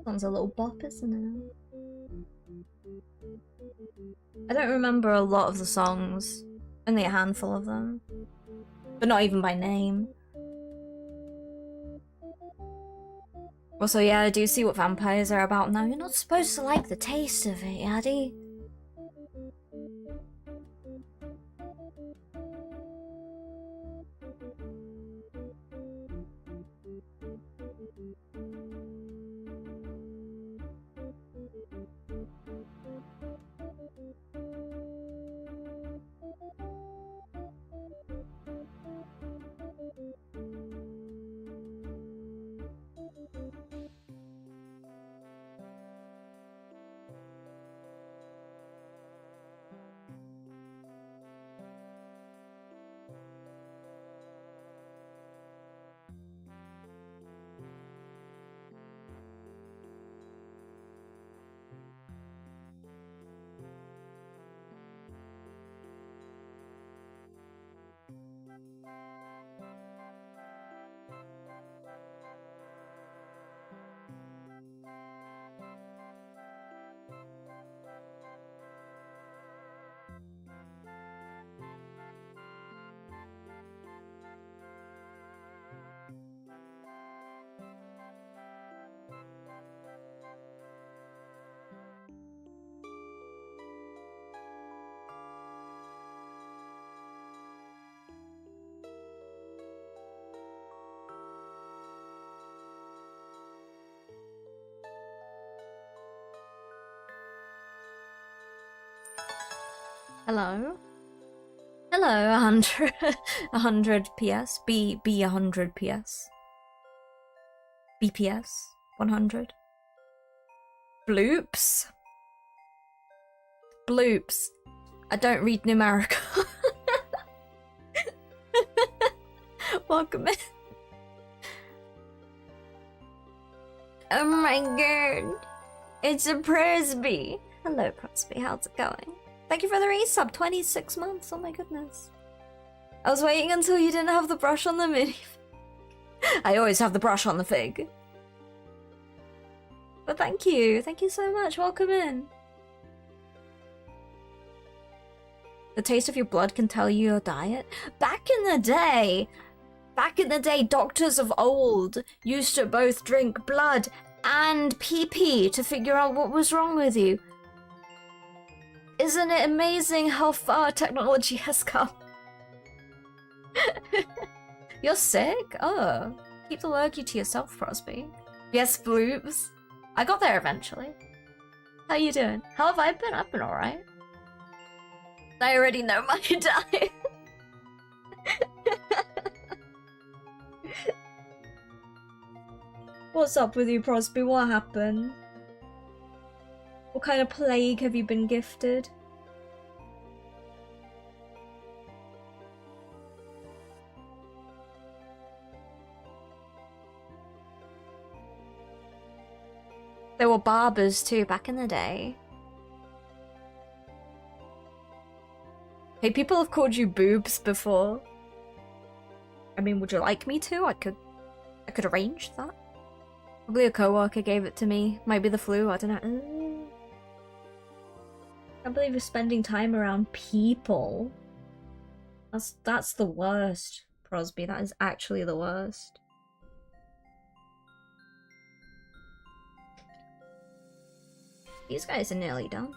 Sounds a little bop, isn't it? I don't remember a lot of the songs. Only a handful of them. But not even by name. Also, yeah, I do see what vampires are about now. You're not supposed to like the taste of it, Yaddy. Hello? Hello, 100, 100 PS, B 100 PS. BPS, 100. Bloops? Bloops. I don't read numerical. Welcome in. Oh my god. It's a Presby. Hello, Presby. How's it going? Thank you for the resub. 26 months. Oh my goodness. I was waiting until you didn't have the brush on the mini. I always have the brush on the fig. But thank you. Thank you so much. Welcome in. The taste of your blood can tell you your diet. Back in the day, doctors of old used to both drink blood and pee-pee to figure out what was wrong with you. Isn't it amazing how far technology has come? You're sick? Oh. Keep the lurgy to yourself, Crosby. Yes, bloops. I got there eventually. How you doing? How have I been? I've been alright. I already know my diet. What's up with you, Crosby? What happened? What kind of plague have you been gifted? There were barbers too back in the day. Hey, people have called you boobs before. I mean, would you like me to? I could arrange that. Probably a coworker gave it to me. Might be the flu, I don't know. I can't believe you're spending time around people. That's the worst, Prosby. That is actually the worst. These guys are nearly done.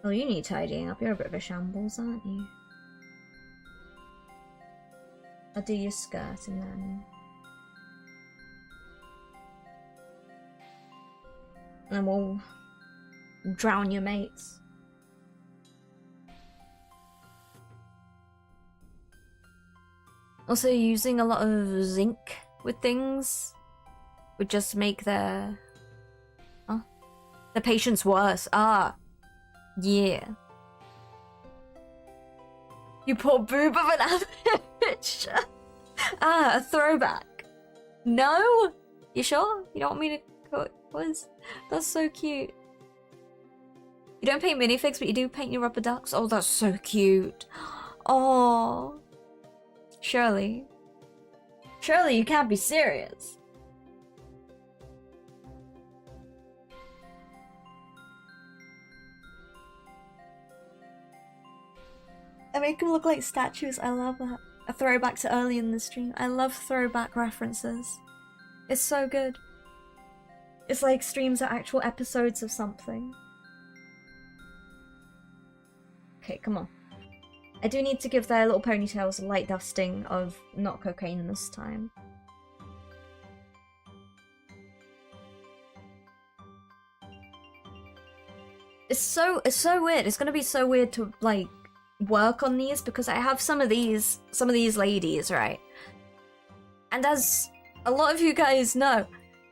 Oh, you need tidying up. You're a bit of a shambles, aren't you? I'll do your skirt and then we'll drown your mates. Also, using a lot of zinc with things would just make the patients worse. Ah, yeah. You poor boob of an amateur. Ah, a throwback. No? You sure? You don't want me to cut? That's so cute. You don't paint minifigs, but you do paint your rubber ducks? Oh, that's so cute. Oh. Surely. Surely you can't be serious. They make them look like statues. I love that. A throwback to early in the stream. I love throwback references. It's so good. It's like streams are actual episodes of something. Okay, come on. I do need to give their little ponytails a light dusting of not cocaine this time. It's so weird. It's gonna be so weird to like work on these because I have some of these ladies, right? And as a lot of you guys know,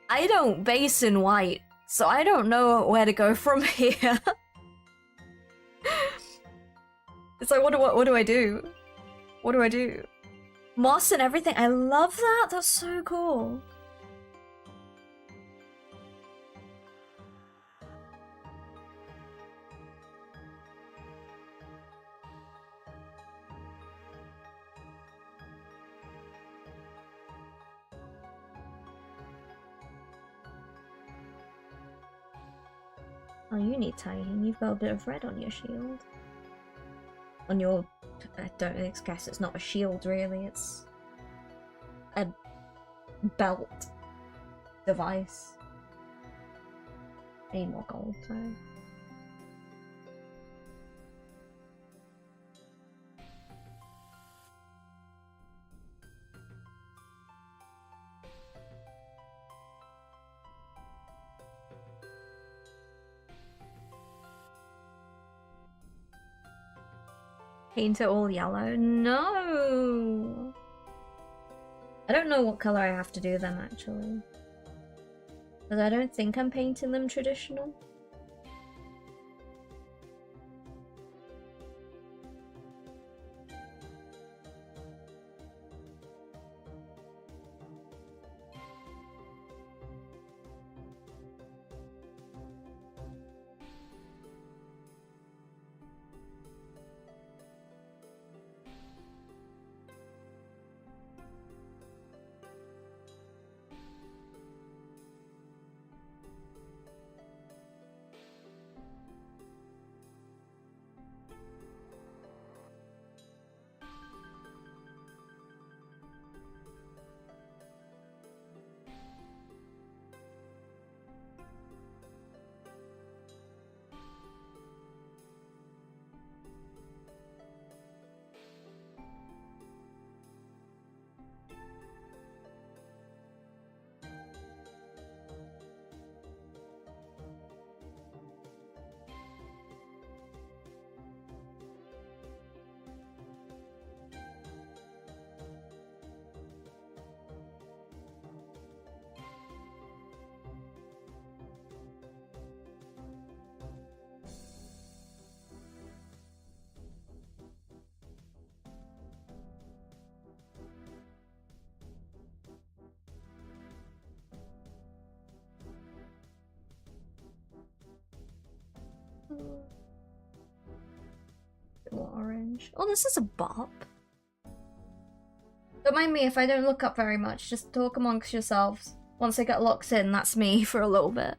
I don't base in white, so I don't know where to go from here. It's like, what do I do? What do I do? Moss and everything. I love that. That's so cool. Oh, you need tidying. You've got a bit of red on your shield. On your... I don't guess it's not a shield, really. It's a belt device. I need more gold, sorry. Paint it all yellow? No! I don't know what color I have to do them, actually. Because I don't think I'm painting them traditional. orange. Oh, this is a bop. Don't mind me if I don't look up very much. Just talk amongst yourselves. Once I get locked in, that's me for a little bit.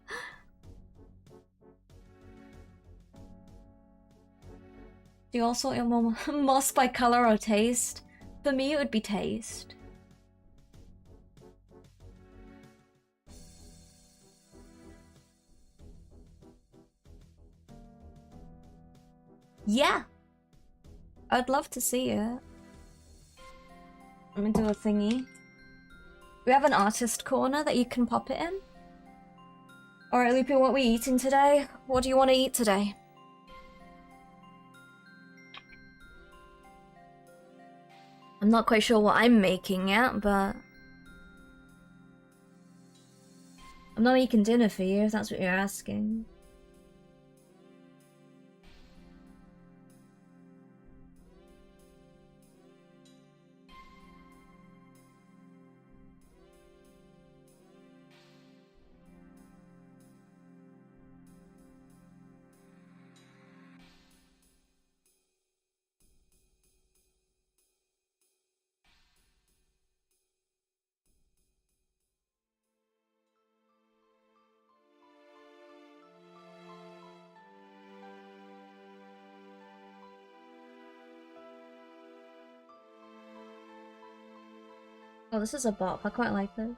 Do you all sort your moss by color or taste? For me, it would be taste. Yeah! I'd love to see it. Let me do a thingy. We have an artist corner that you can pop it in. Alright, Loopy, what are we eating today? What do you want to eat today? I'm not quite sure what I'm making yet, but... I'm not making dinner for you, if that's what you're asking. Oh, this is a bop. I quite like this.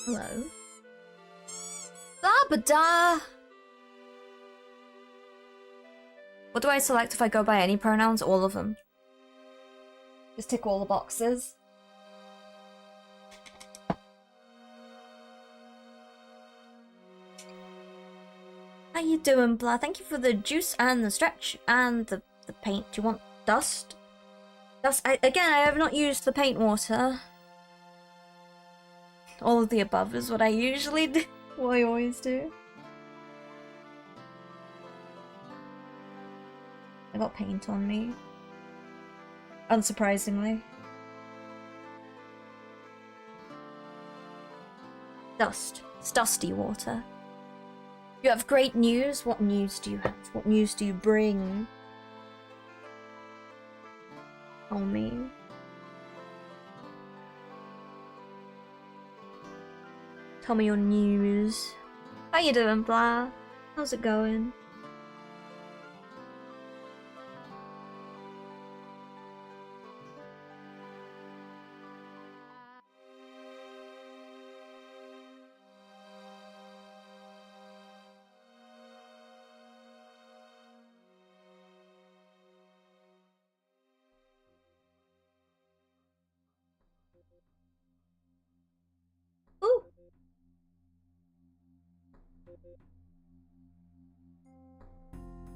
Hello. Da-ba-da! What do I select if I go by any pronouns? All of them. Just tick all the boxes. How you doing, blah? Thank you for the juice and the stretch and the paint. Do you want dust? Dust. Again, I have not used the paint water. All of the above is what I usually do. What I always do. I got paint on me. Unsurprisingly. Dust. It's dusty water. You have great news? What news do you have? What news do you bring? Oh, me. Tell me your news. How you doing, blah? How's it going? Ooh!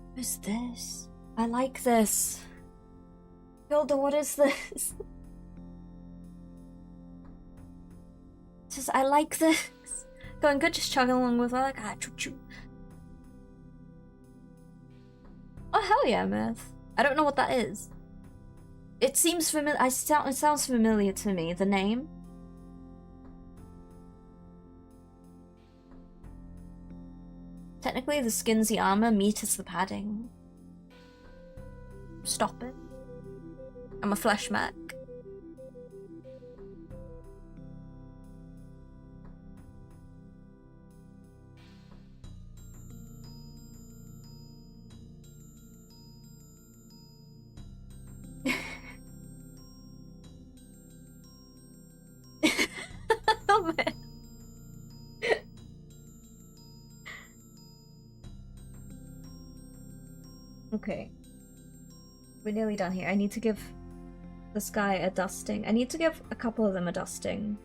What is this? I like this. Hilda, what is this? Just, I like this. Going good, just chugging along with like, choo choo. Oh, hell yeah, Myth. I don't know what that is. It seems familiar. It sounds familiar to me, the name. Technically, the skin's the armor, meat is the padding. Stop it. I'm a flesh mech. Oh, man. Okay. We're nearly done here. I need to give this guy a dusting. I need to give a couple of them a dusting.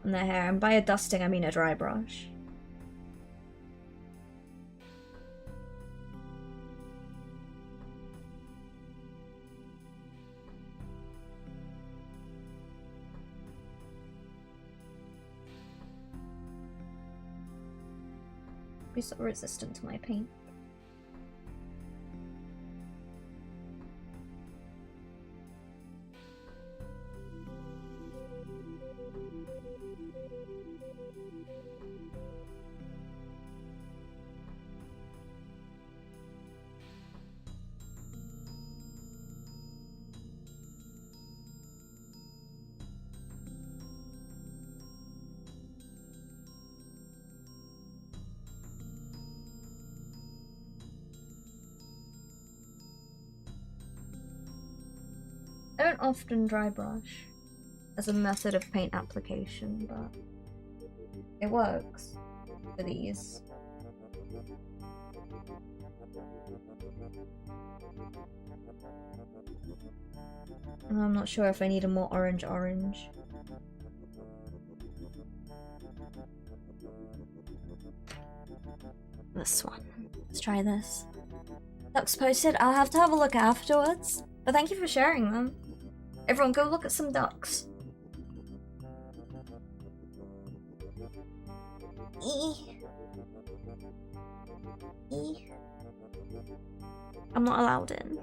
in their hair, and by a dusting I mean a dry brush. Be so resistant to my paint. I don't often dry brush as a method of paint application, but it works for these. And I'm not sure if I need a more orange. This one. Let's try this. Ducks posted. I'll have to have a look afterwards. But thank you for sharing them. Everyone go look at some ducks. I'm not allowed in.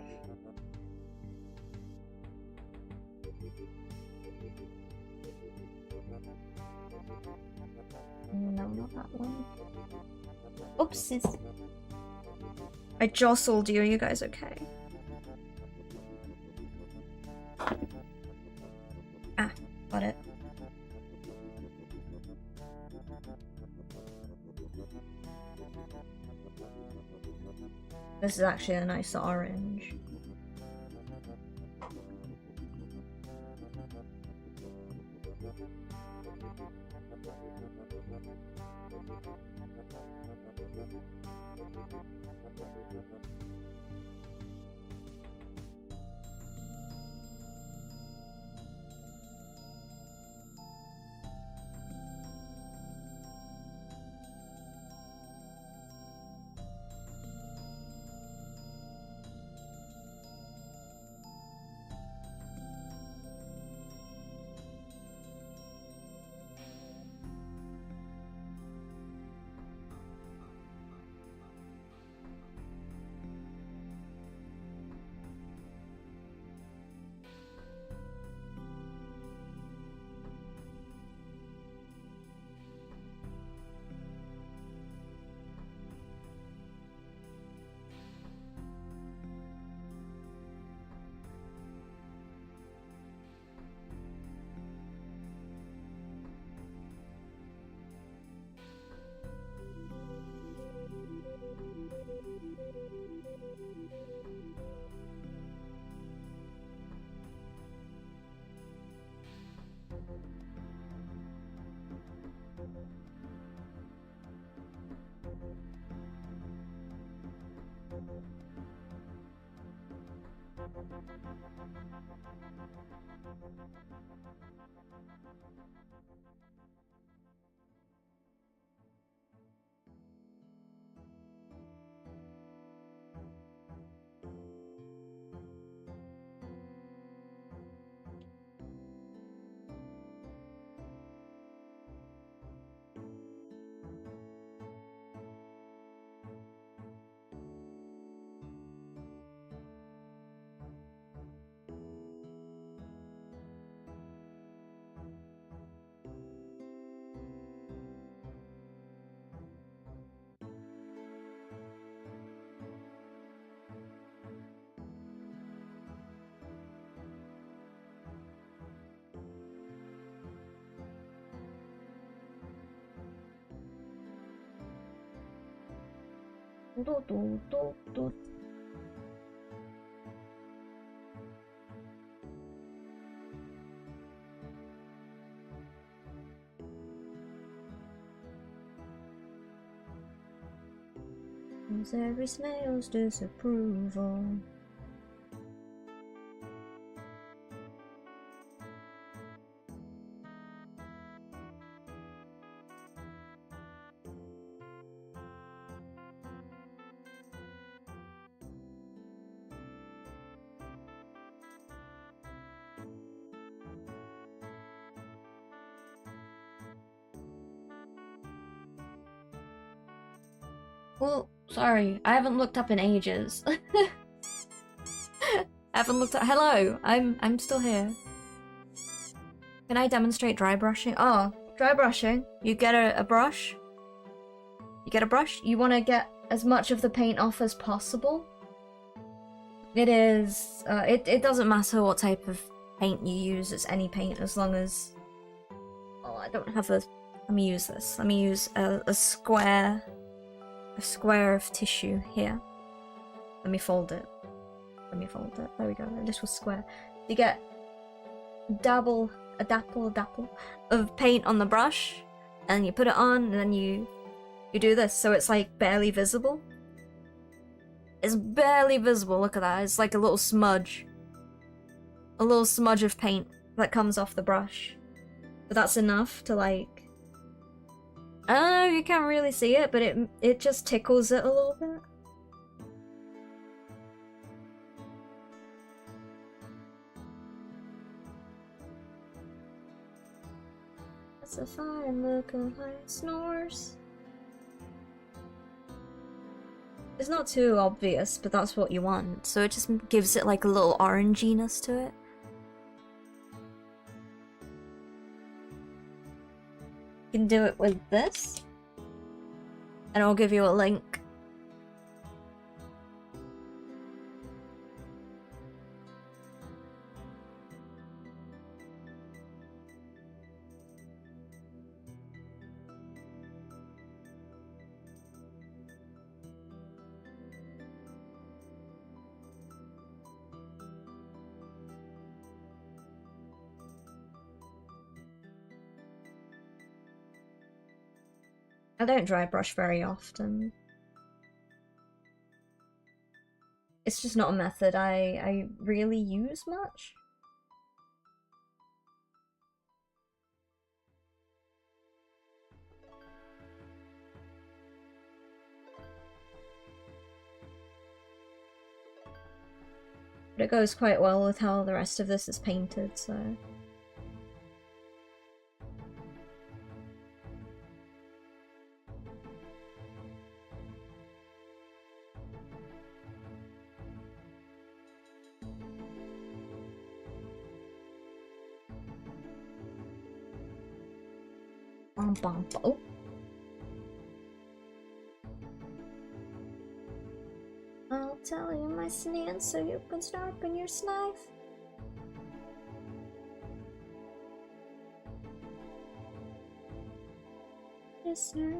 No, not that one. Oopsies. I jostled you. Are you guys okay? Ah, got it. This is actually a nice orange. Every snail's disapproval. Well, sorry, I haven't looked up in ages. I haven't looked at. Hello, I'm still here. Can I demonstrate dry brushing? Oh, dry brushing. You get a brush. You get a brush. You want to get as much of the paint off as possible. It is. It doesn't matter what type of paint you use. It's any paint as long as. Oh, I don't have a. Let me use this. Let me use a square. A square of tissue here. Let me fold it. Let me fold it. There we go. A little square. You get a dapple of paint on the brush, and you put it on, and then you do this, so it's like barely visible. It's barely visible. Look at that. It's like a little smudge. A little smudge of paint that comes off the brush. But that's enough to like. I don't know if you can't really see it, but it just tickles it a little bit. That's a fine look of like snores. It's not too obvious, but that's what you want, so it just gives it like a little oranginess to it. You can do it with this, and I'll give you a link. I don't dry brush very often. It's just not a method I really use much. But it goes quite well with how the rest of this is painted, so... Oh. I'll tell you my sneeze so you can sharpen your knife. Research.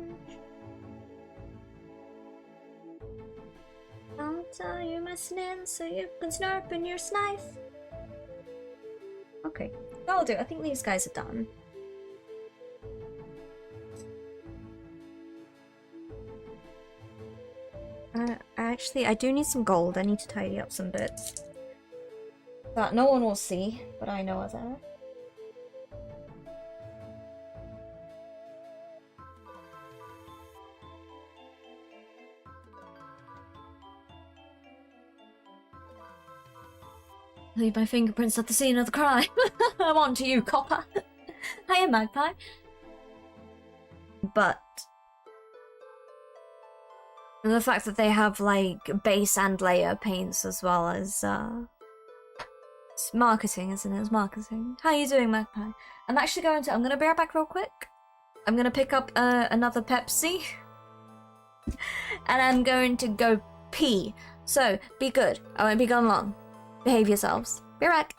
I'll tell you my sneeze so you can sharpen your knife. Okay, that'll do. I think these guys are done. Actually, I do need some gold. I need to tidy up some bits that no one will see, but I know are there. Leave my fingerprints at the scene of the crime. I'm on to you, copper. Hiya, magpie. But the fact that they have like base and layer paints as well as it's marketing, isn't it? It's marketing. How are you doing, magpie? I'm actually going to. I'm gonna be right back real quick. I'm gonna pick up another Pepsi, and I'm going to go pee. So be good. I won't be gone long. Behave yourselves. Be right back.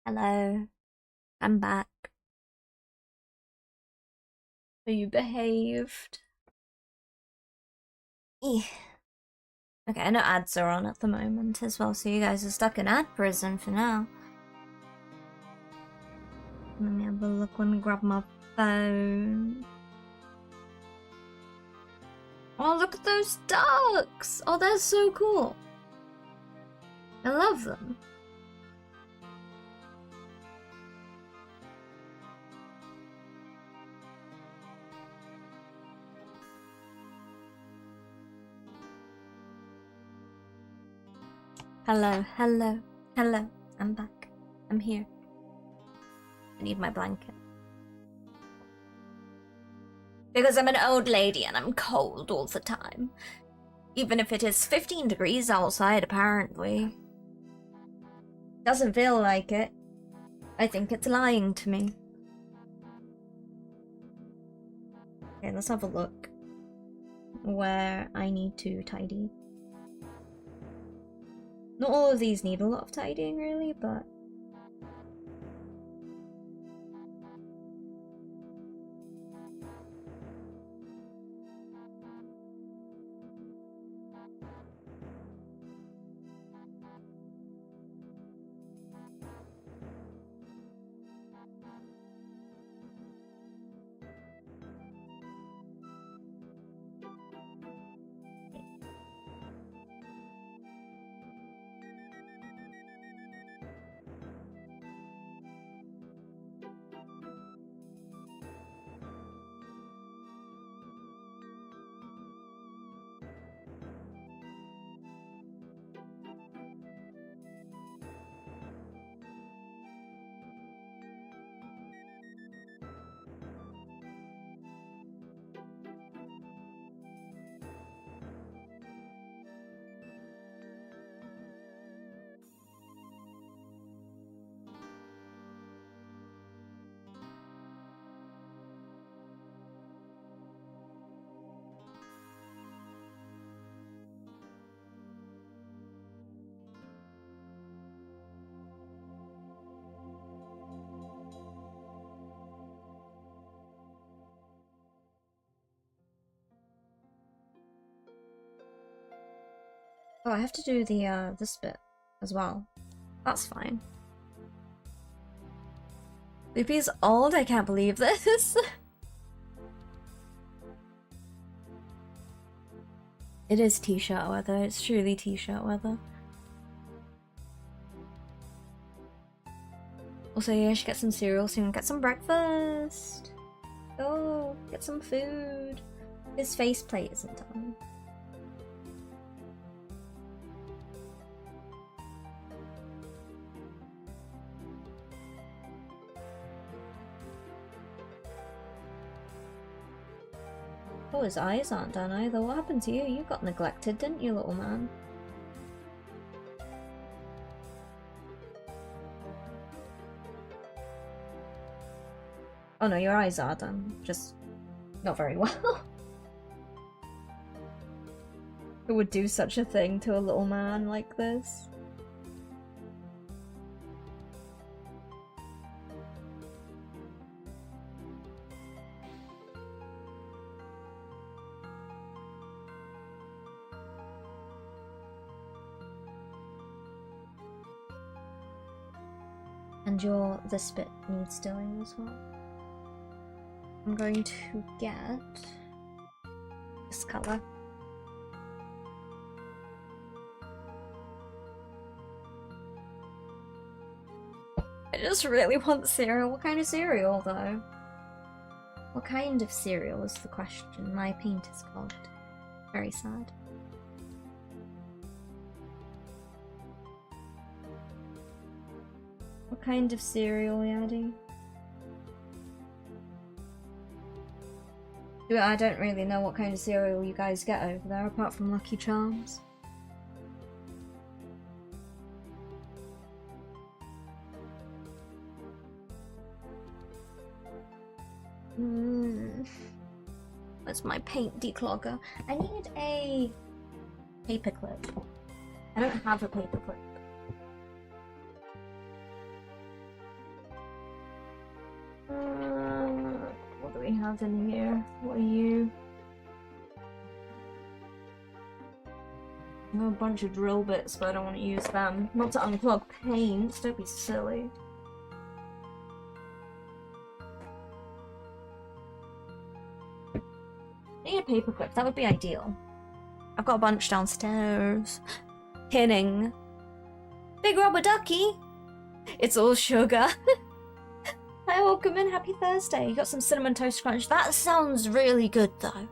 Hello. I'm back. So you behaved. Eh. Okay, I know ads are on at the moment as well, so you guys are stuck in ad prison for now. Let me have a look. Let me grab my phone. Oh, look at those ducks! Oh, they're so cool. I love them. Hello, hello, hello. I'm back. I'm here. I need my blanket. Because I'm an old lady and I'm cold all the time. Even if it is 15 degrees outside, apparently. Doesn't feel like it. I think it's lying to me. Okay, let's have a look. Where I need to tidy. Not all of these need a lot of tidying, really, but... Oh, I have to do the, this bit as well. That's fine. Loopy's old? I can't believe this. It is t-shirt weather. It's truly t-shirt weather. Also, yeah, I should get some cereal soon. Get some breakfast. Oh, get some food. His faceplate isn't done. Oh, his eyes aren't done either. What happened to you? You got neglected, didn't you, little man? Oh no, your eyes are done. Just not very well. Who would do such a thing to a little man like this? And this bit needs doing as well. I'm going to get this color. I just really want cereal. What kind of cereal, though? What kind of cereal is the question. My paint is clogged. Very sad. What kind of cereal, Yadi? I don't really know what kind of cereal you guys get over there, apart from Lucky Charms. Where's my paint declogger? I need a paperclip. I don't have a paperclip. we have in here. What are you? I have a bunch of drill bits, but I don't want to use them. Not to unclog paint, don't be silly. I need a paperclip, that would be ideal. I've got a bunch downstairs. Pinning. Big rubber ducky! It's all sugar. Hi, welcome in, happy Thursday. You got some cinnamon toast crunch. That sounds really good though.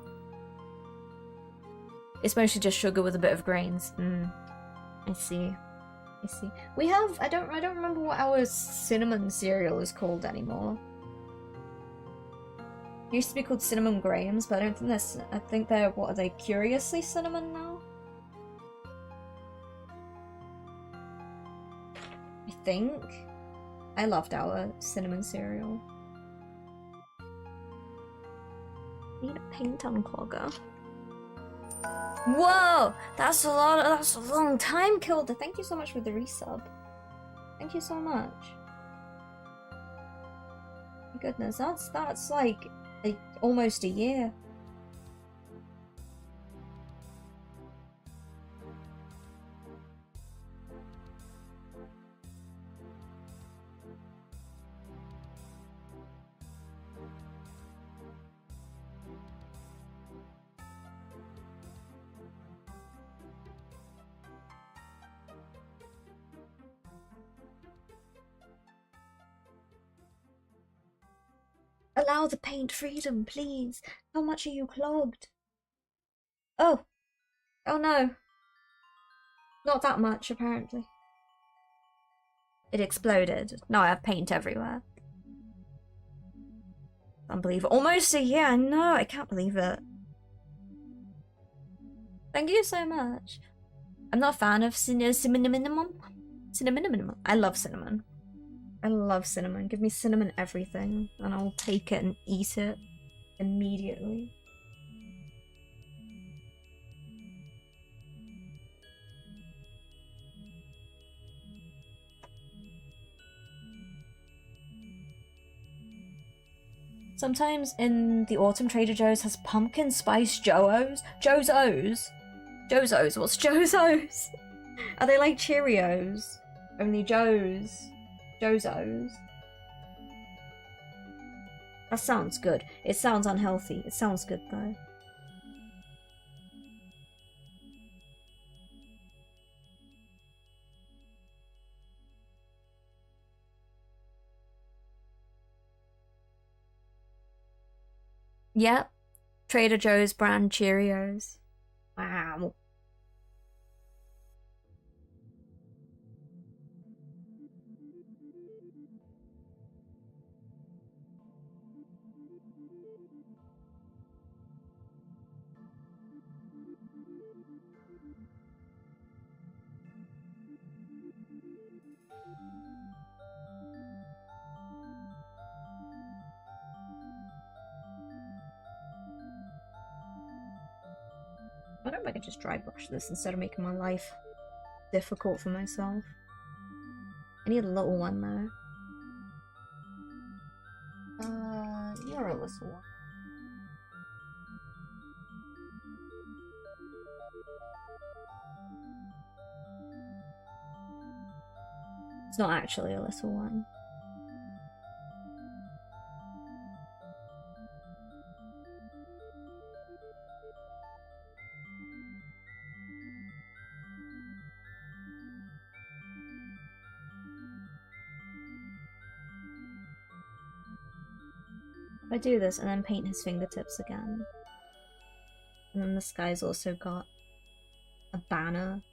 It's mostly just sugar with a bit of grains. I see. I see. We have I don't remember what our cinnamon cereal is called anymore. It used to be called cinnamon grahams, but I don't think that's I think they're what are they, curiously cinnamon now? I think. I loved our cinnamon cereal. Need a paint unclogger. Whoa! That's a long time, Kilda. Thank you so much for the resub. Thank you so much. My goodness, that's like almost a year. Allow the paint freedom, please. How much are you clogged? Oh. Oh no. Not that much, apparently. It exploded. Now I have paint everywhere. Unbelievable. Almost a year, I know. I can't believe it. Thank you so much. I'm not a fan of cinnamon. Cinnamon. I love cinnamon. I love cinnamon. Give me cinnamon everything, and I'll take it and eat it immediately. Sometimes in the autumn, Trader Joe's has pumpkin spice Joe-O's. Joe's O's? Joe's O's? What's Joe's O's? Are they like Cheerios? Only Joe's. Joe's O's. That sounds good. It sounds unhealthy. It sounds good though. Yep. Trader Joe's brand Cheerios. Wow. I wonder if I could just dry brush this instead of making my life difficult for myself. I need a little one though. You're a little one. It's not actually a little one. If I do this and then paint his fingertips again. And then this guy's also got a banner.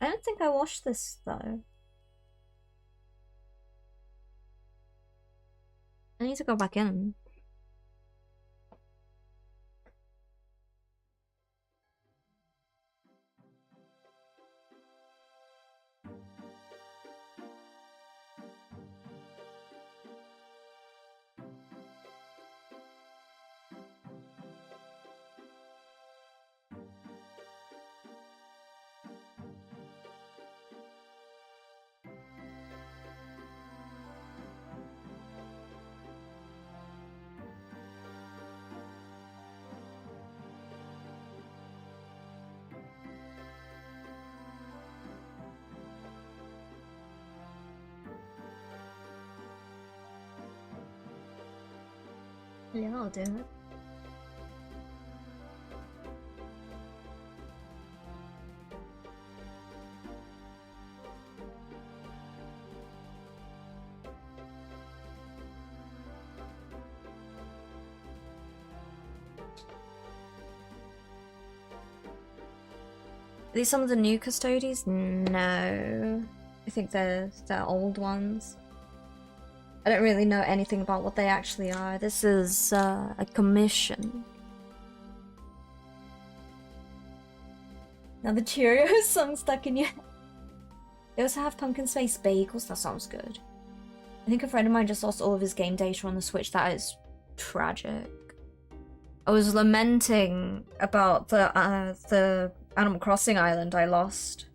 I don't think I washed this though. I need to go back in. Yeah, I'll do it. Are these some of the new Custo-deez? No. I think they're old ones. I don't really know anything about what they actually are. This is a commission. Now the Cheerios song stuck in your head. They also have pumpkin spice bagels. That sounds good. I think a friend of mine just lost all of his game data on the Switch. That is tragic. I was lamenting about the Animal Crossing island I lost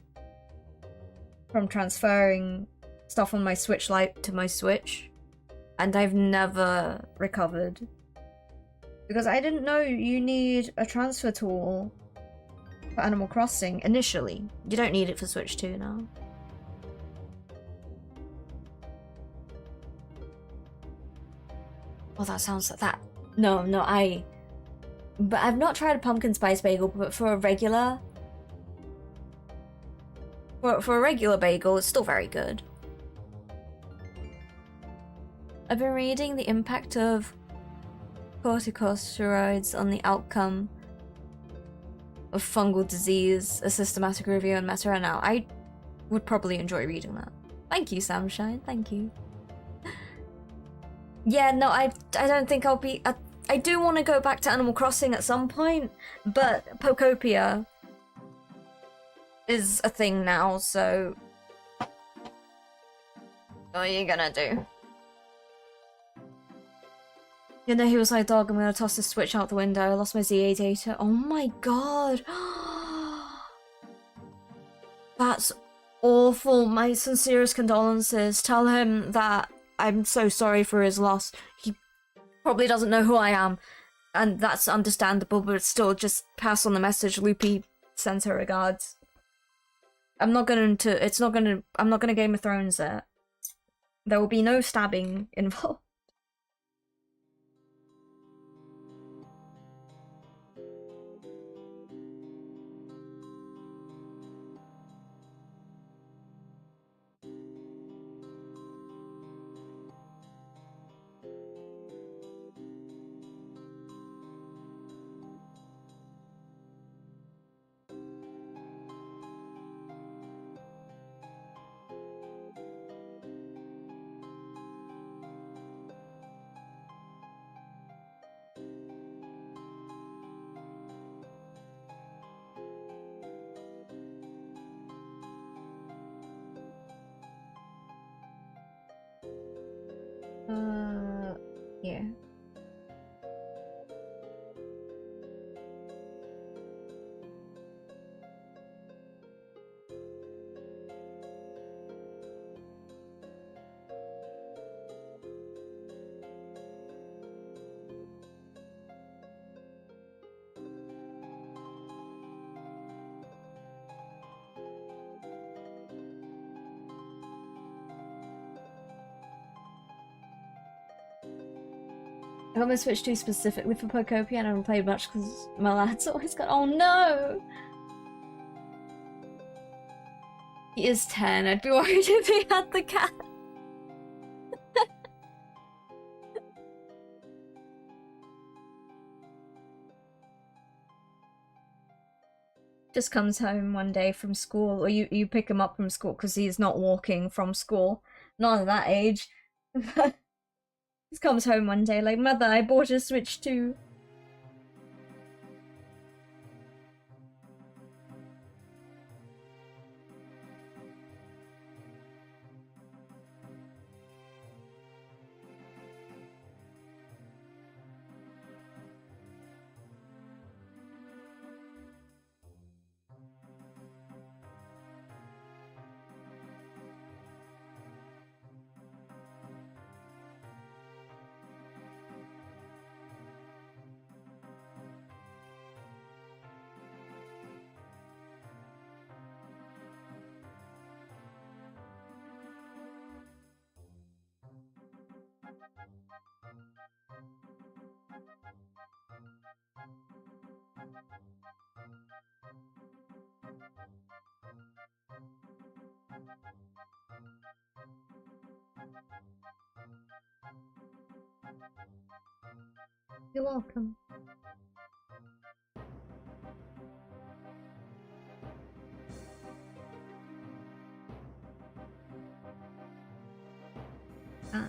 from transferring stuff on my Switch Lite to my Switch, and I've never recovered because I didn't know you need a transfer tool for Animal Crossing initially. You don't need it for Switch 2 now. Oh, that sounds like that. No, but I've not tried a pumpkin spice bagel, but for a regular bagel, it's still very good. I've been reading the impact of corticosteroids on the outcome of fungal disease, a systematic review and meta now. I would probably enjoy reading that. Thank you, Samshine. Thank you. Yeah, no, I don't think I'll be. I do want to go back to Animal Crossing at some point, but Pokopia is a thing now, so what are you gonna do? You know, he was like, dog, I'm gonna toss the Switch out the window. I lost my ZA data. Oh my god. That's awful. My sincerest condolences. Tell him that I'm so sorry for his loss. He probably doesn't know who I am, and that's understandable, but still just pass on the message. Loopy sends her regards. I'm not gonna Game of Thrones it. There will be no stabbing involved. Yeah. I got my Switch 2 specifically for Pokopia and I haven't played much because my lad's always got— oh no! He is 10, I'd be worried if he had the cat. Just comes home one day from school, or you pick him up from school because he's not walking from school. Not at that age. He comes home one day like, Mother, I bought a Switch 2. You're welcome. Ah.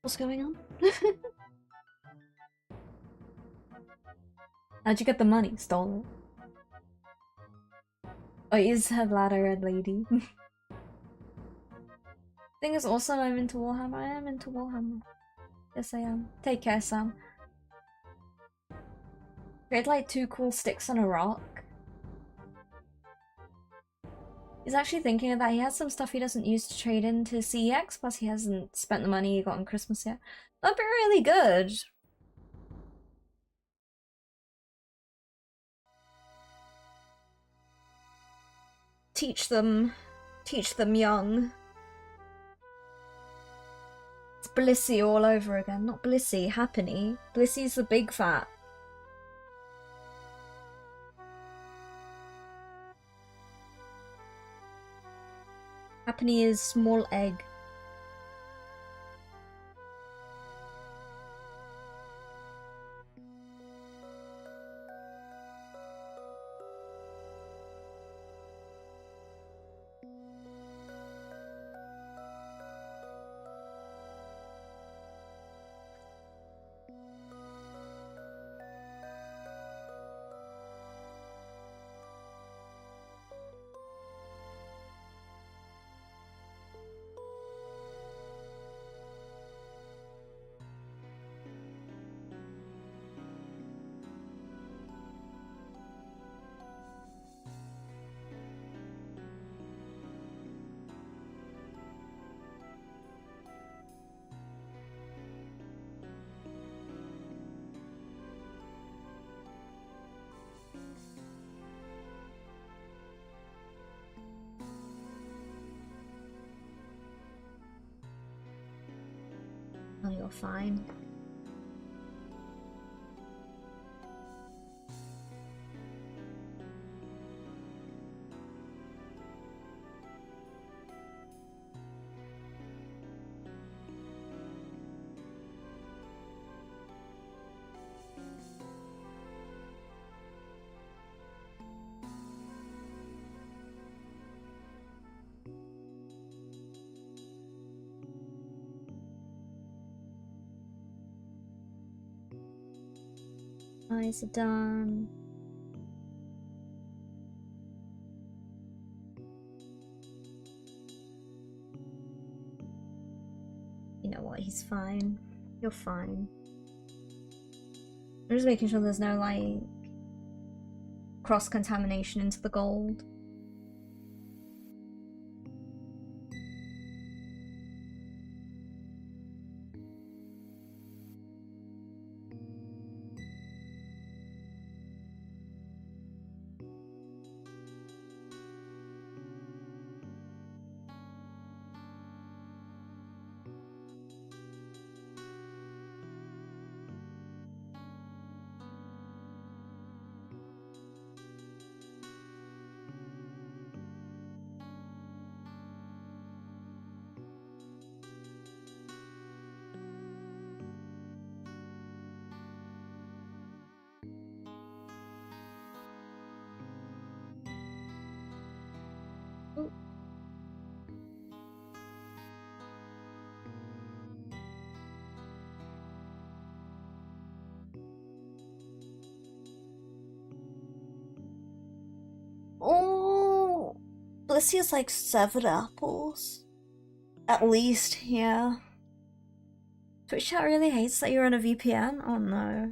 What's going on? How'd you get the money? Stole it. Oh, is her bladder red lady? Thing is, also, I'm into Warhammer. I am into Warhammer. Yes, I am. Take care, Sam. Create like 2 cool sticks on a rock. He's actually thinking of that. He has some stuff he doesn't use to trade into CEX, plus he hasn't spent the money he got on Christmas yet. That'd be really good. Teach them young. It's Blissey all over again. Not Blissey, Happiny. Blissey's the big fat. Happiny is small egg. Oh, you're fine. Eyes are done. You know what, he's fine. You're fine. I'm just making sure there's no, like, cross-contamination into the gold. this is like 7 apples. At least, yeah. Twitch chat really hates that you're on a VPN? Oh no.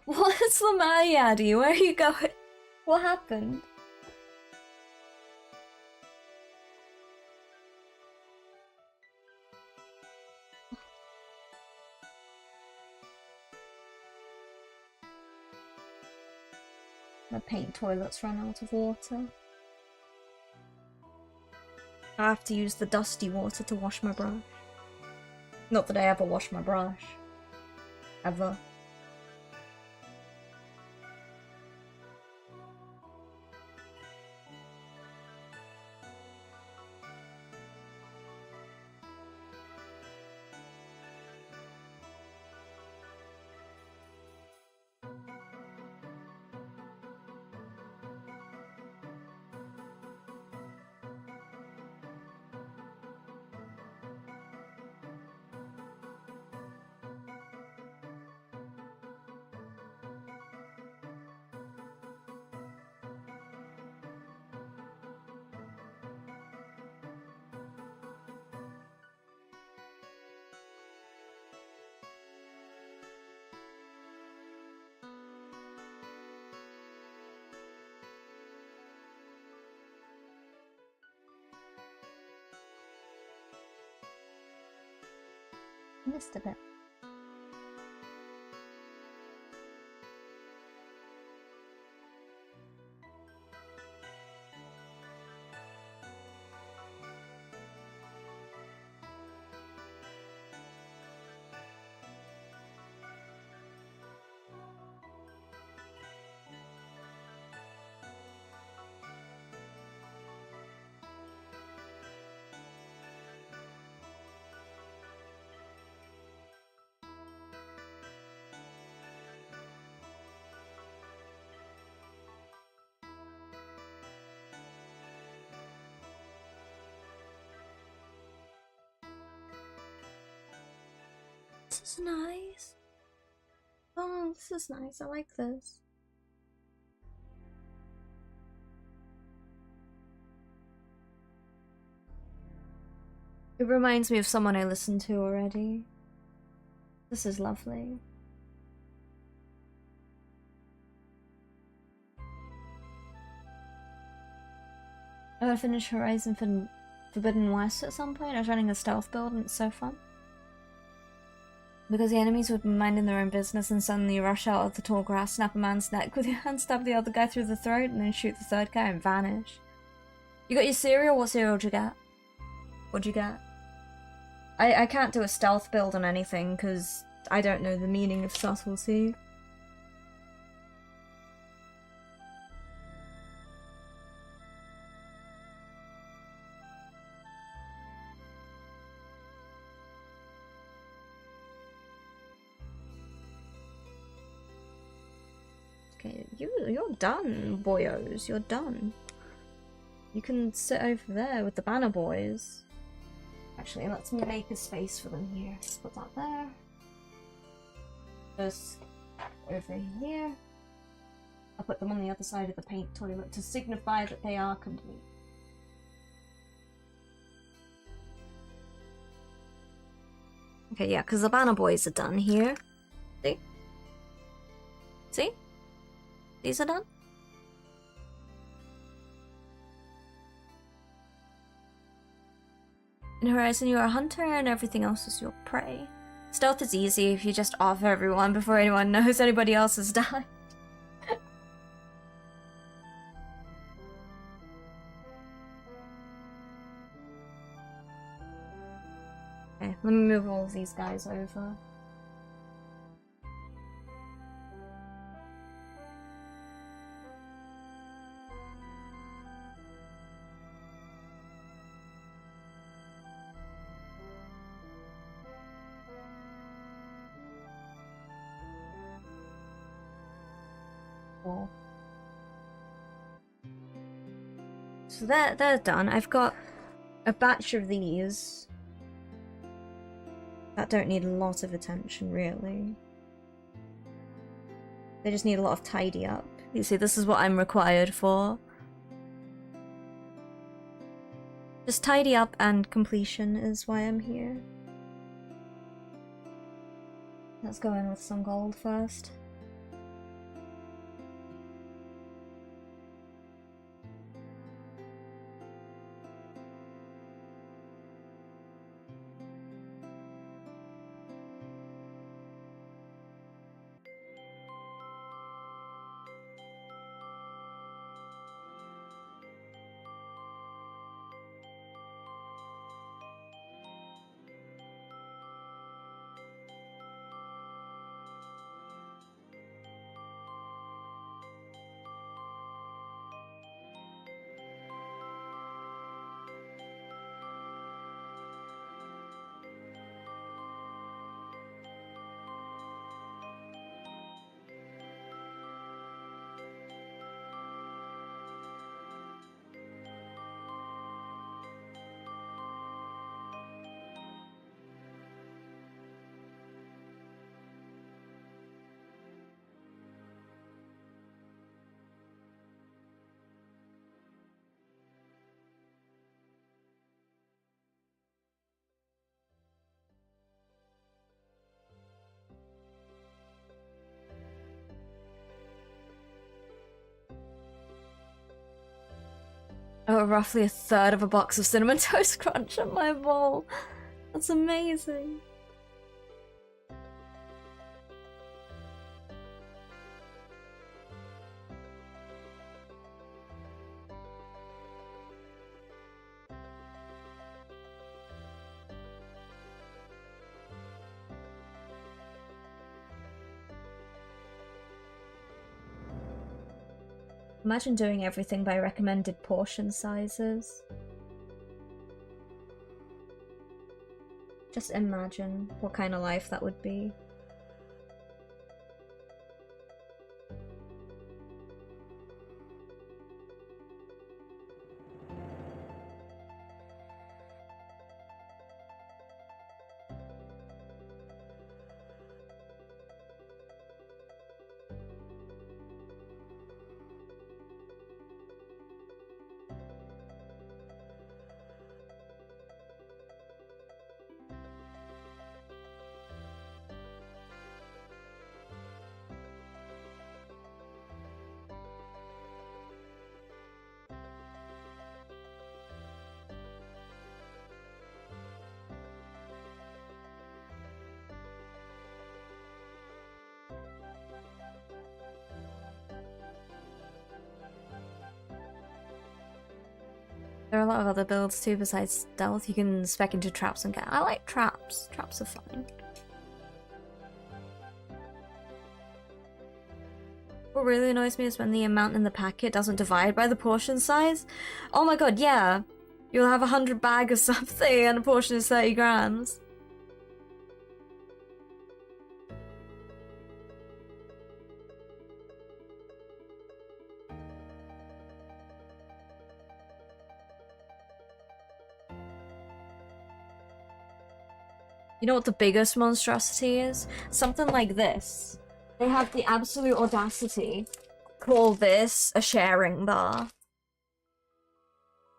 What's the matter, Yaddy? Where are you going? What happened? My paint toilet's run out of water. I have to use the dusty water to wash my brush. Not that I ever wash my brush. Ever. Missed a bit. This is nice. Oh, this is nice. I like this. It reminds me of someone I listened to already. This is lovely. I'm gonna finish Horizon Forbidden West at some point. I was running a stealth build and it's so fun. Because the enemies would be minding their own business and suddenly rush out of the tall grass, snap a man's neck with your hand, stab the other guy through the throat, and then shoot the third guy and vanish. You got your cereal? What cereal did you get? What'd you get? I can't do a stealth build on anything because I don't know the meaning of subtlety. Okay, you're done, boyos. You're done. You can sit over there with the banner boys. Actually, let's make a space for them here. Let's put that there. Just over here. I'll put them on the other side of the paint toilet to signify that they are complete. Okay, yeah, because the banner boys are done here. See? See? These are done. In Horizon, you're a hunter and everything else is your prey. Stealth is easy if you just off everyone before anyone knows anybody else has died. Okay, let me move all of these guys over. Cool. So they're done. I've got a batch of these. that don't need a lot of attention, really. They just need a lot of tidy up. You see, this is what I'm required for. Just tidy up and completion is why I'm here. Let's go in with some gold first. Oh, roughly a third of a box of Cinnamon Toast Crunch in my bowl. That's amazing. Imagine doing everything by recommended portion sizes. Just imagine what kind of life that would be. There are a lot of other builds too besides stealth. You can spec into traps and get. I like traps. Traps are fine. What really annoys me is when the amount in the packet doesn't divide by the portion size. Oh my god, yeah. You'll have 100 bag of something and a portion is 30 grams. You know what the biggest monstrosity is? Something like this. They have the absolute audacity to call this a sharing bar.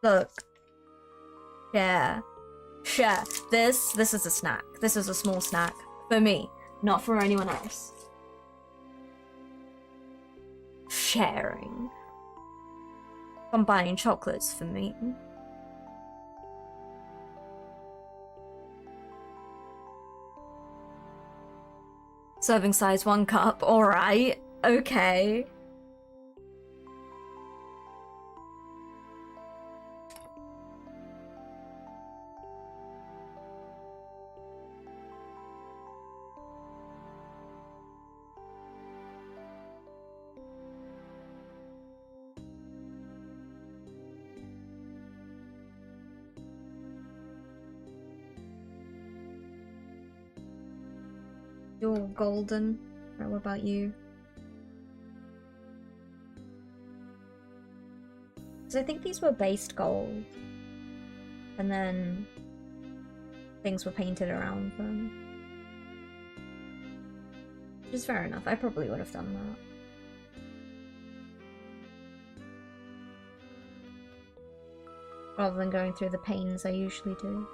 Look. Share. Share. This is a snack. This is a small snack. For me. Not for anyone else. Sharing. I'm buying chocolates for me. Serving size 1 cup, alright, okay. You're golden. Right, what about you? Because I think these were based gold. And then things were painted around them. Which is fair enough. I probably would have done that. Rather than going through the pains I usually do.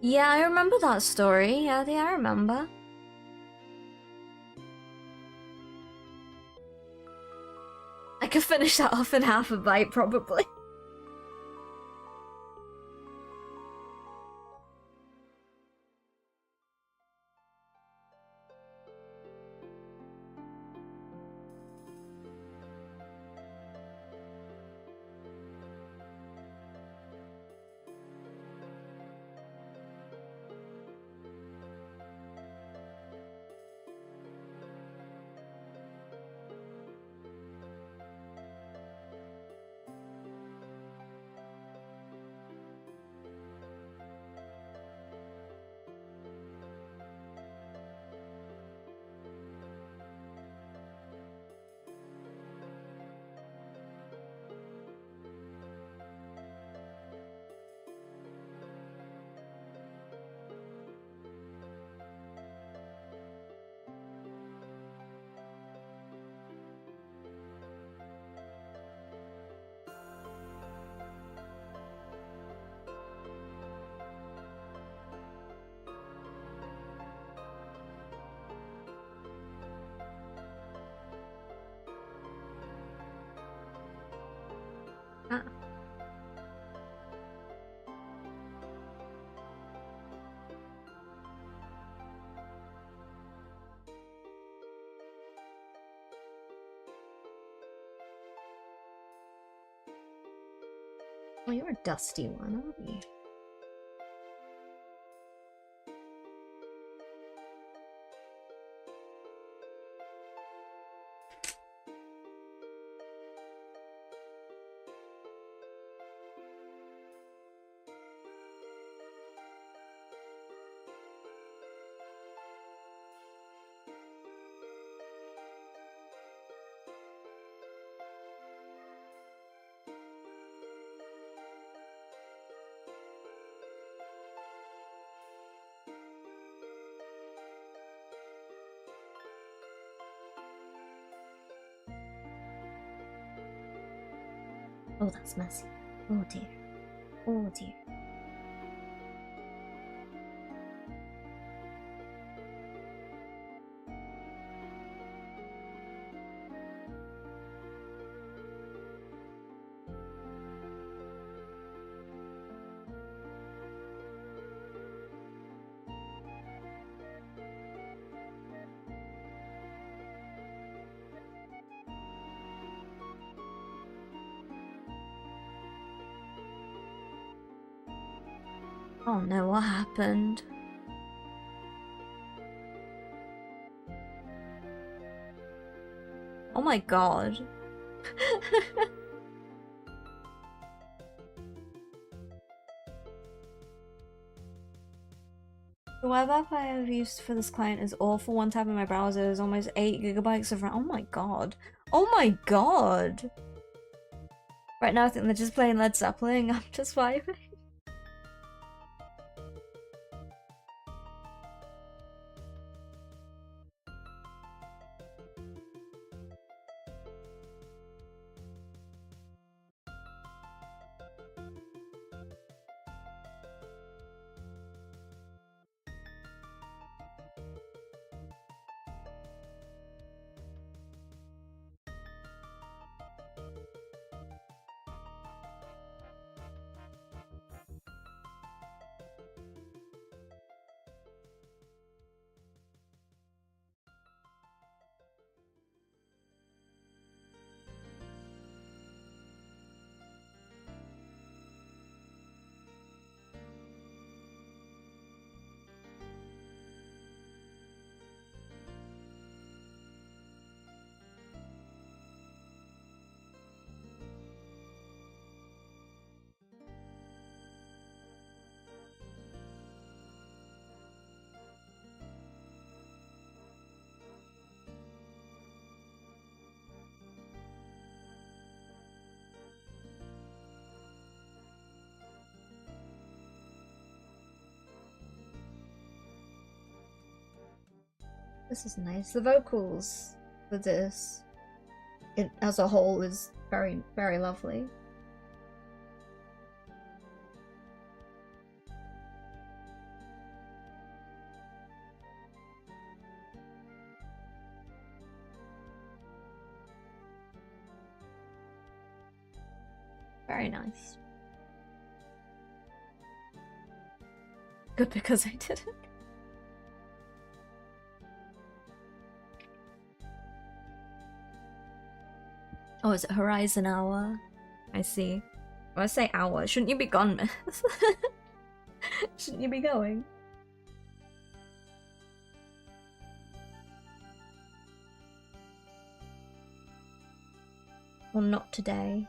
Yeah, I remember that story. Yeah, I remember. I could finish that off in half a bite, probably. Ah. Oh, you're a dusty one, aren't you? Oh, that's messy. Oh dear. Oh dear. Oh no, what happened? Oh my god. The web app I have used for this client is awful. One tab in my browser is almost 8 gigabytes of RAM. Oh my god. Oh my god! Right now I think they're just playing Led Zeppelin. I'm just vibing. This is nice. The vocals for this, as a whole, is very, very lovely. Very nice. Good because I did it. Oh, is it Horizon Hour? I see. When I say hour, shouldn't you be gone, miss? Shouldn't you be going? Well, not today.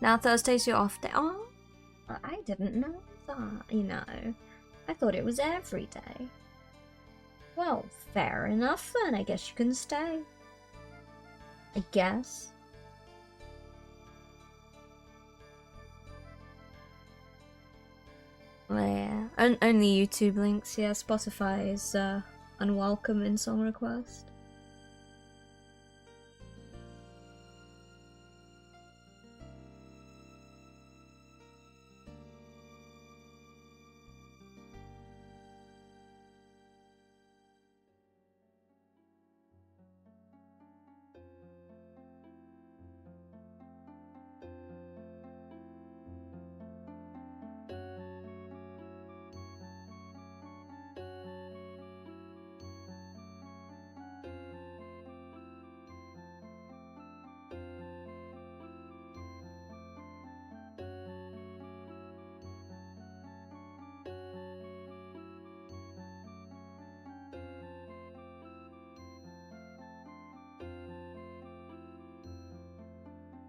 Now Thursday's your off day. Oh, I didn't know that, you know. I thought it was every day. Well, fair enough then. I guess you can stay. I guess. Oh, yeah. Only YouTube links, yeah. Spotify is unwelcome in song request.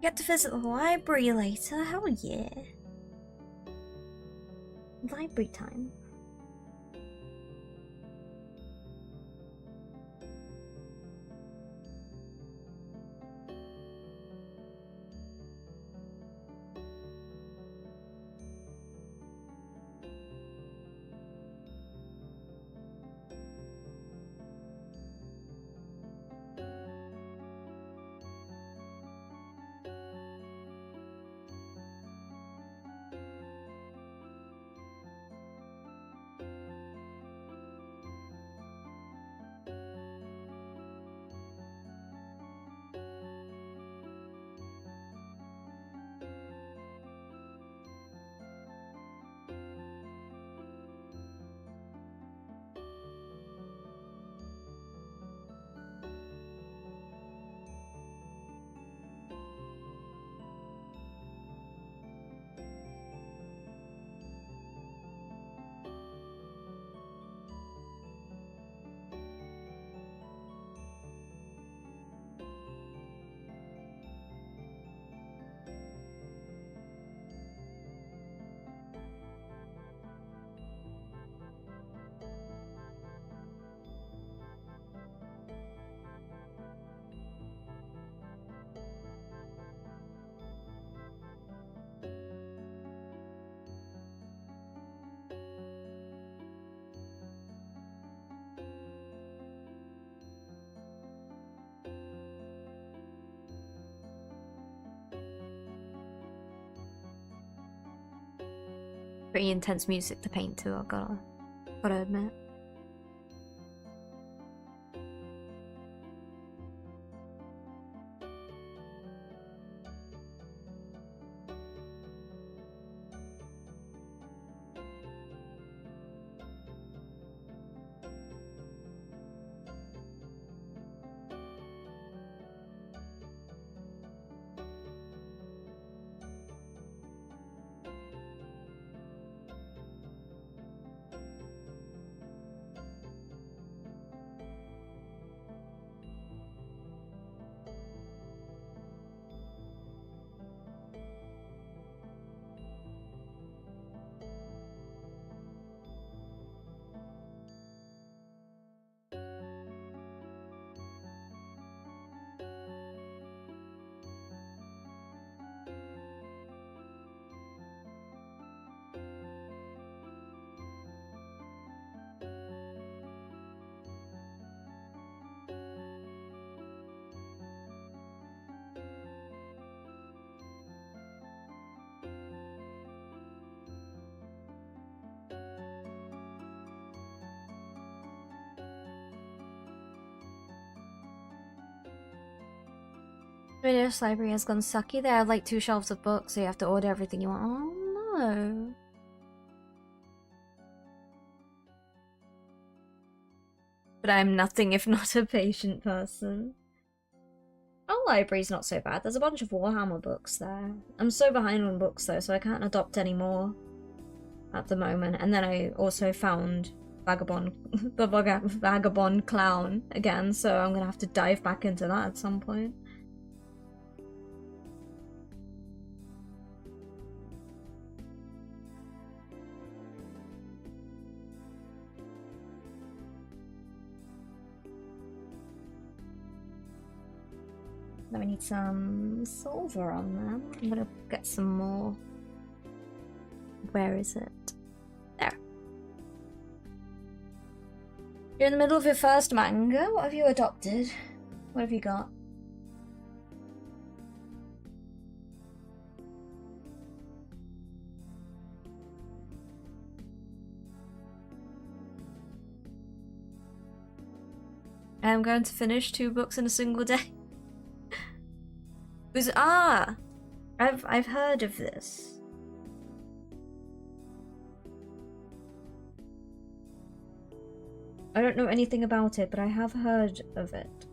Get to visit the library later? Hell yeah. Library time. Pretty intense music to paint to, I've gotta admit. British library has gone sucky. They have like 2 shelves of books, so you have to order everything you want. Oh no. But I'm nothing if not a patient person. Our library's not so bad. There's a bunch of Warhammer books there. I'm so behind on books though, so I can't adopt any more at the moment. And then I also found Vagabond, the Vagabond Clown again, so I'm gonna have to dive back into that at some point. Now we need some silver on them. I'm gonna get some more. Where is it? There. You're in the middle of your first manga. What have you adopted? What have you got? I'm going to finish 2 books in a single day. I've heard of this. I don't know anything about it, but I have heard of it.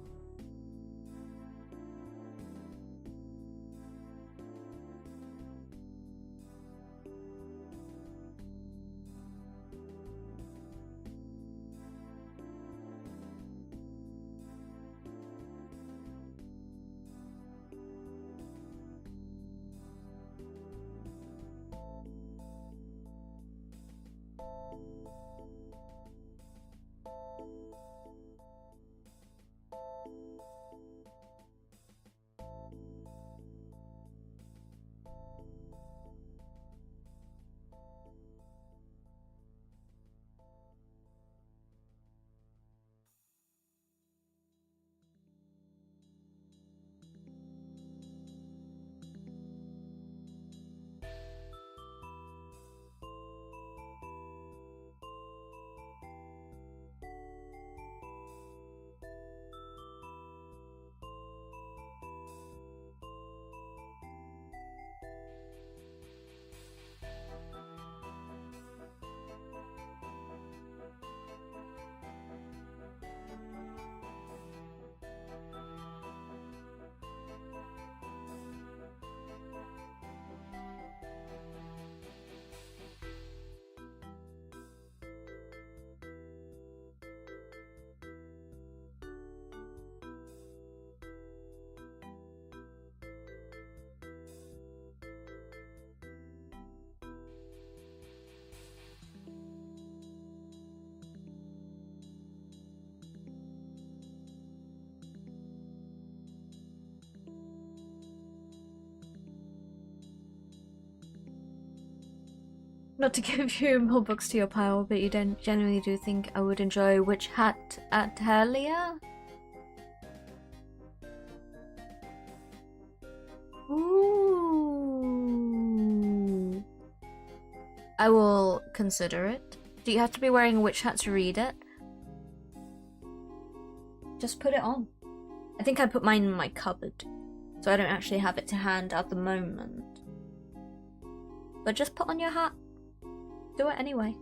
Not to give you more books to your pile, but you don't generally do think I would enjoy Witch Hat at Helia? Ooh. I will consider it. Do you have to be wearing a witch hat to read it? Just put it on. I think I put mine in my cupboard, so I don't actually have it to hand at the moment. But just put on your hat. Do it anyway.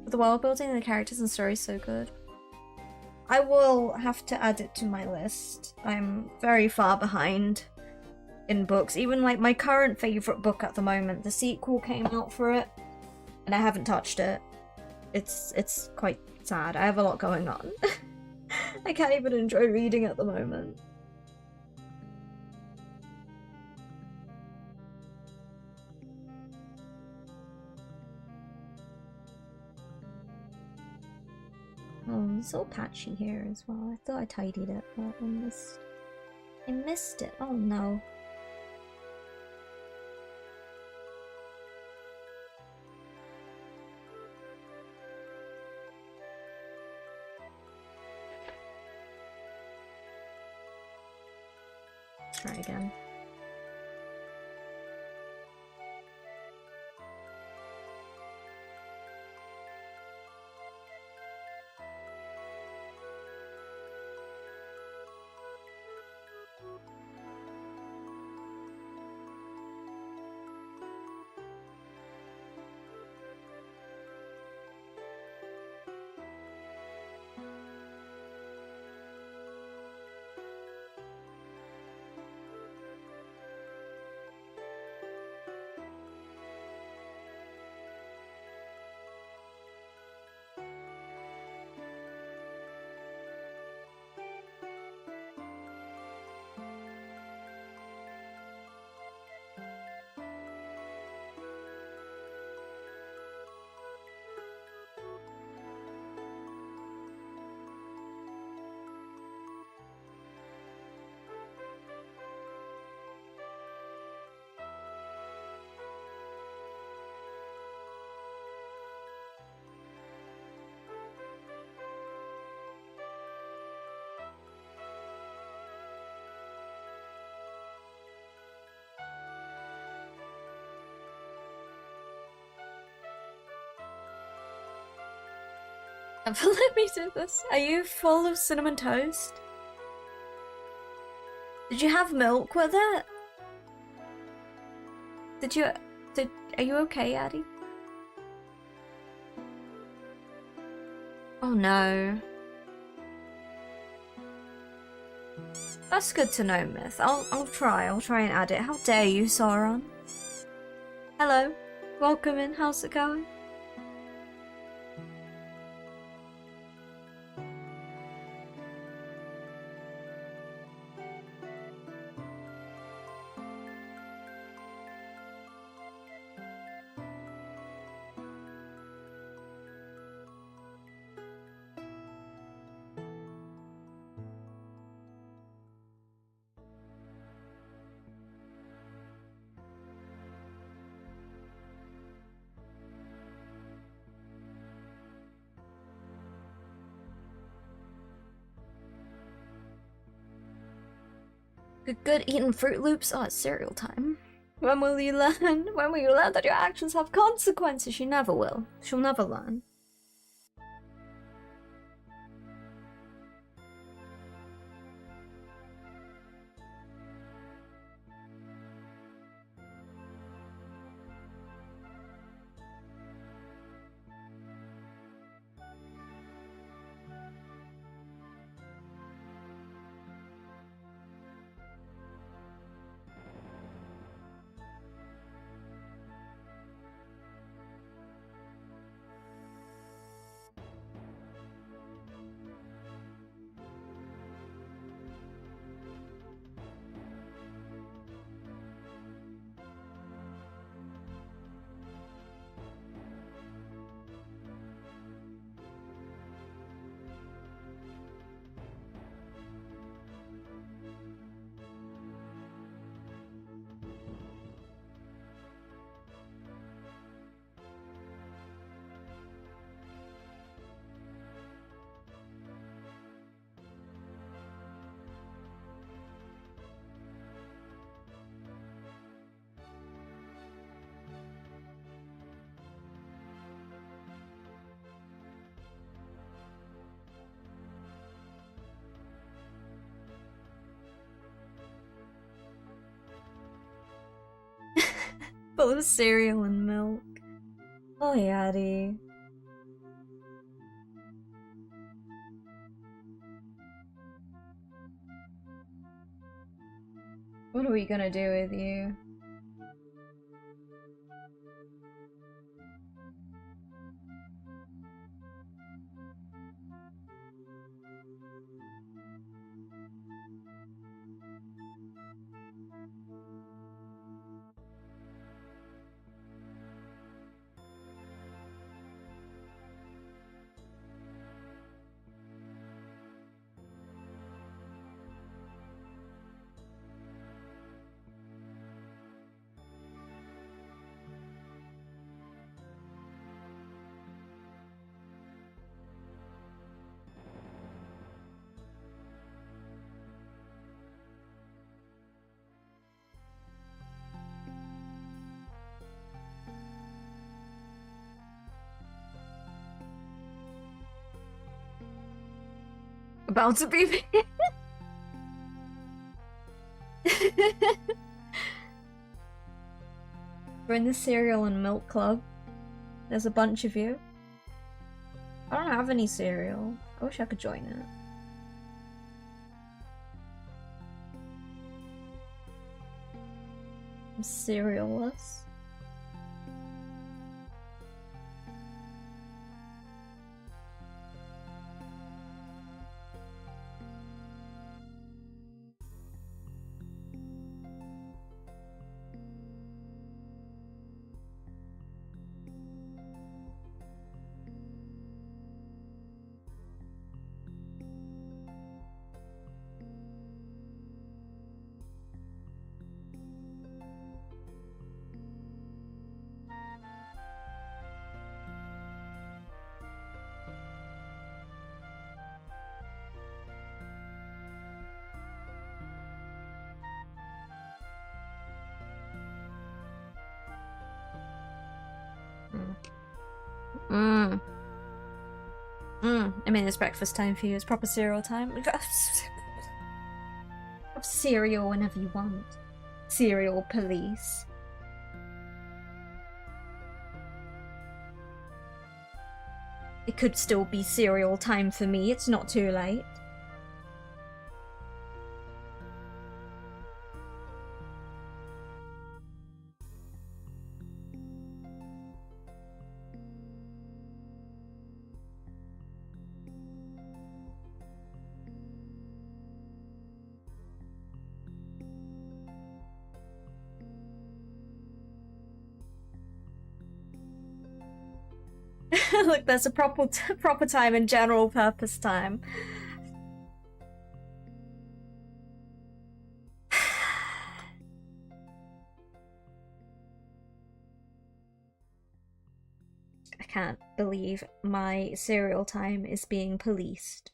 The world building and the characters and story is so good. I will have to add it to my list. I'm very far behind in books. Even like my current favourite book at the moment, the sequel came out for it, and I haven't touched it. It's quite sad. I have a lot going on. I can't even enjoy reading at the moment. Oh, it's all patchy here as well. I thought I tidied it, but I missed it. Oh no. Let's try again. Let me do this. Are you full of cinnamon toast? Did you have milk with it? Are you okay, Addie? Oh no. That's good to know, Myth. I'll try and add it. How dare you, Sauron? Hello. Welcome in, how's it going? Good eating Fruit Loops? Oh, it's cereal time. When will you learn? When will you learn that your actions have consequences? She never will. She'll never learn. Full of cereal and milk. Oh, Yaddy. What are we gonna do with you? About to be. We're in the cereal and milk club. There's a bunch of you. I don't have any cereal. I wish I could join it. I'm cerealless. I mean, it's breakfast time for you. It's proper cereal time. Have cereal whenever you want. Cereal police. It could still be cereal time for me. It's not too late. Look, there's a proper time and general purpose time. I can't believe my cereal time is being policed.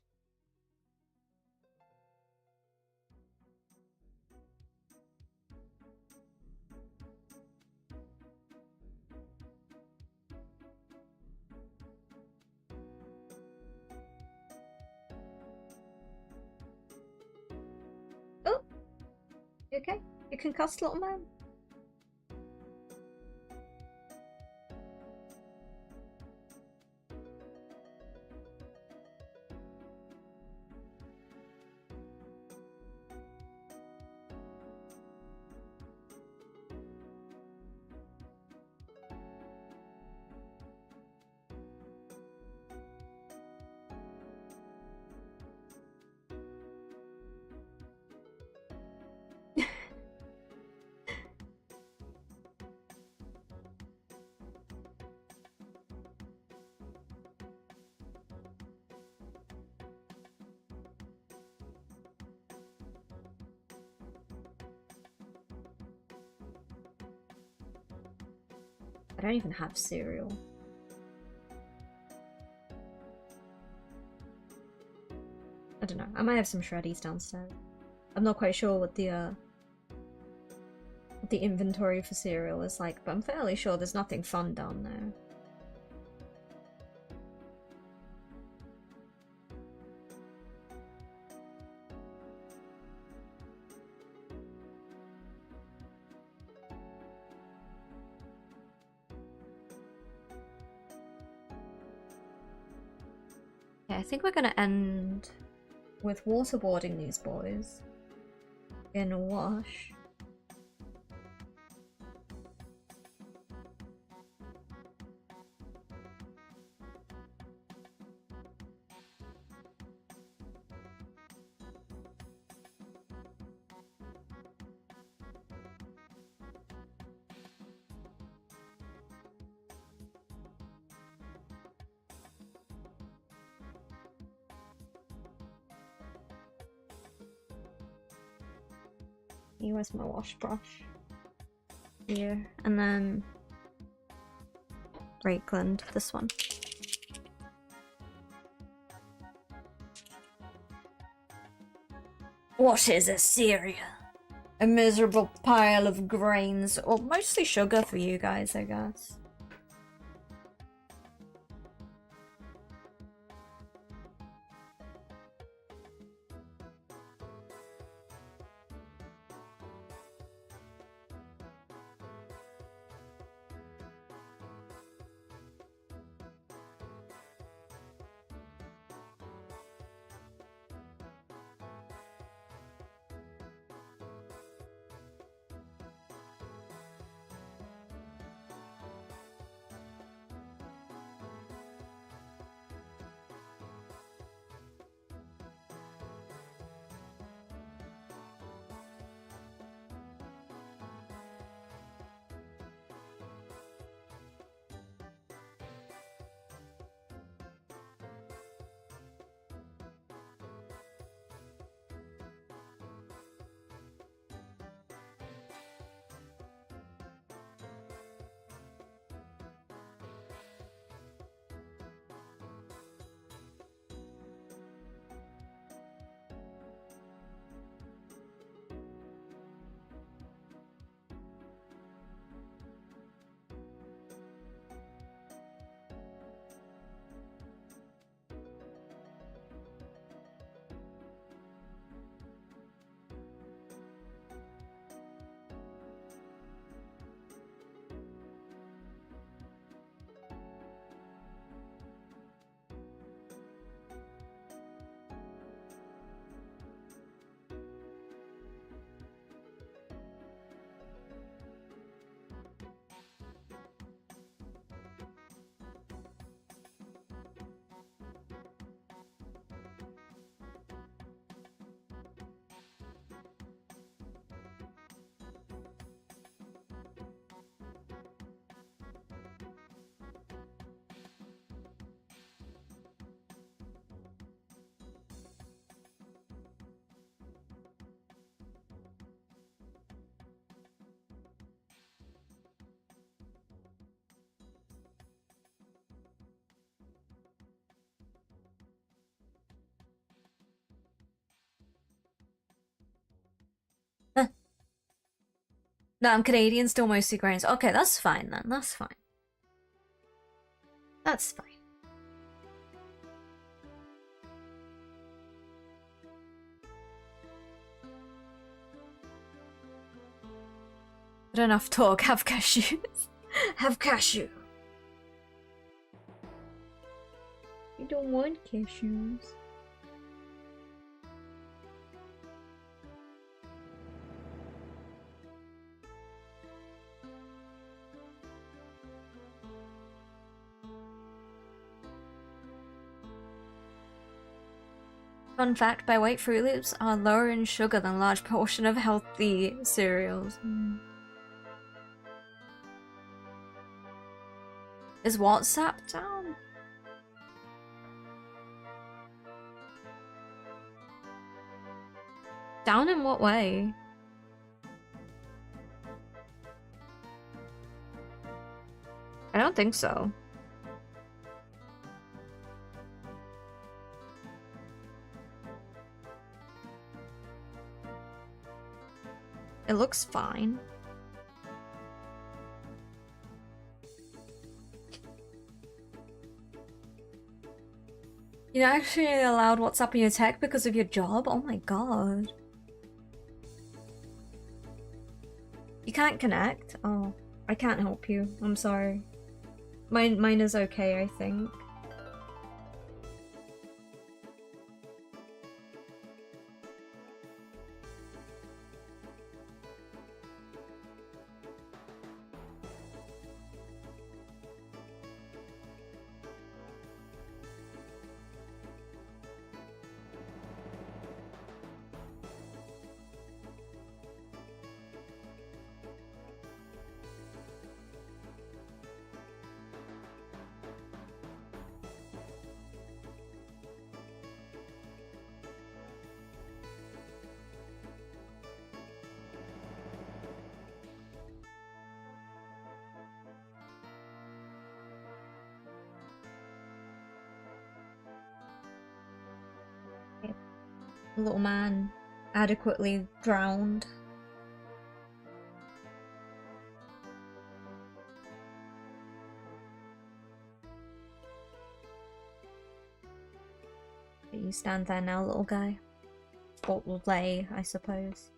Oh, you okay? You concussed, little man? I don't even have cereal. I don't know. I might have some shreddies downstairs. I'm not quite sure what the inventory for cereal is like, but I'm fairly sure there's nothing fun down there. Yeah, I think we're gonna end with waterboarding these boys in a wash. Where's my wash brush? Here, and then Breakland, this one. What is a cereal? A miserable pile of grains, or mostly sugar for you guys, I guess. No, I'm Canadian, still mostly grains. Okay, that's fine then. That's fine. That's fine. Not enough talk. Have cashews. Have cashew. You don't want cashews. Fun fact, by weight, Fruit Loops are lower in sugar than a large portion of healthy cereals. Is WhatsApp down? Down in what way? I don't think so. It looks fine. You're actually allowed WhatsApp in your tech because of your job? Oh my god. You can't connect? Oh, I can't help you. I'm sorry. Mine is okay, I think. The little man adequately drowned. You stand there now, little guy. Or lay, I suppose.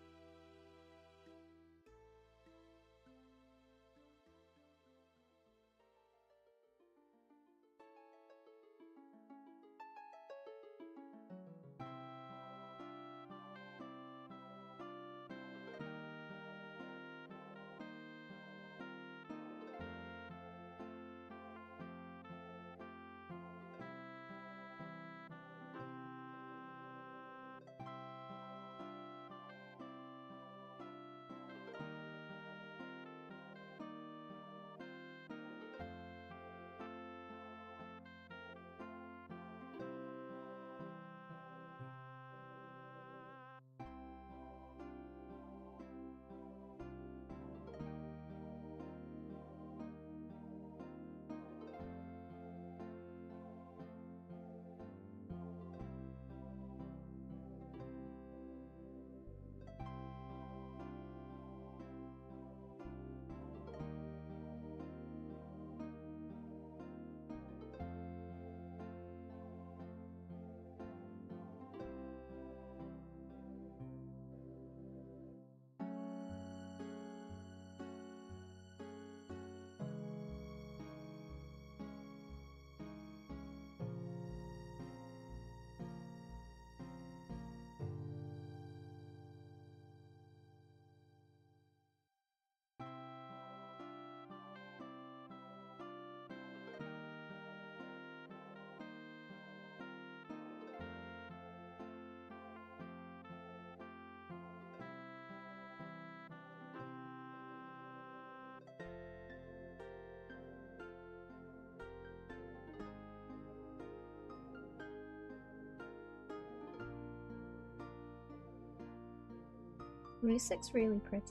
Music's really pretty.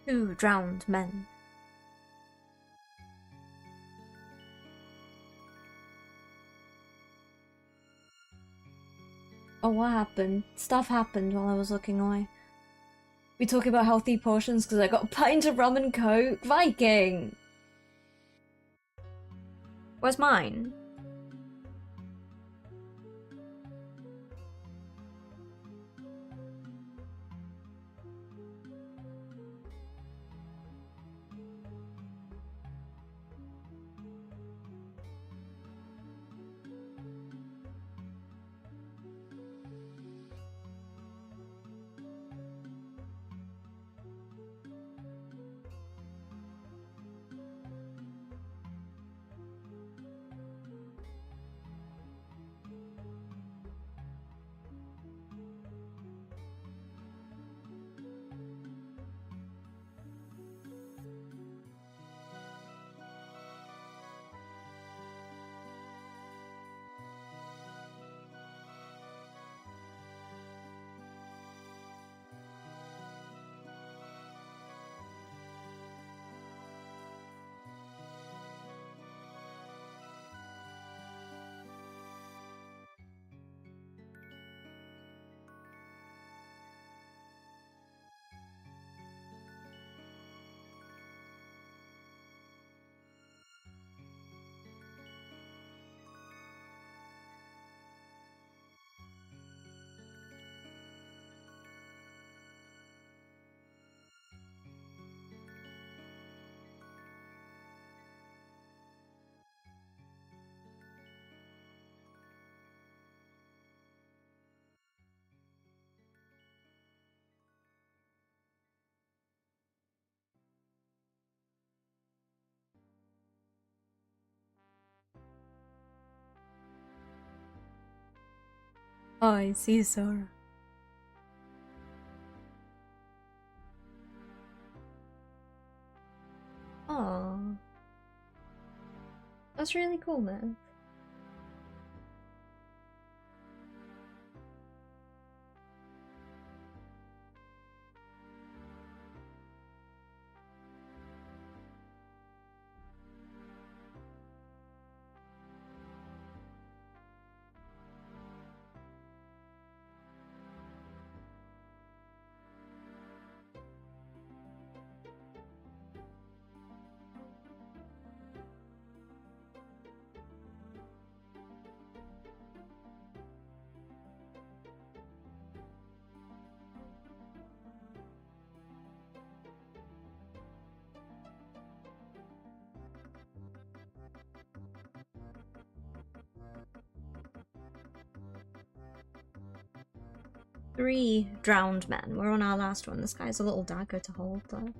2 drowned men. Oh, what happened? Stuff happened while I was looking away. We talk about healthy portions because I got a pint of rum and coke. Viking! Where's mine? Oh, I see, Sora. Oh, that's really cool, man. Three drowned men. We're on our last one. This guy's a little dagger to hold, though.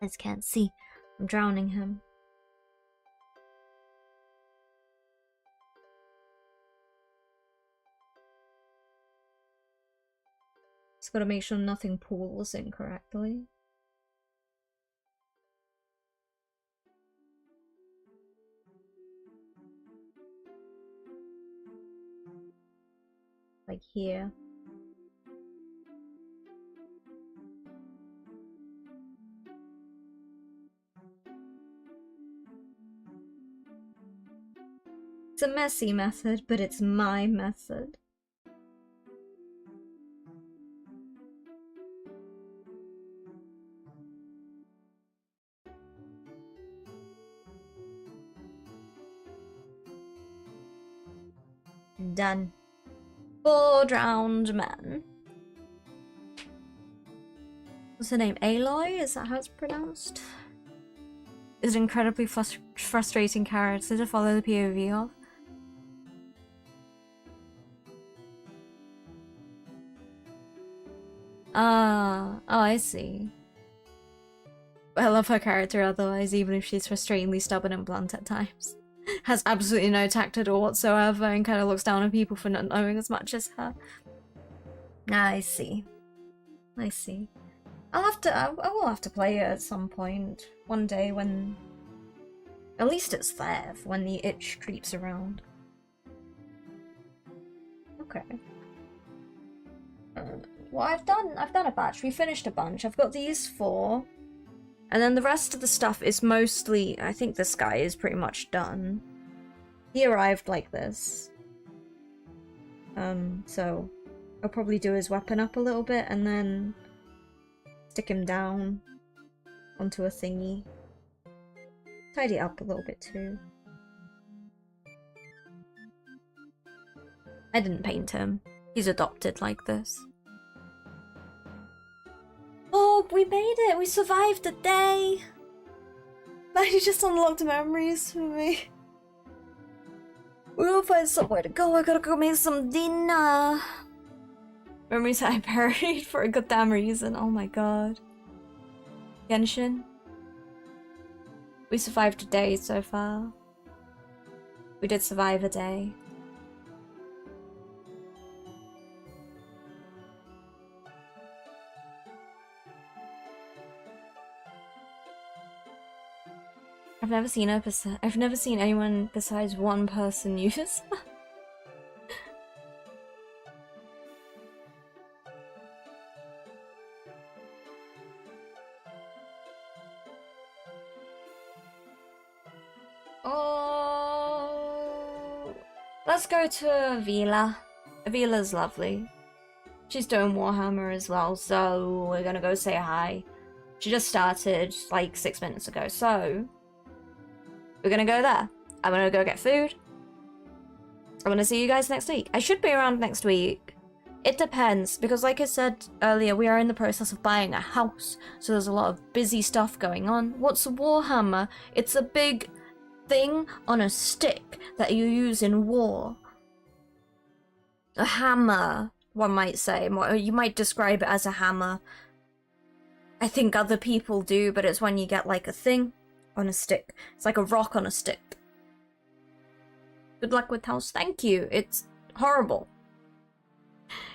I just can't see. I'm drowning him. Just gotta make sure nothing pulls incorrectly. Like here. It's a messy method, but it's my method. Done. 4 drowned men. What's her name? Aloy? Is that how it's pronounced? Is an incredibly frustrating character to follow the POV of. Ah, oh, I see. I love her character otherwise, even if she's frustratingly stubborn and blunt at times. Has absolutely no tact at all whatsoever and kind of looks down on people for not knowing as much as her. I see. I see. I will have to play it at some point. One day when... At least it's there, when the itch creeps around. Okay. Well, I've done a batch. We finished a bunch. I've got these 4. And then the rest of the stuff is mostly... I think this guy is pretty much done. He arrived like this. So... I'll probably do his weapon up a little bit and then... stick him down onto a thingy. Tidy it up a little bit too. I didn't paint him. He's adopted like this. Oh, we made it! We survived the day! Now you just unlocked memories for me. We'll find somewhere to go. I gotta go make some dinner. Memories I buried for a goddamn reason. Oh my god. Genshin. We survived a day so far. We did survive a day. I've never seen anyone besides one person use. Oh, let's go to Avila. Avila's lovely. She's doing Warhammer as well, so we're gonna go say hi. She just started like 6 minutes ago, so we're gonna go there. I'm gonna go get food. I'm gonna see you guys next week. I should be around next week. It depends, because like I said earlier, we are in the process of buying a house, so there's a lot of busy stuff going on. What's a Warhammer? It's a big thing on a stick that you use in war. A hammer, one might say. You might describe it as a hammer. I think other people do, but it's when you get like a thing on a stick. It's like a rock on a stick. Good luck with house. Thank you. It's horrible.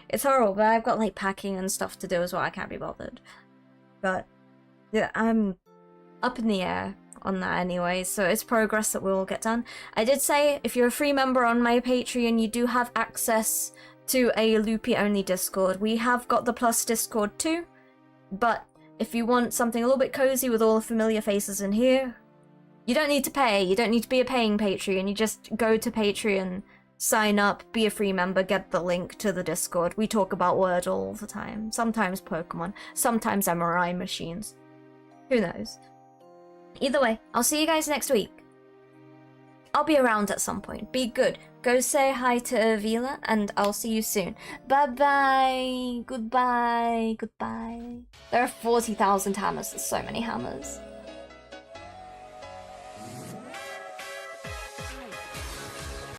It's horrible, but I've got like packing and stuff to do as well. I can't be bothered. But yeah, I'm up in the air on that anyway, so it's progress that we'll get done. I did say if you're a free member on my Patreon, you do have access to a Loopy only Discord. We have got the Plus Discord too, but if you want something a little bit cozy with all the familiar faces in here, you don't need to pay. You don't need to be a paying Patreon. You just go to Patreon, sign up, be a free member, get the link to the Discord. We talk about Wordle all the time. Sometimes Pokemon, sometimes MRI machines. Who knows? Either way, I'll see you guys next week. I'll be around at some point. Be good. Go say hi to Avila, and I'll see you soon. Bye-bye. Goodbye. Goodbye. There are 40,000 hammers. There's so many hammers.